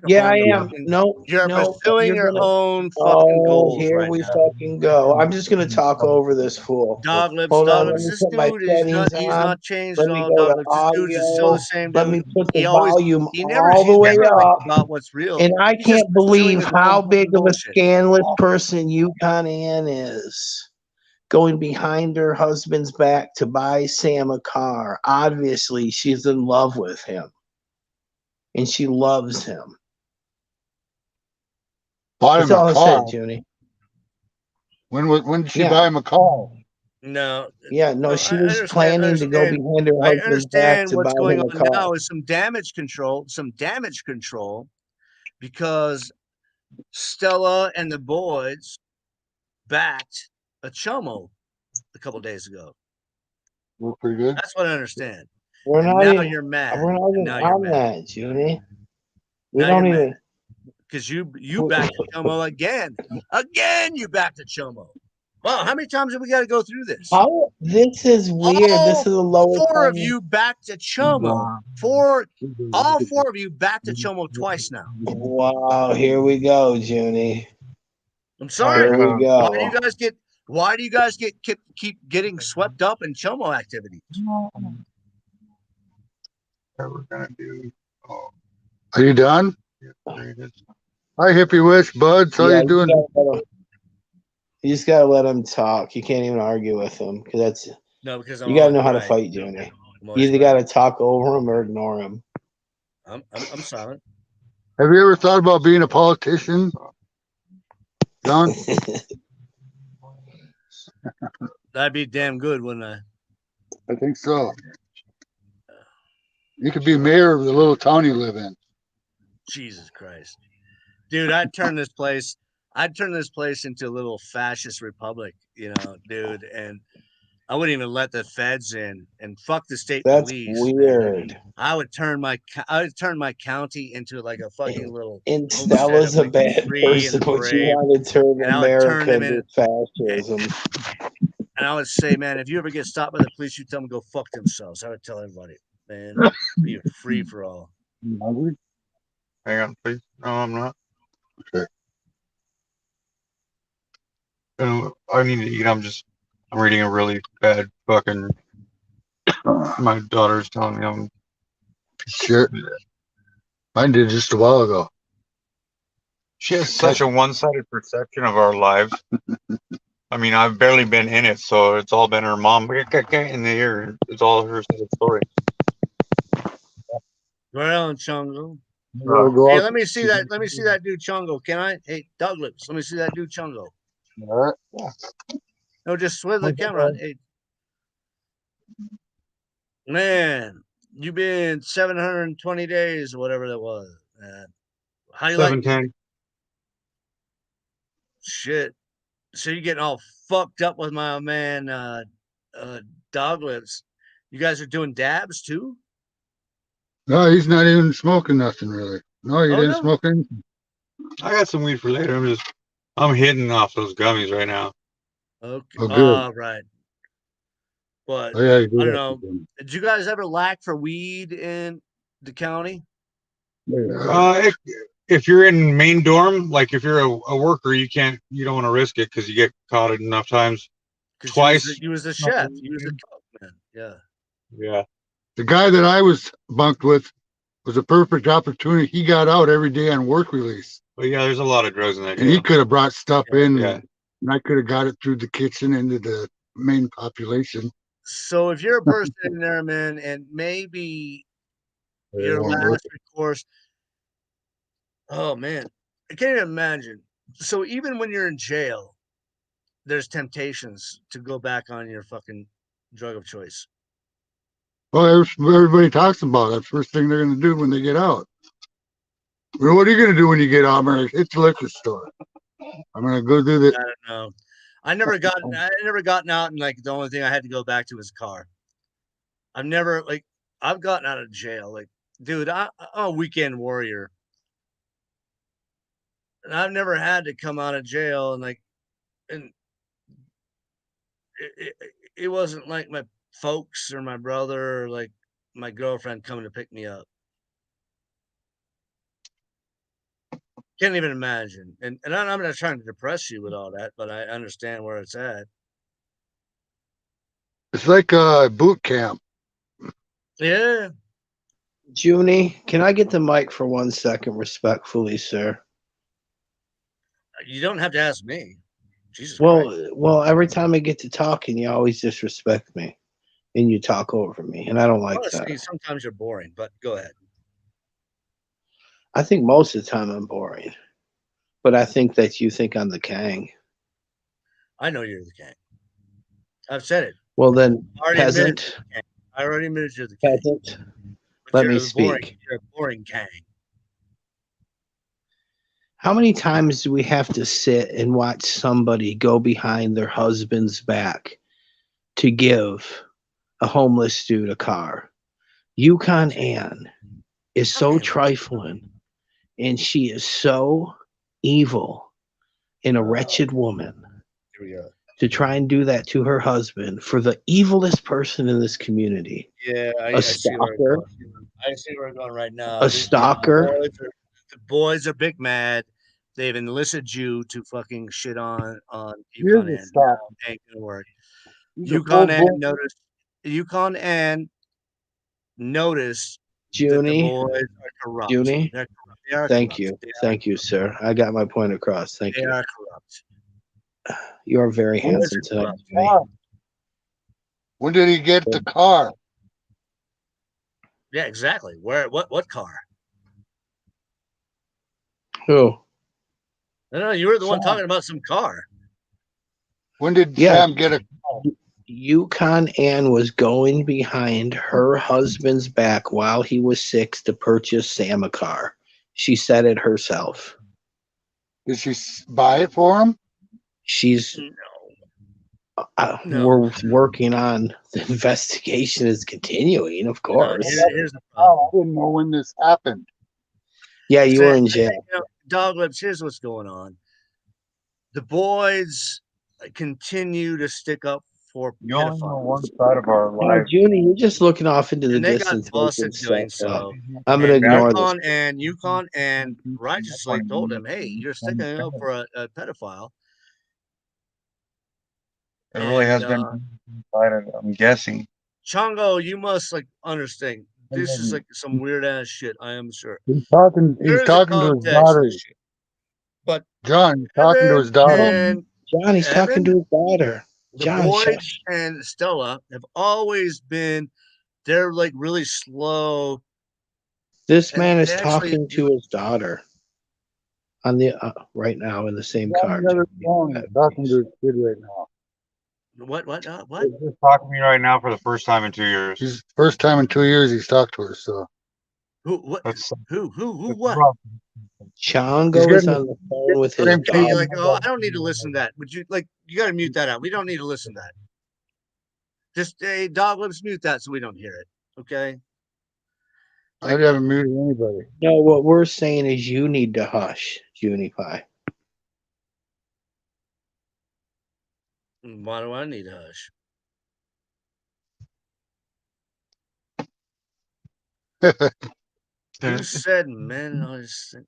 S7: Yeah, I am. No,
S4: you're pursuing your own fucking goals.
S7: Here we fucking go. I'm just gonna talk over this fool.
S4: Dog lips,
S7: Hold
S4: dog
S7: on,
S4: lips. This dude is not. He's not changed at all. Dog lips. This dude is still the same.
S7: Let me put the volume
S4: never,
S7: all the way up.
S4: About what's real.
S7: And I can't believe how big of a scandalous person UConn Ann is. Going behind her husband's back to buy Sam a car. Obviously, she's in love with him. And she loves him.
S8: That's all I said,
S7: Junie.
S8: When did she buy him a car?
S4: No.
S7: Yeah, no, she was planning to go behind her husband's back to buy him a car.
S4: What's going on now is some damage control, because Stella and the boys backed a chomo a couple days ago.
S8: We're pretty good.
S4: That's what I understand.
S7: We're not
S4: now
S7: even,
S4: you're mad.
S7: We're not even on that, Junie. We don't even.
S4: Because you backed the chomo again. Again, you backed the chomo. Wow, how many times have we got to go through this?
S7: Oh, this is weird. This is the lowest.
S4: Four of you back to Chomo. All four of you back to Chomo twice now.
S7: Wow, here we go, Junie.
S4: I'm sorry.
S7: Here we go.
S4: Why do you guys keep getting swept up in Chomo activity?
S6: What we're gonna do? Oh,
S8: Are you done?
S6: there it is.
S8: Hi, Hippie Wish, buds. How you doing?
S7: You just gotta let him talk. You can't even argue with him because
S4: because
S7: you gotta know how to fight, Junie. You either gotta talk over him or ignore him.
S4: I'm silent.
S8: Have you ever thought about being a politician, John?
S4: That'd be damn good, wouldn't I?
S8: I think so. You could be mayor of the little town you live in.
S4: Jesus Christ, dude! I'd turn this place into a little fascist republic, dude. And I wouldn't even let the feds in, and fuck the state police.
S7: That's weird.
S4: Man. I would turn my county into like a fucking little.
S7: And Stella's a bad person, but you want to turn America into fascism.
S4: And I would say, man, if you ever get stopped by the police, you tell them to go fuck themselves. I would tell everybody, man, be a free for all.
S8: Hungry?
S6: Hang on, please. No, I'm not.
S8: Okay.
S6: I need to eat. I'm reading a really bad fucking. My daughter's telling me I'm.
S8: Sure. Mine did just a while ago.
S6: She has such a one-sided perception of our lives. I mean, I've barely been in it, so it's all been her mom in the ear. It's all her side of the story.
S4: Well, Chungo.
S8: Hey,
S4: let me see that. Let me see that dude Chungo. Can I? Hey, Douglas, let me see that dude Chungo.
S8: All right. Yeah.
S4: No, just switch the camera on. Hey, man, you've been 720 days or whatever that was. Man. How you
S6: 710.
S4: like? Shit. So you're getting all fucked up with my man Douglas. You guys are doing dabs too?
S8: No, he's not even smoking nothing really. No, he didn't smoke anything.
S6: I got some weed for later. I'm hitting off those gummies right now.
S4: Okay.
S8: Oh, good.
S4: Right. But
S8: Oh, yeah,
S4: I don't know. Did you guys ever lack for weed in the county?
S6: If you're in main dorm, like if you're a worker, you don't want to risk it because you get caught enough times. Twice.
S4: You was the chef. You was the cook, man. Yeah.
S6: Yeah.
S8: The guy that I was bunked with was a perfect opportunity. He got out every day on work release.
S6: Well, yeah, there's a lot of drugs in there.
S8: And he could have brought stuff in,
S6: yeah.
S8: and I could have got it through the kitchen into the main population.
S4: So if you're a person in there, man, and maybe your last recourse, oh man, I can't even imagine. So even when you're in jail, there's temptations to go back on your fucking drug of choice.
S8: Well, everybody talks about it. That's the first thing they're going to do when they get out. Well, what are you going to do when you get out? I'm going to hit the liquor store. I'm going to go do the.
S4: I don't know. I never gotten out, and like the only thing I had to go back to was a car. I've gotten out of jail. Like, dude, I'm a weekend warrior. And I've never had to come out of jail and it wasn't like my folks or my brother or like my girlfriend coming to pick me up. Can't even imagine. And I'm not trying to depress you with all that, but I understand where it's at.
S8: It's like a boot camp.
S4: Yeah.
S7: Junie, can I get the mic for 1 second, respectfully, sir?
S4: You don't have to ask me. Jesus
S7: Christ. Well, every time I get to talking, you always disrespect me, and you talk over me, and I don't like that.
S4: Sometimes you're boring, but go ahead.
S7: I think most of the time I'm boring, but I think that you think I'm the king.
S4: I know you're the king. I've said it.
S7: Well, then, peasant.
S4: I already admitted you're the king.
S7: Peasant. Let me speak.
S4: You're a boring king.
S7: How many times do we have to sit and watch somebody go behind their husband's back to give a homeless dude a car? Yukon Ann is so trifling, and she is so evil and a wretched woman.
S4: Here we go.
S7: to try and do that to her husband for the evilest person in this community.
S4: Yeah,
S7: A
S4: I see where
S7: stalker.
S4: I see where we're going right now.
S7: A stalker.
S4: The boys are big mad. They've enlisted you to fucking shit on
S8: Here's
S4: Yukon
S8: the
S4: and
S8: stuff.
S4: ain't gonna work.
S8: He's a
S4: Yukon and
S8: full-blown-
S4: notice that the
S7: Junie.
S4: boys are corrupt.
S7: Junie.
S4: They're corrupt. They are
S7: Thank
S4: corrupt.
S7: you.
S4: They are,
S7: Thank you, sir. I got my point across. Thank
S4: they
S7: you.
S4: are corrupt.
S7: You are very
S4: Boys
S7: handsome
S4: are
S7: tonight,
S4: corrupt.
S7: Junie.
S8: When did he get the car?
S4: Yeah, exactly. Where? What car?
S7: Who?
S4: No, you were the one
S8: Sam.
S4: talking about some car.
S8: When did
S7: Yeah.
S8: Sam get a car?
S7: Yukon Ann was going behind her husband's back while he was sick to purchase Sam a car. She said it herself.
S8: Did she buy it for him?
S7: She's
S4: No.
S7: we're working on the investigation is continuing, of course.
S4: Here's the problem.
S8: Oh, I didn't know when this happened.
S7: Yeah, you were in jail.
S4: Dog lips, here's what's going on. The boys continue to stick up for
S2: You only know
S4: pedophiles.
S2: one side of our
S7: Now,
S2: life.
S7: Junie, you're just looking off into the
S4: And they
S7: distance.
S4: got busted
S7: making
S4: doing
S7: stuff up.
S4: so.
S7: I'm gonna
S4: And
S7: ignore this.
S4: Yukon and righteously told him, hey, you're sticking up for a pedophile.
S2: It really has been decided, I'm guessing.
S4: Chongo, you must understand. This is some weird ass shit, I am sure.
S8: He's talking to his daughter.
S4: But
S8: John, he's talking to his daughter.
S4: And
S7: John, he's talking to his daughter.
S4: The
S7: John,
S4: boys
S7: shush.
S4: and Stella have always been, they're really slow.
S7: This
S4: And
S7: man is
S4: they actually-
S7: talking to his daughter on the right now in the same car.
S8: Talking to his kid right now.
S4: What?
S2: He's just talking to me right now for the first time in 2 years.
S8: He's first time in 2 years he's talked to her. So
S4: Who? What?
S2: That's
S4: Who?
S2: that's
S4: What?
S2: rough.
S7: Chongo is on the phone with his
S8: Same
S4: Hey,
S7: daughter.
S4: I don't need to listen to that. Would you you got to mute that out. We don't need to listen to that. Just hey, dog lips, mute that so we don't hear it. Okay.
S8: I haven't muted anybody.
S7: No, what we're saying is you need to hush, Junie Pie.
S4: Why do I need a hush? You said men.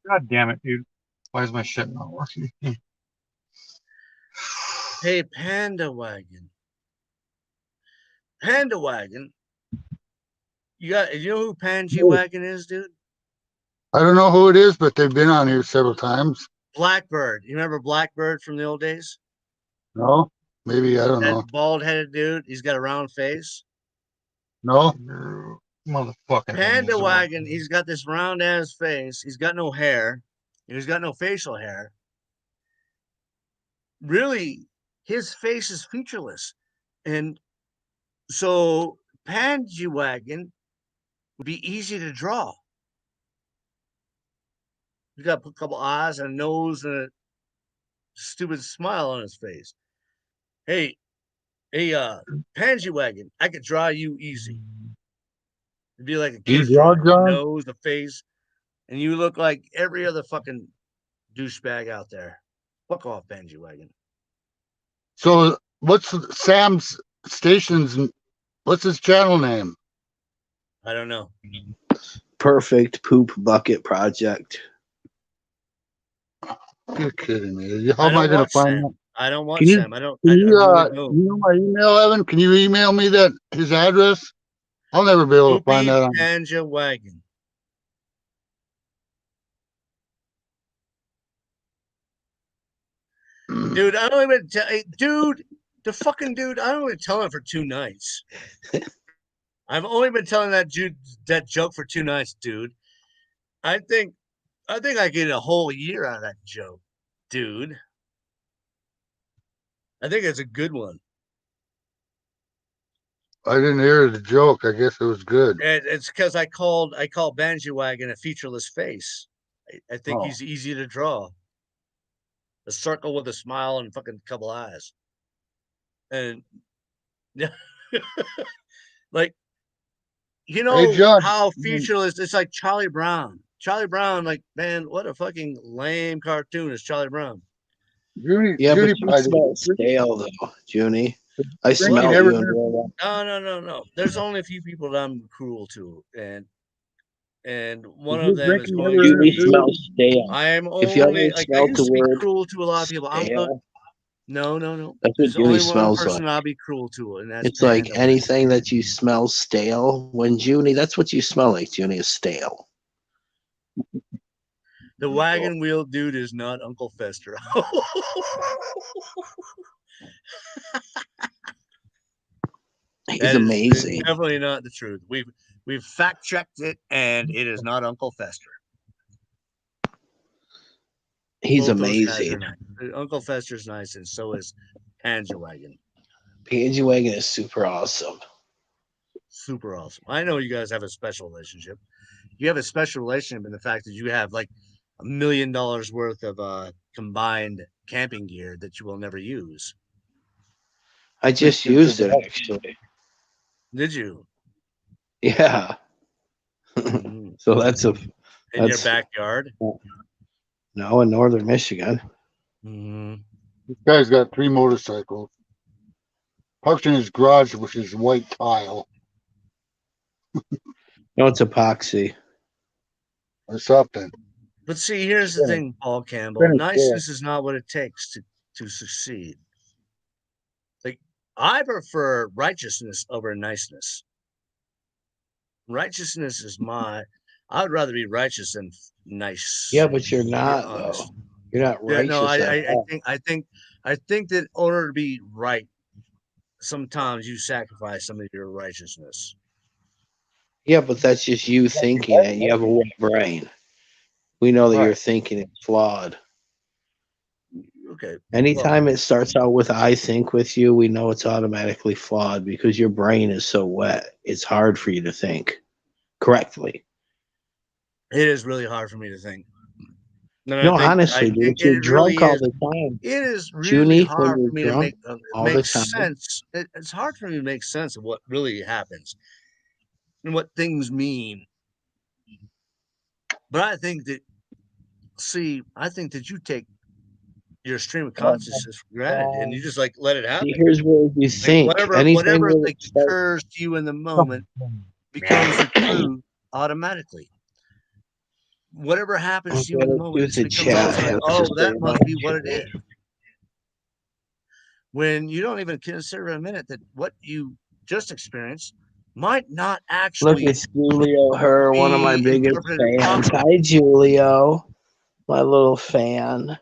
S2: God damn it, dude. Why is my shit not working?
S4: Hey, Panda Wagon. Panda Wagon. You know who Pansy Wagon is, dude?
S8: I don't know who it is, but they've been on here several times.
S4: Blackbird. You remember Blackbird from the old days?
S8: No? Maybe, I don't know.
S4: That bald-headed dude. He's got a round face.
S8: No?
S2: Motherfucking
S4: Panda Wagon. He's got this round-ass face. He's got no hair. He's got no facial hair. Really, his face is featureless. And so Pansy Wagon would be easy to draw. He's got a couple eyes and a nose and a stupid smile on his face. Hey, Pansy Wagon, I could draw you easy. It'd be like a kid's drawing, nose, a face, and you look like every other fucking douchebag out there. Fuck off, Pansy Wagon.
S8: So what's Sam's station's, what's his channel name?
S4: I don't know.
S7: Perfect Poop Bucket Project.
S8: You're kidding me. How am I going to find that?
S4: I don't want
S8: Can you-
S4: Sam. I don't.
S8: Can
S4: I
S8: you,
S4: really don't.
S8: you know my email, Evan? Can you email me his address? I'll never be able to find that on.
S4: Pansy Wagon. Dude, I don't even tell. Dude, the fucking dude. I don't even tell him for 2 nights. I've only been telling that joke for 2 nights, dude. I think I get a whole year out of that joke, dude. I think it's a good one.
S8: I didn't hear the joke. I guess it was good.
S4: It's because I called Banjo Wagon a featureless face. I think he's easy to draw. A circle with a smile and fucking couple eyes. And like, you know,
S8: Hey, John.
S4: how featureless it's like Charlie Brown. Charlie Brown, man, what a fucking lame cartoon is Charlie Brown.
S8: Junie,
S7: Yeah, but
S8: Junie
S7: you
S8: probably
S7: smell stale though, Junie. I
S8: drinking
S7: smell
S8: ever
S7: you.
S8: been.
S4: No. There's only a few people that I'm cruel to, and one
S8: Is your
S4: of them is
S8: drinking
S4: going
S8: ever
S4: to
S7: Junie
S4: be.
S7: smells stale.
S4: I am
S7: If you
S4: only
S7: ever
S4: like I
S7: smelt the
S4: used to be
S7: word
S4: cruel to a lot of people. I'm going.
S7: stale,
S4: No.
S7: that's what
S4: There's
S7: Junie
S4: only one
S7: smells like.
S4: person I'll be cruel to, and that's
S7: It's like
S4: Panda.
S7: anything that you smell stale. When Junie, that's what you smell like. Junie is stale.
S4: The wagon wheel dude is not Uncle Fester.
S7: He's
S4: That is
S7: amazing.
S4: definitely not the truth. We've fact checked it, and it is not Uncle Fester.
S7: He's
S4: Both those guys are
S7: amazing.
S4: nice. Uncle Fester's nice, and so is Panja Wagon.
S7: Pansy Wagon is super awesome.
S4: Super awesome. I know you guys have a special relationship. You have a special relationship in the fact that you have like $1 million worth of combined camping gear that you will never use.
S7: I just used it actually.
S4: Did you?
S7: Yeah.
S4: Mm-hmm.
S7: So that's
S4: In your backyard?
S7: No, in northern Michigan.
S4: Mm-hmm.
S8: This guy's got 3 motorcycles. Parked in his garage, which is white tile.
S7: No, it's epoxy.
S8: Or something.
S4: But see, here's the thing, Paul Campbell.
S8: Finish
S4: Niceness is not what it takes to succeed. Like, I prefer righteousness over niceness. Righteousness is I would rather be righteous than nice.
S7: Yeah, but you're not though. You're not righteous.
S4: No, I think that in order to be right, sometimes you sacrifice some of your righteousness.
S7: Yeah, but that's just you thinking it. You have a wet brain. We know that your thinking is flawed.
S4: Okay.
S7: Anytime it starts out with "I think" with you, we know it's automatically flawed because your brain is so wet. It's hard for you to think correctly.
S4: It is really hard for me to think.
S7: No, honestly, dude, you're drunk all the time.
S4: It is really hard for me to make
S7: sense.
S4: It's hard for me to make sense of what really happens and what things mean. But I think that you take your stream of consciousness for granted and you just like let it happen.
S7: See, here's where you think
S4: whatever like occurs to you in the moment becomes the truth automatically. Whatever happens to you in the moment, it becomes like, oh, that must be what it is. When you don't even consider a minute that what you just experienced might not actually.
S7: Look, it's Julio, one of my biggest fans. Hi, Julio, my little fan.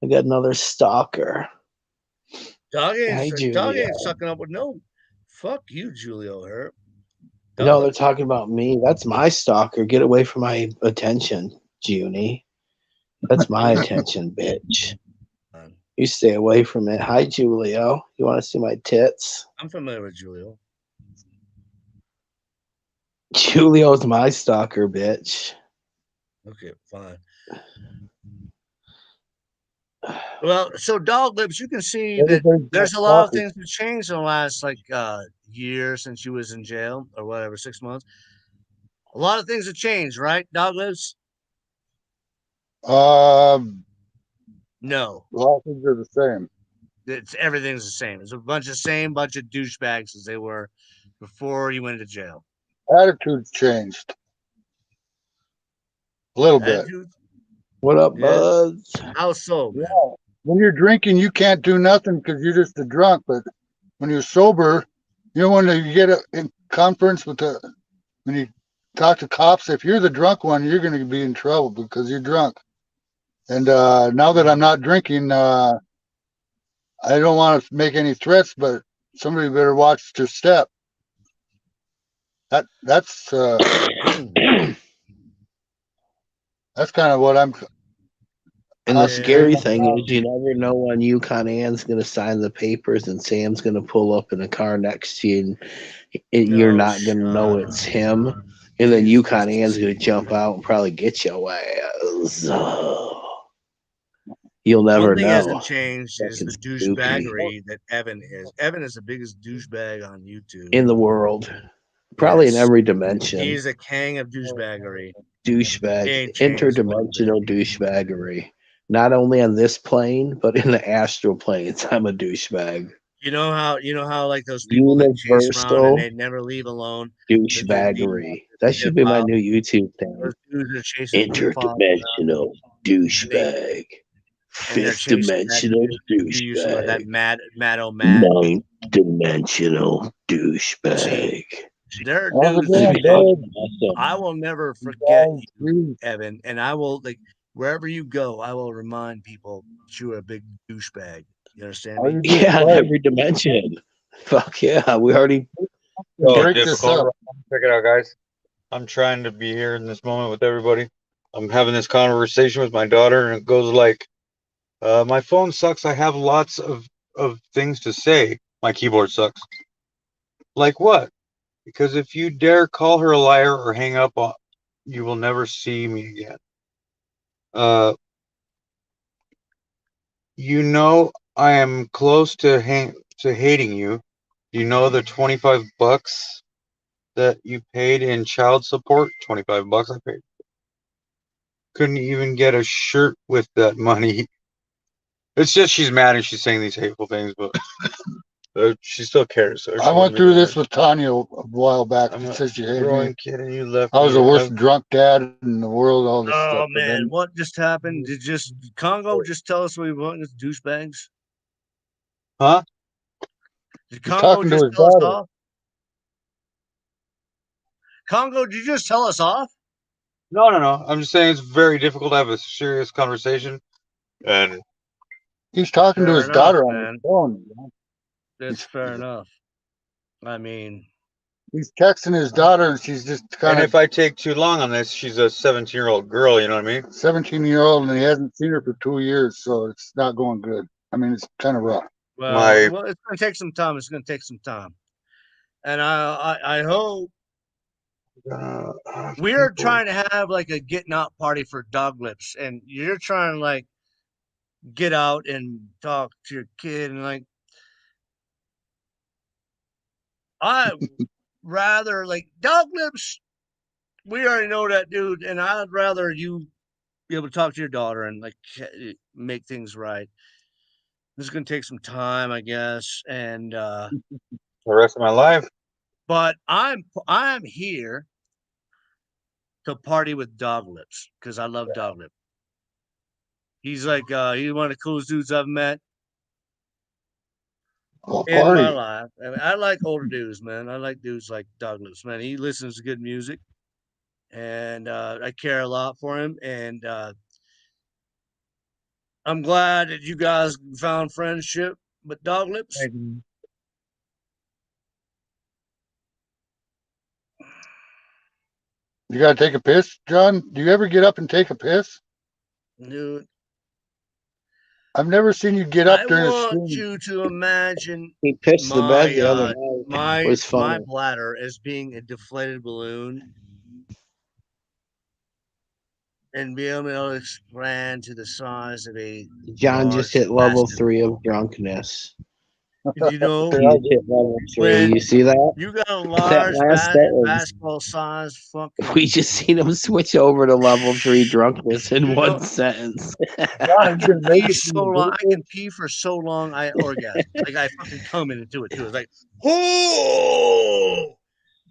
S7: I got another stalker.
S4: Dog ain't sucking up with no. Fuck you, Julio. Her.
S7: No, they're talking about me. That's my stalker. Get away from my attention, Junie. That's my attention, bitch. You stay away from it. Hi, Julio. You want to see my tits?
S4: I'm familiar with Julio.
S7: Julio's my stalker, bitch.
S4: Okay, fine. Well, so Dog Lips, you can see that there's a lot of things that changed in the last year since you was in jail or whatever, 6 months. A lot of things have changed, right, Dog Lips? No.
S8: A lot of things are the same.
S4: Everything's the same. It's a bunch of douchebags as they were before you went to jail.
S8: Attitudes changed. A little bit.
S7: What up, buds?
S4: How so?
S8: Yeah. When you're drinking, you can't do nothing because you're just a drunk. But when you're sober, when you get in conference when you talk to cops, if you're the drunk one, you're going to be in trouble because you're drunk. And now that I'm not drinking, I don't want to make any threats, but somebody better watch their step. That's kind of what I'm.
S7: And the scary thing is, you never know when Yukon Ann's going to sign the papers and Sam's going to pull up in a car next to you, and you're not going to know it's him. And then Yukon Ann's going to jump out and probably get your ass. You'll never know.
S4: One thing hasn't changed is the douchebaggery that Evan is. Evan is the biggest douchebag on YouTube.
S7: In the world. Probably in every dimension.
S4: He's a king of douchebaggery.
S7: Douchebag. Interdimensional douchebaggery. Not only on this plane, but in the astral planes, I'm a douchebag.
S4: You know how like those people that chase around and
S7: Universal
S4: they never leave alone.
S7: douchebaggery. That should be my new YouTube thing.
S4: Those dudes are chasing
S7: Interdimensional douchebag. Fifth dimensional douchebag.
S4: That mad
S7: Ninth dimensional douchebag.
S4: There are
S8: How's it
S4: dudes.
S8: going, bud?
S4: I will never forget you, Evan, and I will like wherever you go, I will remind people that you are a big douchebag. You understand me?
S7: Yeah, in every dimension. Fuck yeah, we already
S2: So difficult. Check it out, guys. I'm trying to be here in this moment with everybody. I'm having this conversation with my daughter, and it goes like, my phone sucks. I have lots of things to say. My keyboard sucks. Like what? Because if you dare call her a liar or hang up, you will never see me again. You know I am close to hating you. You know the $25 that you paid in child support? $25 I paid. Couldn't even get a shirt with that money. It's just she's mad and she's saying these hateful things, but she still cares. So
S8: I went through this with Tanya a while back. She said she hated me.
S2: Kid and you left
S8: I was the
S2: me.
S8: worst drunk dad in the world. All this stuff.
S4: Oh man, what just happened? Did just Congo just tell us what we want as douchebags?
S2: Huh?
S4: Did Congo just tell us off? Congo, did you just tell us off?
S2: No. I'm just saying it's very difficult to have a serious conversation. And
S8: he's talking to his daughter on the phone.
S4: That's fair enough. I mean,
S8: he's texting his daughter, and she's just kind
S2: and
S8: of.
S2: if I take too long on this, she's a 17-year-old girl. You know what I mean?
S8: 17-year-old, and he hasn't seen her for 2 years, so it's not going good. I mean, it's kind of rough.
S4: Well, it's going to take some time. It's going to take some time, and I hope we are trying to have like a getting out party for Dog Lips, and you're trying to like get out and talk to your kid, and like I rather like Dog Lips. We already know that dude, and I'd rather you be able to talk to your daughter and like make things right. This is going to take some time, I guess, and
S2: the rest of my life.
S4: But I'm here to party with Dog Lips because I love Dog Lips. He's like he's one of the coolest dudes I've met in my life. I mean, I like older dudes, man. I like dudes like Dog Lips, man. He listens to good music, and I care a lot for him. And I'm glad that you guys found friendship with Dog Lips.
S8: You gotta take a piss, John? Do you ever get up and take a piss?
S4: Dude,
S8: I've never seen you get up during
S4: I want you to imagine
S7: he pissed the bed the other night.
S4: My bladder as being a deflated balloon and be able to expand to the size of a
S7: John just hit level 3 of drunkenness.
S4: You know,
S7: he just hit level 3. You see that?
S4: You got a large basketball size fucking.
S7: We just seen him switch over to level 3 drunkenness in one sentence.
S4: I can pee so long. I can pee for so long. I orgasm. Like I fucking come into it too. It's like, oh!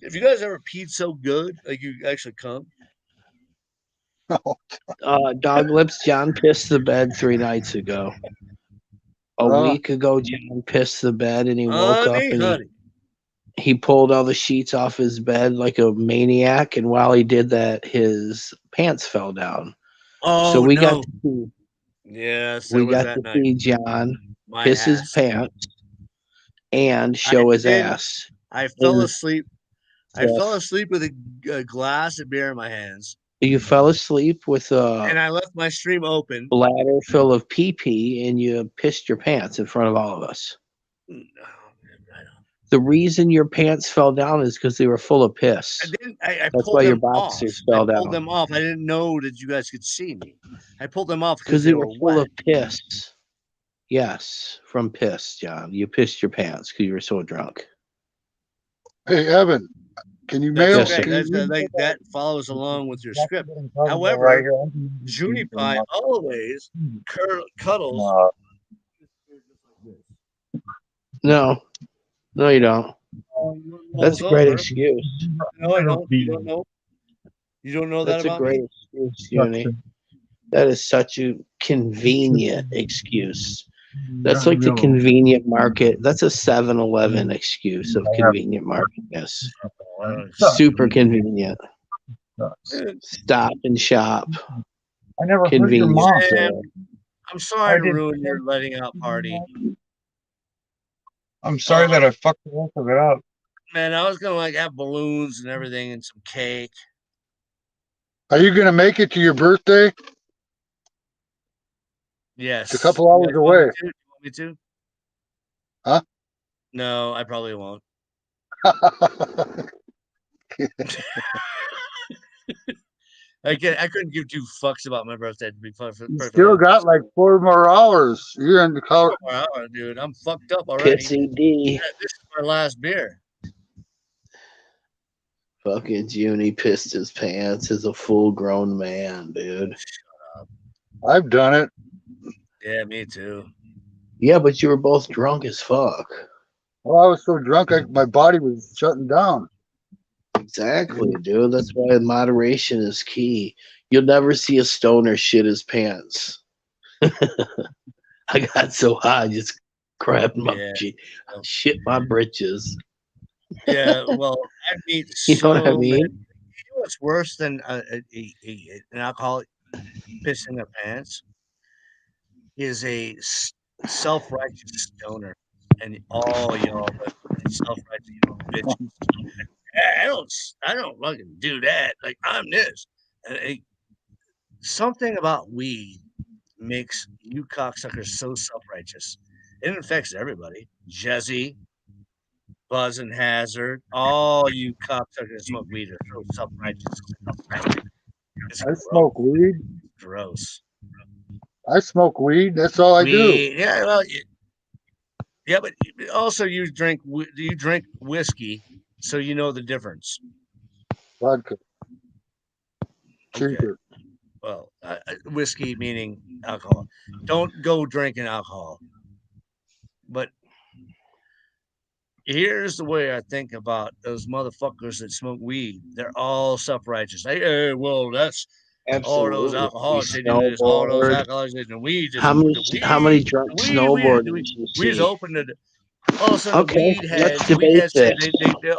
S4: Have you guys ever peed so good? Like you actually come?
S7: Dog Lips, John pissed the bed 3 nights ago. A week ago, John pissed the bed and he woke up and he pulled all the sheets off his bed like a maniac. And while he did that, his pants fell down.
S4: Oh,
S7: so we got to see,
S4: we
S7: got to see John piss his pants and show his ass.
S4: I fell asleep. I fell asleep with a glass of beer in my hands.
S7: You fell asleep with
S4: and I left my stream open,
S7: bladder full of pee, and you pissed your pants in front of all of us.
S4: No,
S7: the reason your pants fell down is because they were full of piss. That's why your boxers fell down.
S4: I pulled them off. I didn't know that you guys could see me. I pulled them off
S7: because they were full of piss. Yes, from piss, John. You pissed your pants because you were so drunk.
S8: Hey, Evan. Can you
S4: That's
S8: mail?
S7: Yes, sir.
S4: correct.
S8: Can you
S4: That's,
S8: read?
S4: that follows along with your script.
S5: Right
S4: However,
S5: here.
S4: Junie Pie always cuddles.
S7: No, no, you don't. That's
S4: Rolls
S7: a great
S4: over.
S7: excuse.
S4: No, I don't. You don't know. You don't know that
S7: That's a
S4: about
S7: great
S4: me.
S7: excuse, Uni. That is such a convenient excuse. That's like the convenient market. That's a 7-Eleven excuse of convenient market. Yes. Super convenient. Stop and shop.
S5: I never heard your
S7: Convenient
S5: mom.
S7: store.
S4: I'm sorry to ruin your letting out party.
S5: I'm sorry that I fucked the rest of it up.
S4: Man, I was gonna like have balloons and everything and some cake.
S8: Are you gonna make it to your birthday?
S4: Yes.
S8: It's a couple hours
S4: You want
S8: away.
S4: me to? You want me to?
S8: Huh?
S4: No, I probably won't. I couldn't give two fucks about my birthday, to be
S8: You
S4: perfectly
S8: still
S4: honest.
S8: got like 4 more hours. You're in the car.
S4: Wow, dude, I'm fucked up already.
S7: Pitsy D.
S4: Yeah, this is my last beer.
S7: Fucking Junie pissed his pants as a full grown man, dude.
S8: I've done it.
S4: Yeah, me too.
S7: Yeah, but you were both drunk as fuck.
S8: Well, I was so drunk, my body was shutting down.
S7: Exactly, dude. That's why moderation is key. You'll never see a stoner shit his pants. I got so high, I just grabbed my shit my britches.
S4: Yeah, well, I meet
S7: You know what I
S4: so
S7: mean?
S4: many. You know what's worse than an alcoholic pissing their pants is a self-righteous stoner, and all y'all self-righteous bitches. I don't fucking do that. Like I'm this. Something about weed makes you cocksuckers so self-righteous. It infects everybody. Jesse, Buzz and Hazard, all you cocksuckers that smoke weed are so self-righteous. It's
S8: I smoke weed.
S4: gross.
S8: I smoke weed. That's all I do.
S4: Yeah, well, yeah, but also you drink whiskey, so you know the difference.
S8: Vodka.
S4: Okay.
S8: Cheaper.
S4: Well, whiskey meaning alcohol. Don't go drinking alcohol. But here's the way I think about those motherfuckers that smoke weed. They're all self-righteous. Hey, well, that's all those
S7: Absolutely.
S4: alcoholics. They do this. All those alcoholics. And we just
S7: How many drunk snowboarders you
S4: we just
S7: see?
S4: opened it. All of a sudden,
S7: Okay, let's debate this.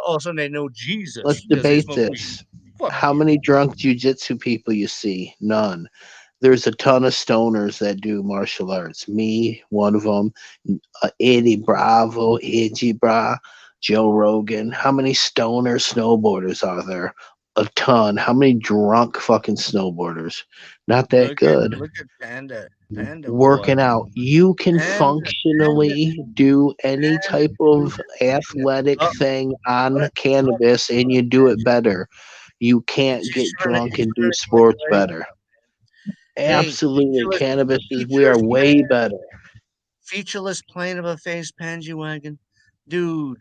S4: all of a sudden they know Jesus.
S7: Let's
S4: because they
S7: debate
S4: smoke
S7: this.
S4: weed.
S7: How many drunk jujitsu people you see? None. There's a ton of stoners that do martial arts. Me, one of them. Eddie Bravo, Edgy Bra, Joe Rogan. How many stoner snowboarders are there? A ton. How many drunk fucking snowboarders? Not that good.
S4: Look at Panda. Panda
S7: Working
S4: boy.
S7: out. You can
S4: Panda,
S7: functionally do any type of athletic thing on cannabis and you do it better. You can't get drunk and do sports better. Absolutely. Cannabis is, we are way better.
S4: Featureless plane of a face pansy wagon. Dude.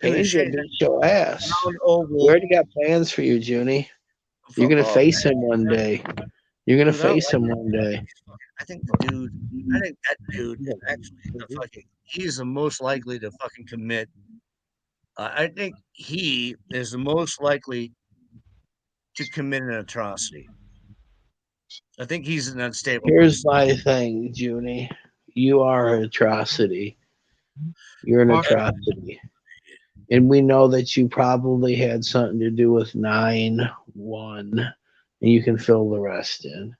S7: Angel beat your ass. We already got plans for you, Junie. You're going to face him one day. You're going to face him one day.
S4: I think that dude is actually he's the most likely to fucking commit. I think he is the most likely to commit an atrocity. I think he's an unstable
S7: Here's
S4: person.
S7: my thing, Junie. You are an atrocity. You're an atrocity. And we know that you probably had something to do with 9-1, and you can fill the rest in.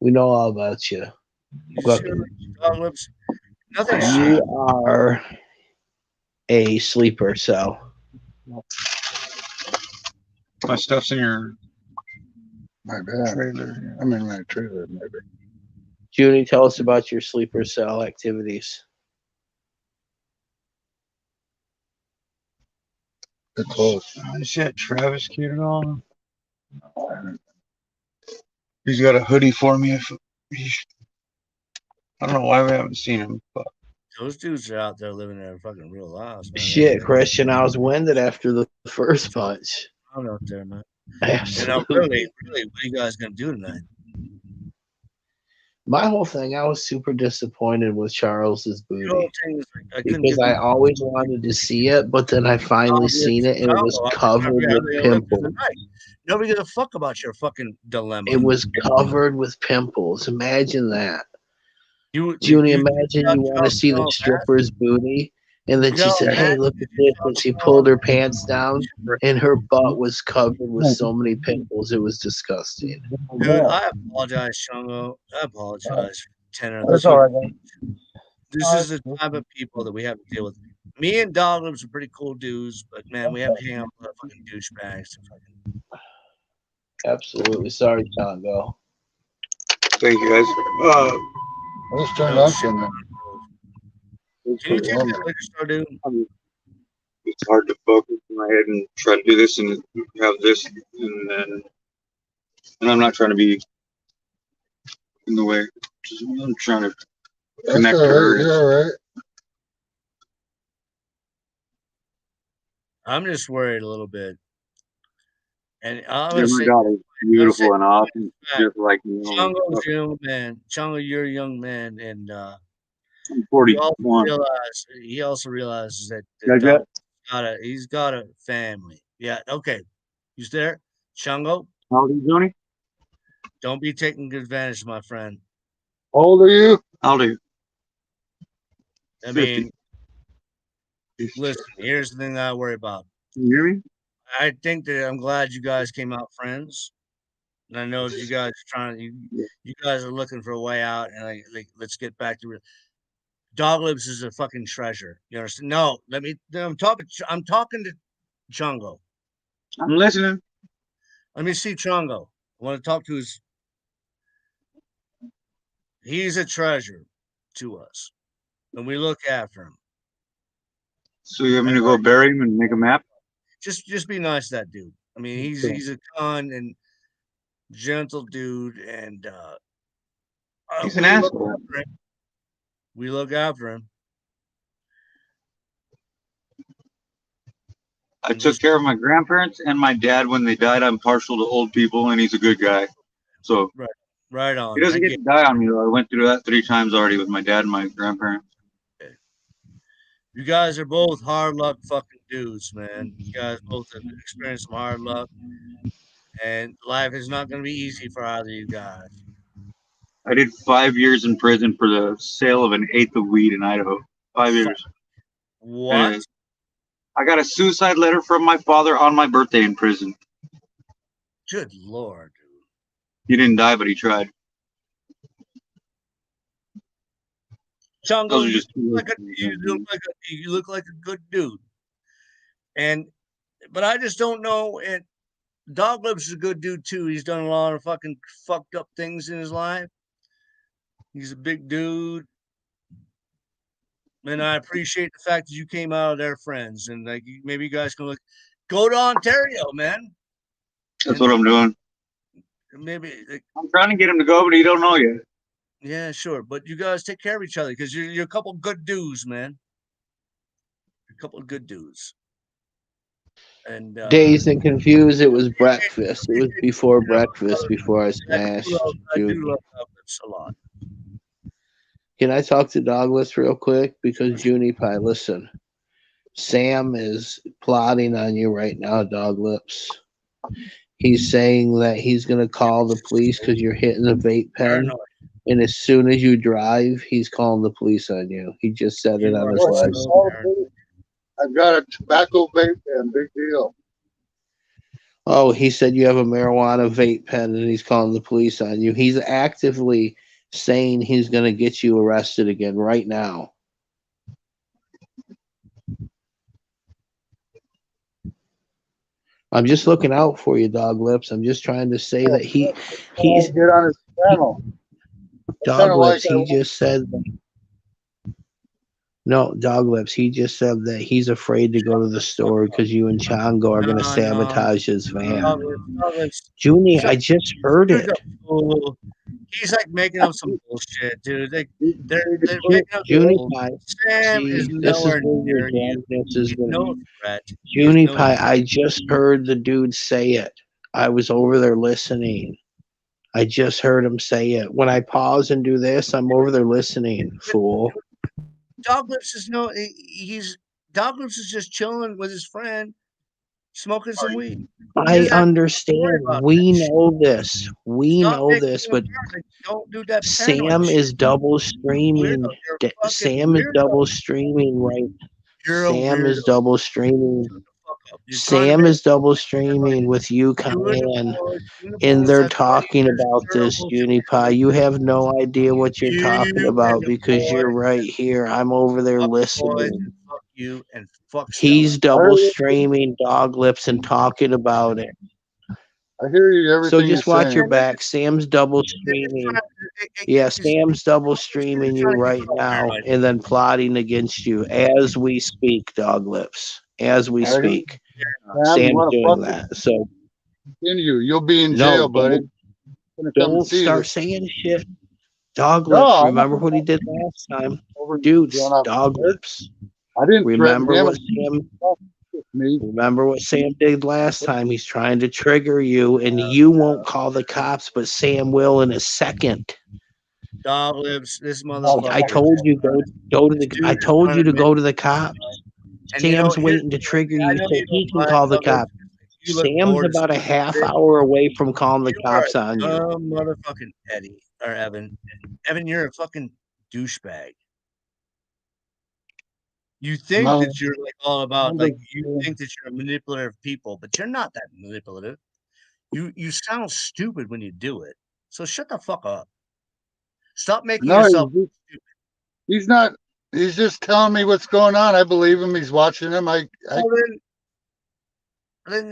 S7: We know all about you. You are a sleeper cell.
S5: My stuff's in your
S8: My bad. Trailer. I'm in my trailer, maybe.
S7: Junie, tell us about your sleeper cell activities.
S8: They're close.
S5: Shit, Travis cuted on. He's got a hoodie for me. I don't know why we haven't seen him, but
S4: Those dudes are out there living their fucking real lives, man.
S7: Shit, Christian, I was winded after the first punch.
S4: I'm out there, man.
S7: Absolutely.
S4: Really, what are you guys gonna do tonight?
S7: My whole thing, I was super disappointed with Charles's booty.
S4: The whole thing is like,
S7: because I always wanted to see it, but then I finally seen it and it was covered with pimples.
S4: Nobody gives a fuck about your fucking dilemma.
S7: It was covered with pimples. Imagine that. Junie, imagine you want to see the stripper's booty, and then she said, "Hey, look at this," and she pulled her pants down, and her butt was covered with so many pimples. It was disgusting.
S4: Dude, I apologize, Shungo. I apologize for tenor.
S8: That's all right.
S4: This is the type of people that we have to deal with. Me and Doglibs are pretty cool dudes, but man, we have to hang out with a lot of fucking douchebags.
S7: Absolutely. Sorry, Chongo.
S2: Thank you, guys.
S8: Let's turn it off then.
S4: Can you take that liquor store, dude?
S2: It's hard to focus in my head and try to do this and have this, and I'm not trying to be in the way. I'm trying to connect to her.
S8: You're all right.
S4: I'm just worried a little bit. And I'm
S2: Yeah,
S4: gonna
S2: my
S4: say,
S2: daughter's beautiful and awesome, just like me.
S4: Chungo's a young man. Chungo, you're a young man, and
S2: I'm 41.
S4: He also realizes that
S2: Gotcha.
S4: he's got a family. Yeah, okay. You there, Chungo?
S2: How old are you, Johnny?
S4: Don't be taking advantage, my friend.
S8: How old are you?
S2: How old are you?
S4: I mean, listen. Here's the thing that I worry about.
S2: Can you hear me?
S4: I think that I'm glad you guys came out friends. And I know that you guys are trying. You guys are looking for a way out, and like let's get back to real. Doglibs is a fucking treasure. You understand? No, I'm talking to Chungo.
S2: I'm listening.
S4: Let me see Chungo. I want to talk to his. He's a treasure to us, and we look after him.
S2: So you want me to go bury him and make a map?
S4: Just be nice to that dude. I mean, he's a kind and gentle dude, and
S2: he's an asshole.
S4: We look after him.
S2: I took care of my grandparents and my dad when they died. I'm partial to old people, and he's a good guy. So
S4: right on.
S2: He doesn't get to die on me though. I went through that 3 times already with my dad and my grandparents.
S4: Okay. You guys are both hard luck fucking dudes, man. You guys both have experienced some hard luck, and life is not going to be easy for either of you guys.
S2: I did 5 years in prison for the sale of 1/8 of weed in Idaho. 5 years.
S4: What?
S2: I got a suicide letter from my father on my birthday in prison.
S4: Good Lord, dude.
S2: He didn't die, but he tried.
S4: Chungo, you look like a good dude. But I just don't know. And Doglibs is a good dude too. He's done a lot of fucking fucked up things in his life. He's a big dude. And I appreciate the fact that you came out of there friends. And like maybe you guys can go to Ontario, man.
S2: That's what I'm doing.
S4: Maybe
S2: I'm trying to get him to go, but he don't know yet.
S4: Yeah, sure. But you guys take care of each other because you're a couple good dudes, man. You're a couple of good dudes. And
S7: Dazed and confused, it was breakfast. It was before breakfast, before I smashed.
S4: I do love Doglibs a lot.
S7: Can I talk to Doglibs real quick? Because Junie Pie, listen. Sam is plotting on you right now, Doglibs. He's saying that he's going to call the police because you're hitting the vape pen. And as soon as you drive, he's calling the police on you. He just said it on his live.
S8: I've got a tobacco vape pen, big deal.
S7: Oh, he said you have a marijuana vape pen and he's calling the police on you. He's actively saying he's going to get you arrested again right now. I'm just looking out for you, Doglibs. I'm just trying to say that he's
S8: get on his channel.
S7: Doglibs, he just said no, Doglibs, he just said that he's afraid to go to the store because you and Chongo are going to sabotage his van. Junie, I just heard it.
S4: He's like making up some bullshit, dude. They're making up
S7: Junie
S4: bullshit.
S7: Pie,
S4: Sam is
S7: see, this is
S4: nowhere
S7: where your
S4: near you.
S7: drunkenness is
S4: He's
S7: going to
S4: no
S7: be.
S4: threat. He is
S7: Junie
S4: no
S7: Pie, I just heard the dude say it. I was over there listening. I just heard him say it. When I pause and do this, I'm over there listening, fool.
S4: Doglips is no. He's Doglips is just chilling with his friend, smoking some weed.
S7: I understand. We know this. We
S4: Stop
S7: know
S4: making
S7: this,
S4: him
S7: but
S4: paranoid. Don't do that paranoid
S7: Sam
S4: shit.
S7: is double streaming.
S4: Weirdo. You're a fucking
S7: Sam is
S4: weirdo.
S7: double streaming right.
S4: You're a
S7: Sam is
S4: weirdo.
S7: double streaming.
S4: Fuck up. You're trying to
S7: Sam
S4: make
S7: is double streaming with you,
S4: you
S7: Kyan,
S4: and
S7: and they're
S4: that's
S7: talking
S4: you're
S7: about this,
S4: bullshit.
S7: Unipie. You have no idea what you're talking
S4: You
S7: about
S4: and the
S7: because you're
S4: boys,
S7: right here. I'm over there
S4: fuck the boys,
S7: listening.
S4: and fuck you, and fuck
S7: He's
S4: Stella.
S7: double streaming Dog Lips and talking about it.
S8: I hear you. Everything
S7: So just
S8: you're
S7: watch
S8: saying.
S7: your back. Sam's double streaming. Yeah, Sam's double streaming you right now and then plotting against you as we speak, Dog Lips. As we speak. Sam's doing that. So
S8: Continue. You'll be in
S7: no,
S8: jail, buddy.
S7: don't start saying shit. Dog
S8: No,
S7: Lips,
S8: I'm
S7: remember
S8: not
S7: what he did last time? Dude, Dog Lips.
S8: I didn't
S7: Remember what
S8: threaten
S7: Sam Remember what Sam did last time? He's trying to trigger you, and you won't call the cops, but Sam will in a second.
S4: Dog Lips, this motherfucker.
S7: I told you go to the. I told you to go to the cops.
S4: And
S7: Sam's waiting to trigger you so he can call the cops. Sam's about a half hour away from calling the cops on you.
S4: Motherfucking Eddie or Evan. Evan, you're a fucking douchebag. You think that you're like all about like you think that you're a manipulative people, but you're not that manipulative. You sound stupid when you do it. So shut the fuck up. Stop making yourself stupid.
S8: He's not. He's just telling me what's going on. I believe him. He's watching him.
S4: Then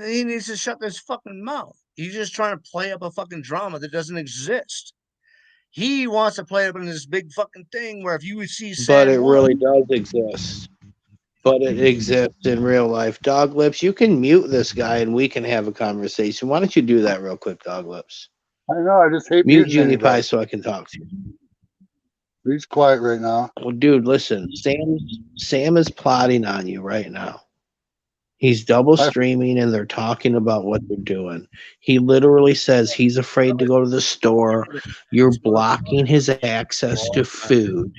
S4: he needs to shut his fucking mouth. He's just trying to play up a fucking drama that doesn't exist. He wants to play up in this big fucking thing where if you would see Sam,
S7: but it really does exist. But it exists in real life. Dog Lips, you can mute this guy and we can have a conversation. Why don't you do that real quick, Dog Lips?
S8: I know. I just hate
S7: mute Junie Pie so I can talk to you.
S8: He's quiet right now.
S7: Well, dude, listen. Sam is plotting on you right now. He's double streaming and they're talking about what they're doing. He literally says he's afraid to go to the store. You're blocking his access to food.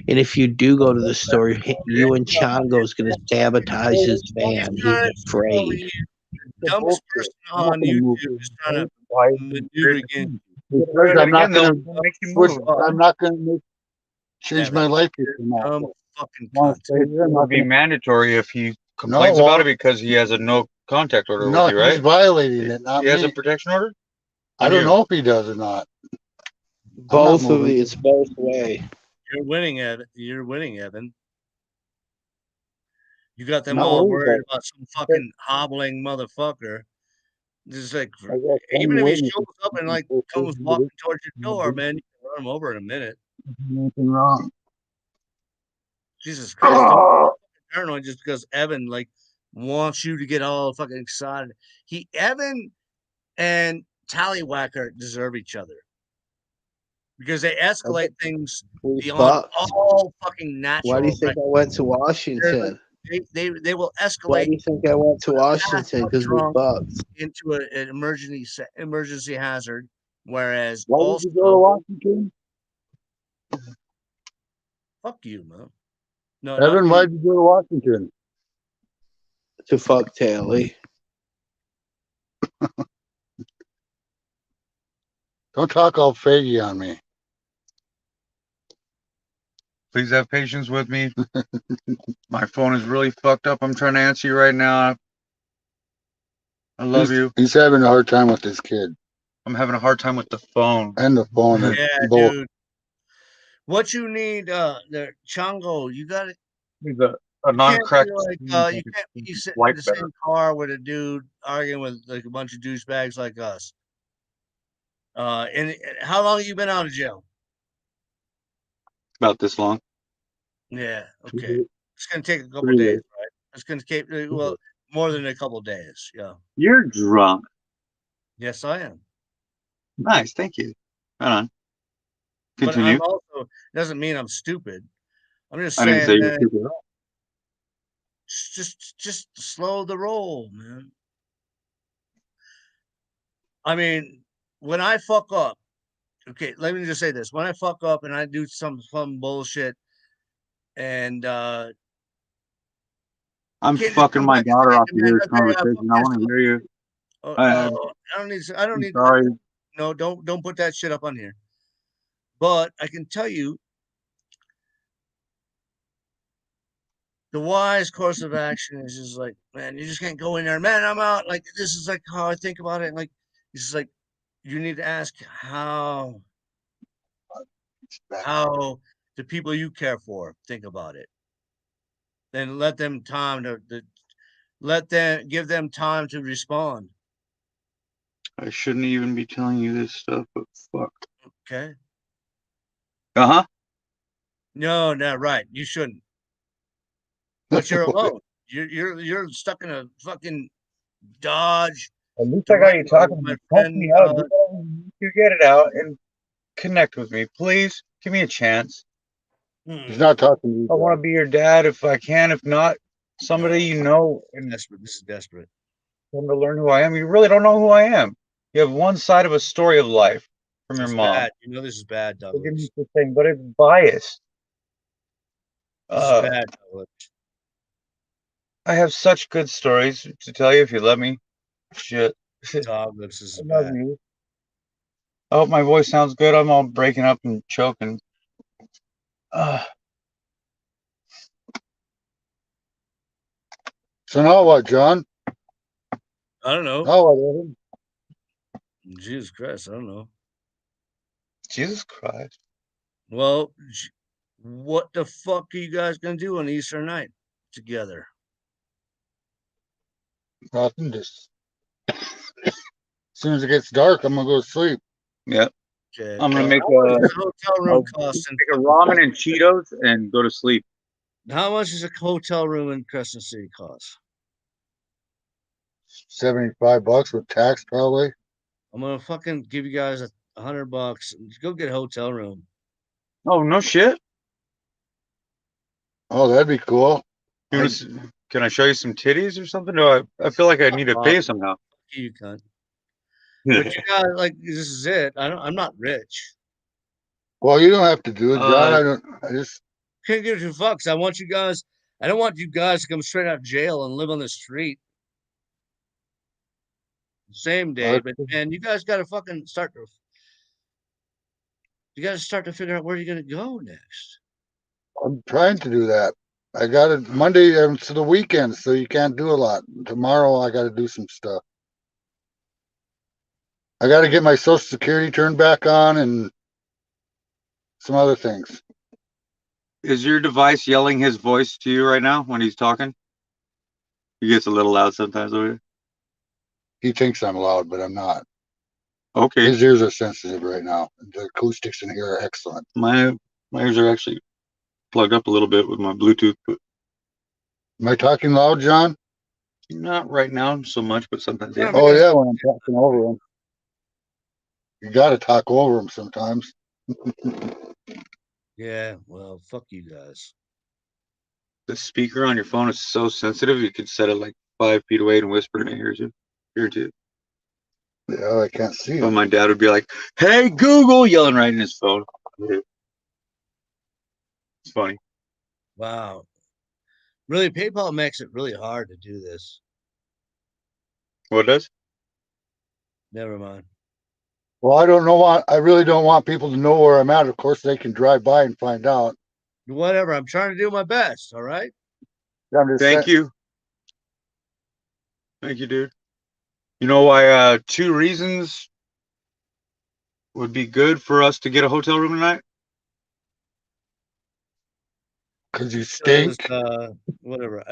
S7: And if you do go to the store, you and Chongo's going to sabotage his van. He's afraid.
S4: The dumbest person on YouTube is trying to maneuver against you.
S8: I'm not going to change my life.
S2: It would be mandatory if he complains about it because he has a no contact order with you, right?
S8: He's violating it.
S2: He has a protection order?
S8: I don't know if he does or not.
S7: Both of these, it's both way.
S4: You're winning, Evan. You got them all worried about some fucking hobbling motherfucker. Just like even if he shows up and like comes walking towards your door, man, you can run him over in a minute.
S8: Nothing wrong.
S4: Jesus Christ, don't be paranoid just because Evan like wants you to get all fucking excited. Evan and Tallywhacker deserve each other because they escalate things beyond all fucking natural.
S7: Why do you think I went to Washington?
S4: They will escalate.
S7: Why do you think I went to Washington? Because we fucked
S4: into an emergency hazard. Whereas
S8: why
S4: also,
S8: did you go to Washington?
S4: Fuck you, man. No,
S8: Evan, why did you go to Washington?
S7: To fuck Tally.
S8: Don't talk all faggy on me.
S2: Please have patience with me. My phone is really fucked up. I'm trying to answer you right now. I love you.
S8: He's having a hard time with this kid.
S2: I'm having a hard time with the phone.
S8: And the phone.
S4: Yeah, dude. What you need, the Chongo, you got it.
S2: A non-cracked.
S4: You can't be sitting in the same car with a dude arguing with like a bunch of douchebags like us. And how long have you been out of jail?
S2: About this long.
S4: Yeah. Okay. It's gonna take a couple days, right? It's gonna take more than a couple days. Yeah.
S2: You're drunk.
S4: Yes, I am.
S2: Nice. Thank you. Right on. Continue.
S4: But I'm also doesn't mean I'm stupid. I'm just
S2: I didn't
S4: saying
S2: say you're
S4: that
S2: stupid at all.
S4: just slow the roll, man. I mean, when I fuck up, okay, let me just say this. When I fuck up and I do some bullshit and
S2: I'm
S4: can't just
S2: fucking
S4: come
S2: my
S4: back
S2: daughter
S4: saying,
S2: off to
S4: man,
S2: hear this
S4: okay, I
S2: conversation.
S4: fucked
S2: I
S4: this
S2: want to
S4: up.
S2: hear you.
S4: Oh,
S2: I,
S4: no, I don't
S2: I'm
S4: need
S2: sorry.
S4: no, don't put that shit up on here. But I can tell you the wise course of action is just like, man, you just can't go in there, man, I'm out. Like, this is like how I think about it. Like, it's just like, you need to ask how the people you care for think about it. Then let them time to give them time to respond.
S2: I shouldn't even be telling you this stuff, but fuck.
S4: Okay.
S2: Uh-huh.
S4: No, right. You shouldn't. But you're alone. You're stuck in a fucking Dodge.
S2: At least I got you talking to me. Help me out. You get it out and connect with me, please. Give me a chance.
S8: He's not talking to you.
S2: I want to be your dad if I can. If not, somebody you know and
S4: desperate. This is desperate.
S2: Come to learn who I am. You really don't know who I am. You have one side of a story of life from your mom.
S4: Bad. You know this is bad, Douglas.
S2: Forgive me for saying, but it's biased.
S4: This is bad, Douglas.
S2: I have such good stories to tell you if you let me. Shit.
S4: Douglas, this is
S2: I love
S4: bad.
S2: you. I hope my voice sounds good. I'm all breaking up and choking.
S8: So now what, John?
S4: I don't know.
S8: Now what, Evan?
S4: Jesus Christ, I don't know.
S2: Jesus Christ.
S4: Well, what the fuck are you guys gonna do on Easter night together?
S8: Nothing. Just as soon as it gets dark, I'm gonna go to sleep.
S2: Yep.
S4: Okay.
S2: I'm gonna make
S4: a hotel room cost.
S2: Take a ramen and Cheetos and go to sleep.
S4: How much does a hotel room in Crescent City cost?
S8: $75 with tax, probably.
S4: I'm gonna fucking give you guys $100. Go get a hotel room.
S2: Oh no shit.
S8: Oh, that'd be cool.
S2: Can I show you some titties or something? No, I feel like I need to pay somehow.
S4: You cunt. But you guys, like, this is it. I'm not rich.
S8: Well, you don't have to do it, John. I just
S4: can't give 2 fucks. I don't want you guys to come straight out of jail and live on the street. Same day, but man, you guys gotta fucking start to figure out where you're gonna go next.
S8: I'm trying to do that. I got it Monday to the weekend, so you can't do a lot. Tomorrow I got to do some stuff. I got to get my Social Security turned back on and some other things.
S2: Is your device yelling his voice to you right now when he's talking? He gets a little loud sometimes over here.
S8: He thinks I'm loud, but I'm not.
S2: Okay.
S8: His ears are sensitive right now. The acoustics in here are excellent.
S2: My ears are actually plugged up a little bit with my Bluetooth. But
S8: am I talking loud, John?
S2: Not right now so much, but sometimes. Yeah.
S8: Oh yeah, when I'm talking over him. You got to talk over him sometimes.
S4: Yeah, well, fuck you guys.
S2: The speaker on your phone is so sensitive, you could set it like 5 feet away and whisper in your ear too.
S8: Yeah, I can't see it.
S2: But my dad would be like, "Hey, Google," yelling right in his phone. It's funny.
S4: Wow. Really, PayPal makes it really hard to do this.
S2: What does?
S4: Never mind.
S8: Well, I really don't want people to know where I'm at. Of course, they can drive by and find out.
S4: Whatever. I'm trying to do my best. All right.
S2: Thank you. Thank you, dude. You know why 2 reasons would be good for us to get a hotel room tonight?
S8: Because you stink.
S4: Whatever.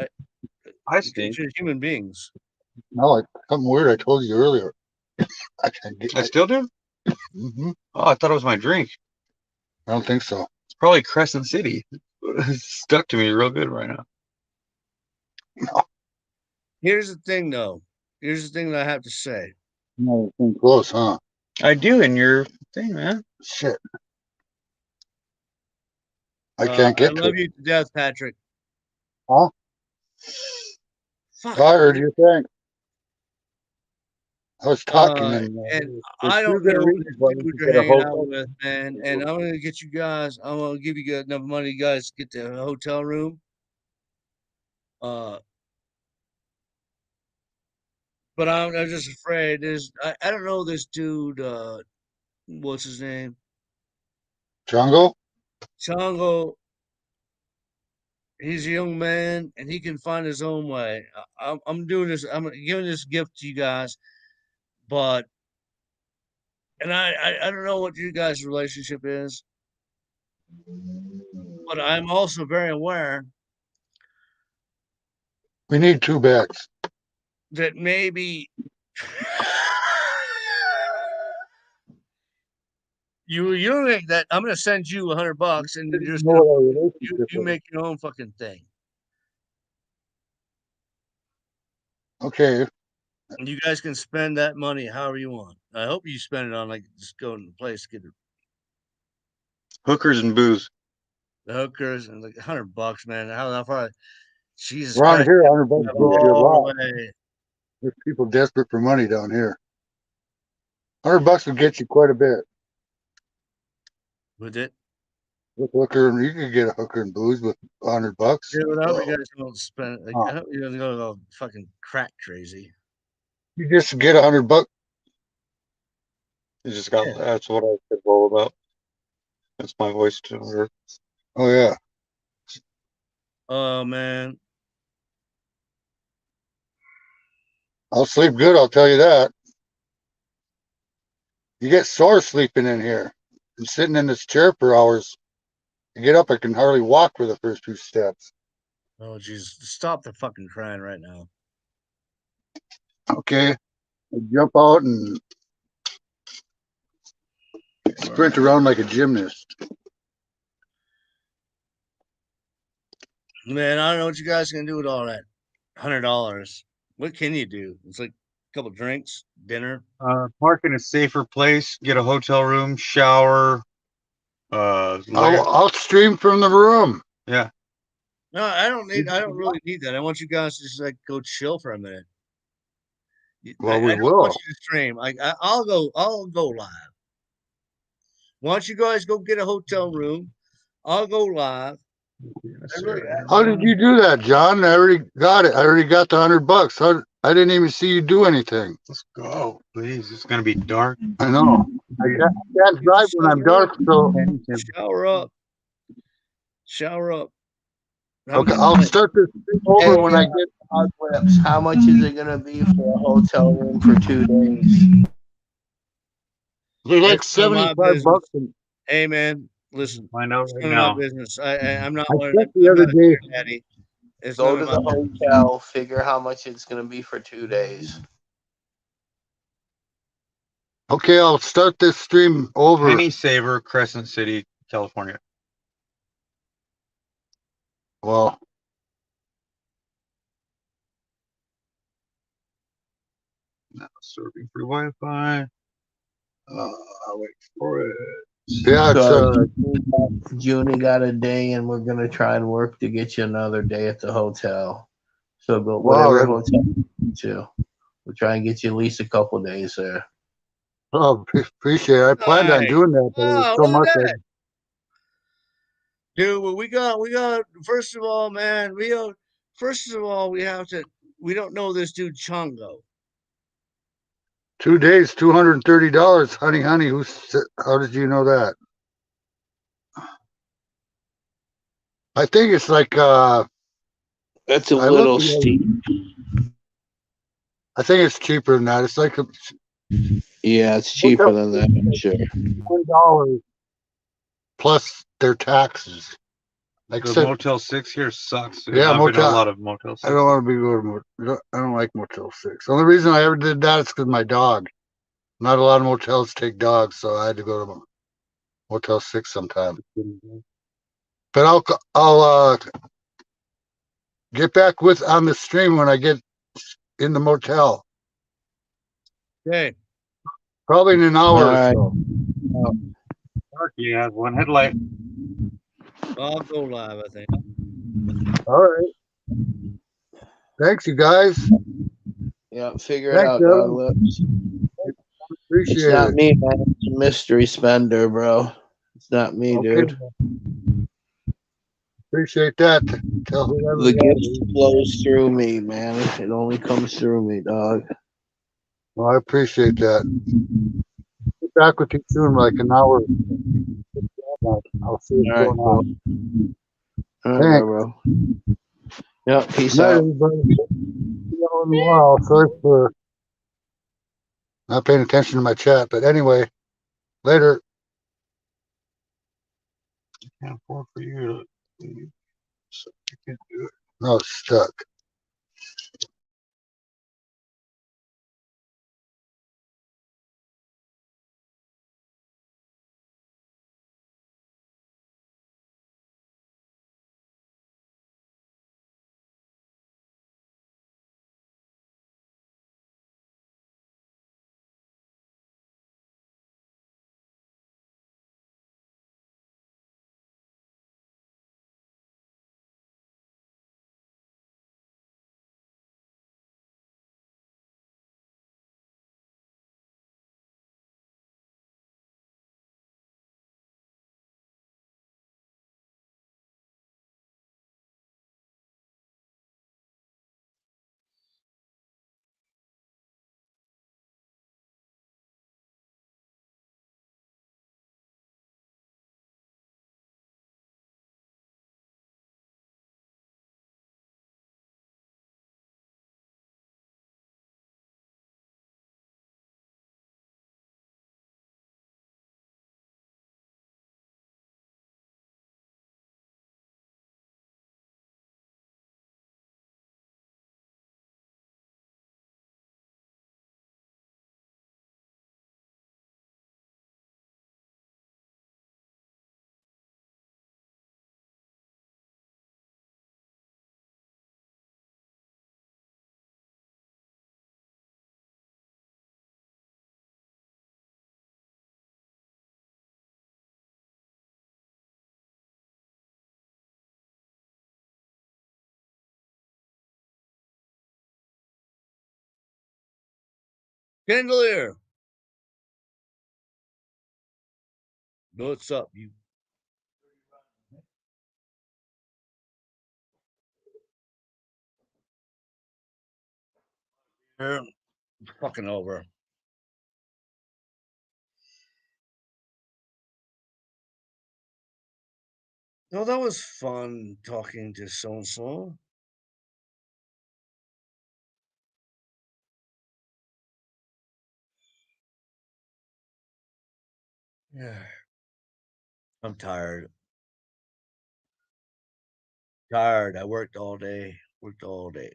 S2: I stink.
S4: You're human beings.
S8: No, like something weird I told you earlier.
S2: I still do?
S8: Mm-hmm.
S2: Oh, I thought it was my drink.
S8: I don't think so.
S2: It's probably Crescent City. It's stuck to me real good right now.
S8: No.
S4: Here's the thing, though. Here's the thing that I have to say.
S8: No, close, huh?
S2: I do in your thing, man.
S8: Shit. I can't get
S4: I
S8: to
S4: love
S8: it.
S4: you to death, Patrick.
S8: Huh?
S4: Fuck.
S8: I heard you think. I was talking
S4: And
S8: and
S4: I
S6: There's two
S4: don't
S6: good
S4: know
S6: reasons
S4: this
S6: why you
S4: dude
S6: should
S4: you're
S6: get a
S4: hanging out
S6: hotel.
S4: with, man. And I'm gonna get you guys. I'm gonna give you enough money, you guys, to get the hotel room. But I'm just afraid. I don't know this dude. What's his name?
S8: Jungle?
S4: Chongo. He's a young man, and he can find his own way. I'm doing this. I'm giving this gift to you guys, but and I don't know what you guys' relationship is, but I'm also very aware
S8: We need 2 bags.
S4: that maybe you make that. I'm gonna send you $100, and you're just
S8: Know
S4: gonna
S8: what our relationship
S4: you
S8: is.
S4: make your own fucking thing.
S8: Okay.
S4: And you guys can spend that money however you want. I hope you spend it on like just going to the place, get
S2: Hookers and booze.
S4: the hookers, and like $100, man. How far? Jesus
S8: Around
S4: Christ!
S8: here, $100
S4: Go
S8: gets you a
S4: all
S8: lot.
S4: the way.
S8: There's people desperate for money down here. $100 would get you quite a bit.
S4: With it.
S8: With hooker, you could get a hooker and booze with $100.
S4: Dude, I hope you guys don't spend. Like,
S8: Huh.
S4: I hope you don't go fucking crack crazy.
S8: You just get $100.
S2: You just got. That's what I said all about. That's my voice to her.
S8: Oh yeah.
S4: Oh man,
S8: I'll sleep good, I'll tell you that. You get sore sleeping in here and sitting in this chair for hours. I get up, I can hardly walk for the first 2 steps.
S4: oh Jesus, stop the fucking crying right now.
S8: Okay. I jump out and sprint around like a gymnast.
S4: Man, I don't know what you guys can do with all that. $100. What can you do? It's like a couple drinks, dinner.
S2: Park in a safer place. Get a hotel room, shower.
S8: I'll stream from the room.
S2: Yeah.
S4: No, I don't really need that. I want you guys to just like go chill for a minute.
S8: Well, we
S4: I don't
S8: will.
S4: want you to stream. I'll go live. Once you guys go get a hotel room, I'll go live.
S8: How did you do that, John? I already got it. I already got the $100. I didn't even see you do anything.
S2: Let's go, please. It's gonna be dark.
S8: I know. I can't drive when I'm dark, so
S4: Shower up. Shower up.
S8: okay, I'll start this thing over when I get.
S7: Hot Whips, how much is it gonna be for a hotel room for 2 days?
S8: They're like
S4: It's none of my
S8: $75.
S4: business. Hey man, listen.
S2: Find out
S4: It's
S2: right
S4: none of
S2: now.
S4: my business. I'm not
S8: I
S4: one of
S8: checked
S4: them.
S8: the
S4: I'm
S8: other
S4: not a
S8: day.
S4: sugar daddy. It's
S7: Go
S4: none
S7: to
S4: of
S7: the
S4: my business.
S7: hotel, figure how much it's gonna be for 2 days.
S8: Okay, I'll start this stream over.
S2: Penny Saver, Crescent City, California.
S8: Well,
S2: Now serving free Wi-Fi. I'll wait for it.
S8: yeah, it's
S7: So Junie got a day, and we're gonna try and work to get you another day at the hotel. So go
S8: Wow,
S7: whatever
S8: that-
S7: hotel you go to. We'll try and get you at least a couple days there.
S8: oh, appreciate it. I planned on
S4: Nice.
S8: doing that, but
S4: Oh,
S8: there's so
S4: look
S8: much.
S4: at that. Dude, well, we got first of all, man, we have to we don't know this dude Chongo.
S8: 2 days, $230, honey. How did you know that? I think it's like
S7: That's a
S8: I
S7: little
S8: looked at it.
S7: steep.
S8: I think it's cheaper than that. It's like
S7: Yeah, it's cheaper than that, I'm sure.
S8: $1 plus their taxes. Like
S2: The
S8: said,
S2: Motel 6 here sucks.
S8: Yeah,
S2: I've been to a
S8: Motel-
S2: lot of Motel 6.
S8: I don't want to be going to. I don't like Motel 6. The only reason I ever did that is because my dog. Not a lot of motels take dogs, so I had to go to Motel 6 sometime. But I'll get back with on the stream when I get in the motel.
S4: Okay.
S8: Probably in an hour
S7: All right.
S8: or so.
S2: Darky has one headlight.
S4: I'll go live, I think.
S8: All right. Thanks, you guys.
S7: Yeah, figure it
S8: Thanks,
S7: out, dog
S8: Evan.
S7: lips. It's
S8: Appreciate
S7: not
S8: it.
S7: me, man. It's a mystery spender, bro. It's not me,
S8: Okay.
S7: dude.
S8: Appreciate that. Tell whoever
S7: The
S8: that
S7: gift
S8: is.
S7: flows through me, man. It only comes through me, dog.
S8: Well, I appreciate that. Get back with you soon, like an hour. I'll see what's
S7: All right,
S8: going
S7: cool.
S8: on.
S7: All right,
S8: Thanks.
S7: bro. Yeah, peace
S8: Good night,
S7: out.
S8: everybody. See y'all in a while. Sorry for not paying attention to my chat, but anyway, later. Can't afford for you to. So you can't do it. No, it's stuck.
S4: Candelier. What's up, you? Fucking over. No, that was fun talking to so and so. Yeah. I'm tired. Tired. I worked all day. Worked all day.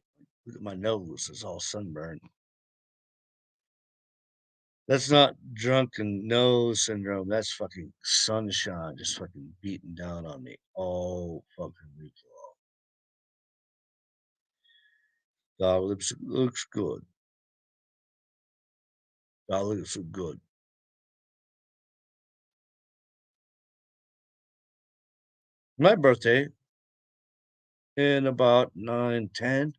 S4: Look at my nose. It's all sunburned. That's not drunken nose syndrome. That's fucking sunshine just fucking beating down on me all fucking week long. Dog looks good. Dog looks good. My birthday in about 9, 10,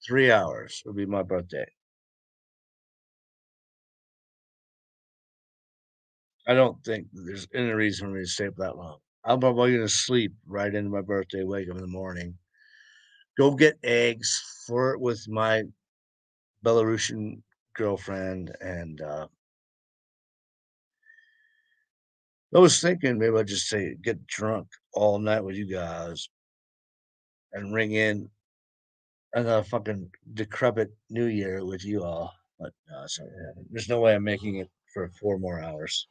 S4: 3 hours will be my birthday. I don't think there's any reason for me to stay up that long. I'm probably gonna sleep right into my birthday, wake up in the morning, go get eggs for it with my Belarusian girlfriend, and I was thinking maybe I'd just say get drunk all night with you guys and ring in a fucking decrepit New Year with you all. But there's no way I'm making it for 4 more hours.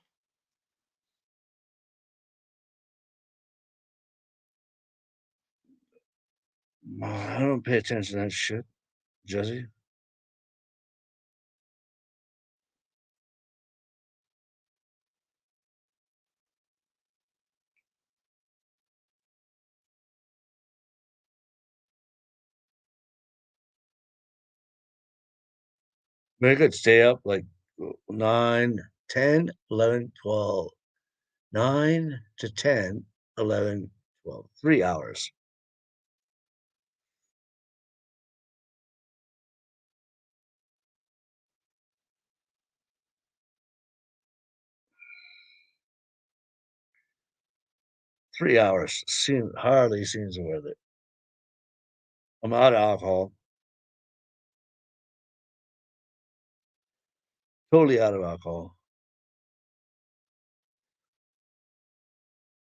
S4: I don't pay attention to that shit, Jesse. I could stay up like 9, 10, 11, 12. 9 to 10, 11, 12, 3 hours. Hardly seems worth it. I'm out of alcohol. Totally out of alcohol.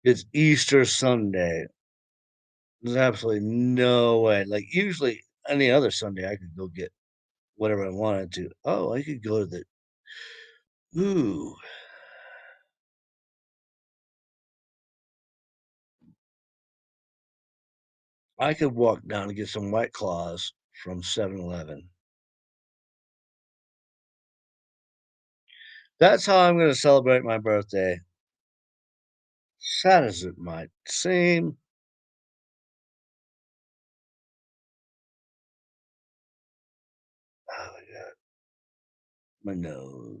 S4: It's Easter Sunday. There's absolutely no way. Like usually any other Sunday, I could go get whatever I wanted to. Oh, I could go to the ooh. I could walk down and get some White Claws from 7-Eleven. That's how I'm going to celebrate my birthday. Sad as it might seem. Oh my God. My nose.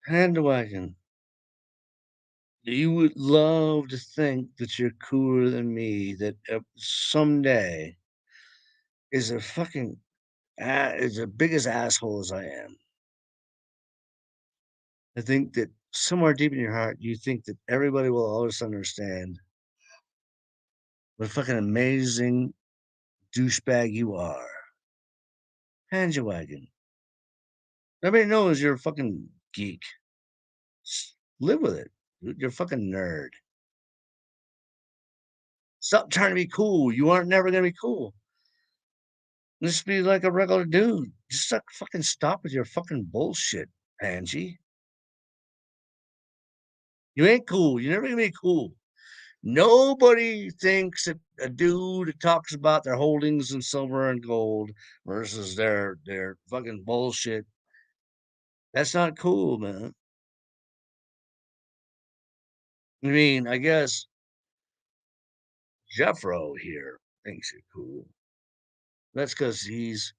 S4: Handwagon. You would love to think that you're cooler than me, that someday is a fucking is the biggest asshole as I am. I think that somewhere deep in your heart, you think that everybody will always understand what a fucking amazing douchebag you are. Handwagon. Everybody knows you're a fucking geek. Live with it. Dude. You're a fucking nerd. Stop trying to be cool. You aren't never gonna be cool. Just be like a regular dude. Just fucking stop with your fucking bullshit, Angie. You ain't cool. You're never gonna be cool. Nobody thinks that a dude that talks about their holdings in silver and gold versus their fucking bullshit. That's not cool, man. I mean, I guess Jeffro here thinks it cool. That's because he's.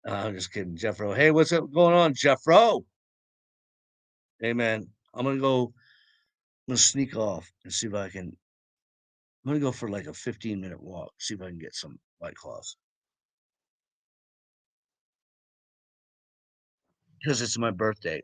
S4: I'm just kidding, Jeffro. Hey, what's up going on, Jeffro? Hey, man, I'm gonna sneak off and see if I can. I'm gonna go for like a 15-minute walk. See if I can get some White Claws because it's my birthday.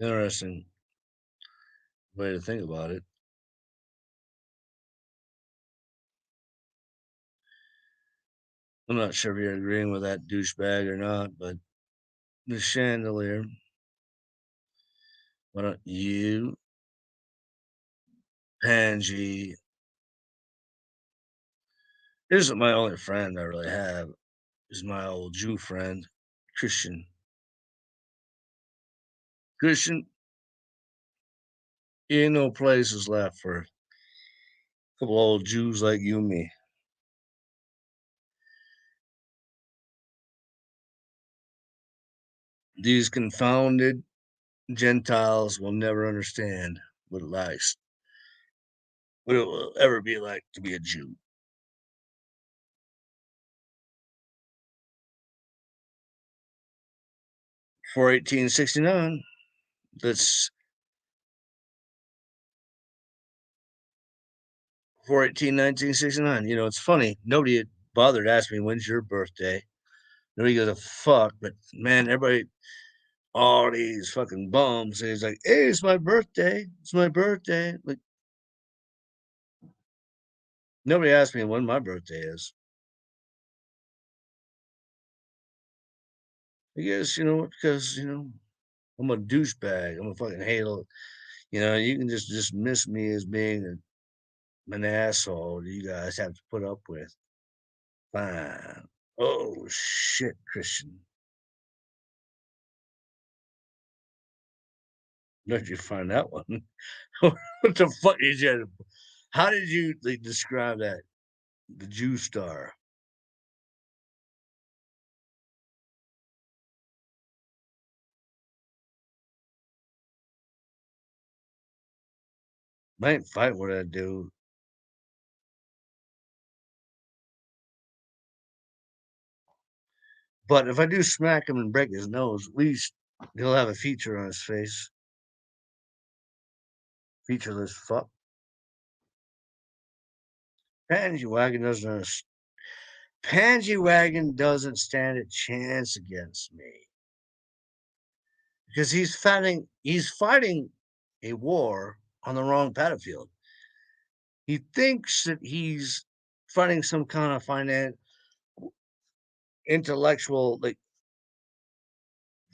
S4: Interesting way to think about it. I'm not sure if you're agreeing with that douchebag or not, but the chandelier. Why don't you, Pangy? This is my only friend I really have. Is my old Jew friend, Christian. Christian, ain't no places left for a couple old Jews like you and me. These confounded Gentiles will never understand what it will ever be like to be a Jew. For 1869, that's 1969. You know, it's funny. Nobody had bothered asking me, when's your birthday? Nobody gives a fuck. But man, everybody, all these fucking bums, is like, hey, it's my birthday. It's my birthday. Like, nobody asked me when my birthday is. I guess, because, I'm a douchebag. I'm a fucking hater. You can just dismiss me as being an asshole you guys have to put up with. Fine. Oh, shit, Christian. Where'd you find that one? What the fuck did you? How did you describe that? The Jew star. I ain't fight with that dude. But if I do smack him and break his nose, at least he'll have a feature on his face. Featureless fuck. Pansy Wagon doesn't stand a chance against me. Because he's fighting a war on the wrong battlefield. He thinks that he's fighting some kind of intellectual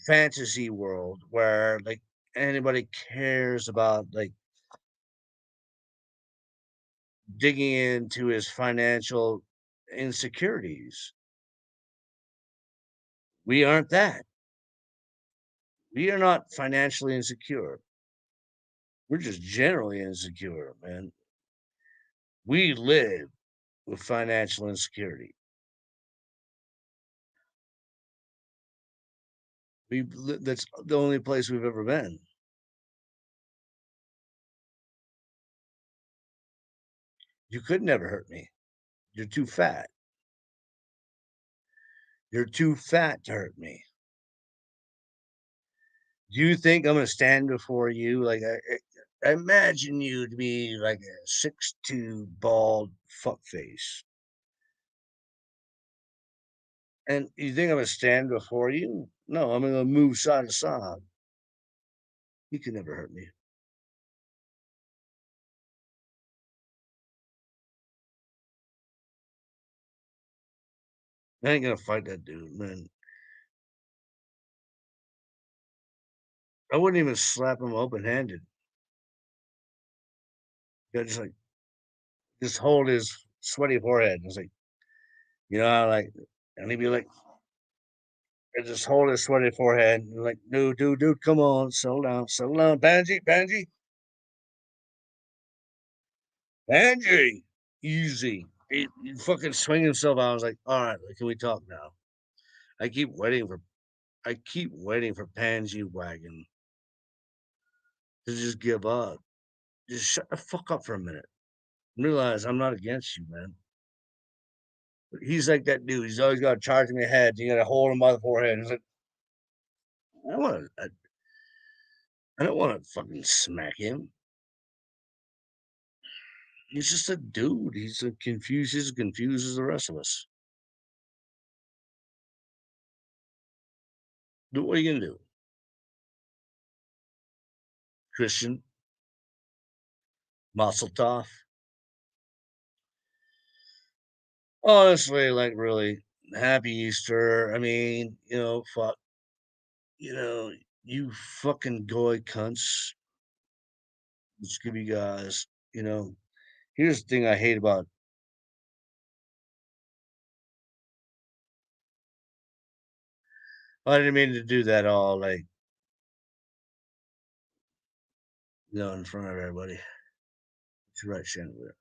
S4: fantasy world where anybody cares about digging into his financial insecurities. We aren't that. We are not financially insecure. We're just generally insecure, man. We live with financial insecurity. That's the only place we've ever been. You could never hurt me. You're too fat. You're too fat to hurt me. You think I'm gonna stand before you? I imagine you to be like a 6'2" bald fuckface. And you think I'm gonna stand before you? No, I'm gonna move side to side. You can never hurt me. I ain't gonna fight that dude, man. I wouldn't even slap him open handed. Just just hold his sweaty forehead. It's and he'd be like, I just hold his sweaty forehead. And like, dude, come on, settle down, Banji, easy. He fucking swing himself out. I was like, all right, can we talk now? I keep waiting for Pansy Wagon to just give up. Just shut the fuck up for a minute. Realize I'm not against you, man. But he's like that dude. He's always got to charge me ahead. You got to hold him by the forehead. He's like, I don't want to fucking smack him. He's just a dude. He's as confused as the rest of us. What are you gonna do, Christian? Mazel tov. Honestly, really, happy Easter. I mean, fuck, you fucking goy cunts. Let's give you guys, here's the thing I hate about. I didn't mean to do that all in front of everybody. It's right, Chandler.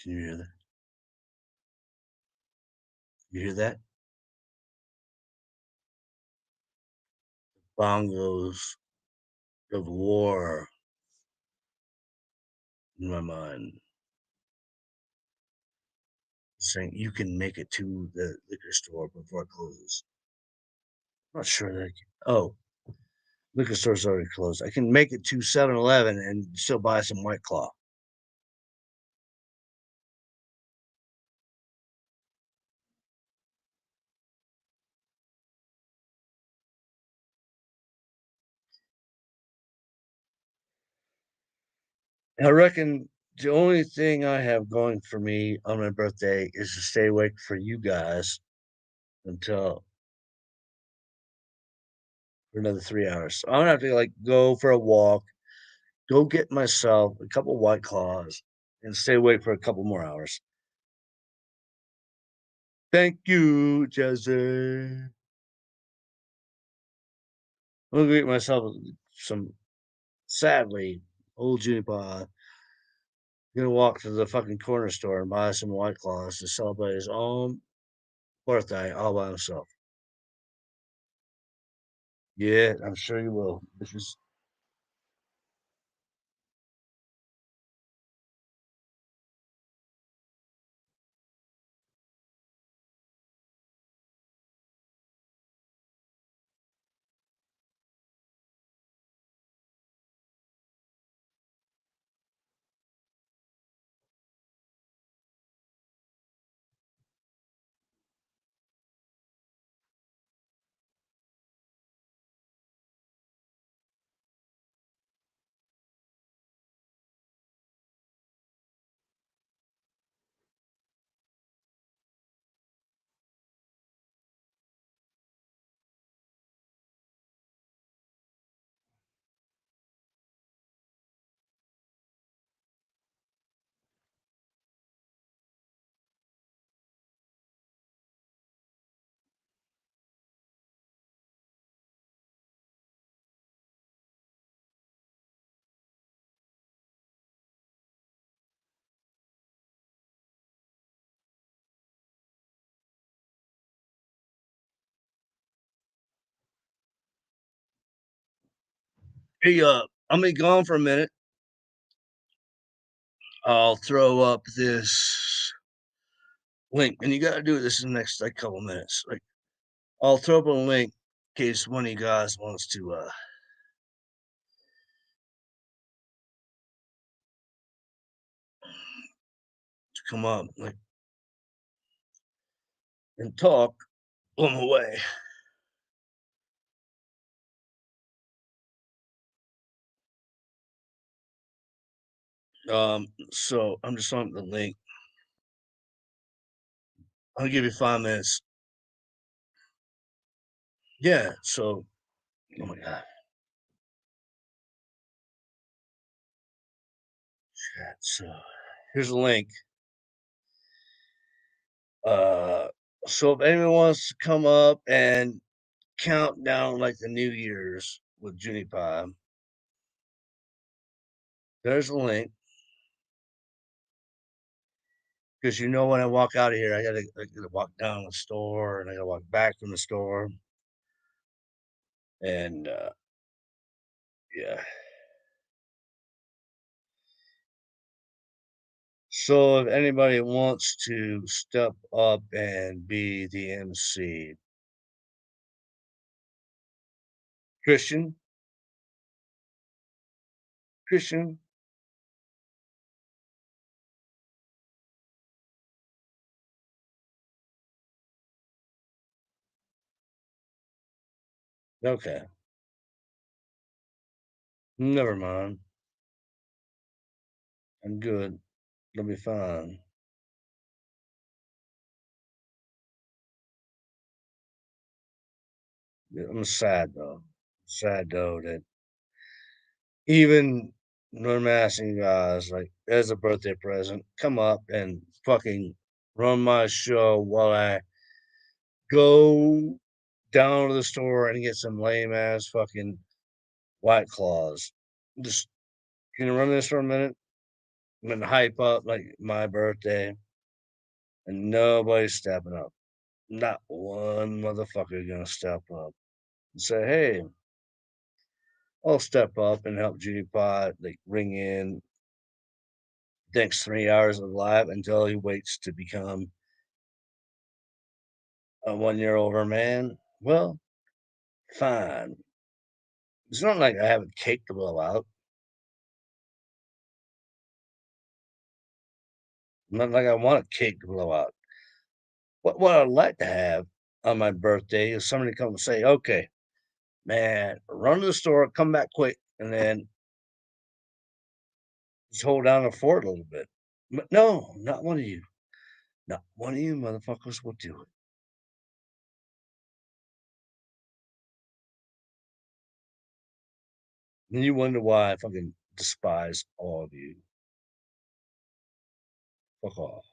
S4: Can you hear that? You hear that? Bongos of war in my mind, saying you can make it to the liquor store before it closes. I'm not sure that I can. Oh, liquor store's already closed. I can make it to 7-Eleven and still buy some White Claw. I reckon the only thing I have going for me on my birthday is to stay awake for you guys until for another 3 hours. So I'm gonna have to like go for a walk, go get myself a couple White Claws, and stay awake for a couple more hours. Thank you, Jesse. I'm gonna get myself some sadly old Juniper. Gonna walk to the fucking corner store and buy some White Claws to celebrate his own birthday all by himself. Yeah, I'm sure you will. This is hey, I'm gonna be gone for a minute. I'll throw up this link, and you gotta do this in the next like couple minutes. Like, I'll throw up a link in case one of you guys wants to come up like and talk on the way. So I'm just on the link. I'll give you 5 minutes. Yeah, so oh my god. Chat. So here's a link. Uh so if anyone wants to come up and count down like the New Year's with Junie Pie, there's a link. Because you know when I walk out of here, I gotta walk down the store and I gotta walk back from the store. And yeah. So if anybody wants to step up and be the MC, Christian, Christian, okay, never mind. I'm good. It'll be fine. I'm sad though. Sad though that even when I'm asking you guys, like, as a birthday present, come up and fucking run my show while I go down to the store and get some lame ass fucking White Claws. Just can you run this for a minute? I'm gonna hype up like my birthday, and nobody's stepping up. Not one motherfucker gonna step up and say, "Hey, I'll step up and help Judy Pot like ring in next 3 hours of live until he waits to become a 1 year older man." Well, fine. It's not like I have a cake to blow out. Not like I want a cake to blow out. What I'd like to have on my birthday is somebody come and say, "Okay, man, run to the store, come back quick, and then just hold down the fort a little bit." But no, not one of you. Not one of you motherfuckers will do it. And you wonder why I fucking despise all of you. Fuck off.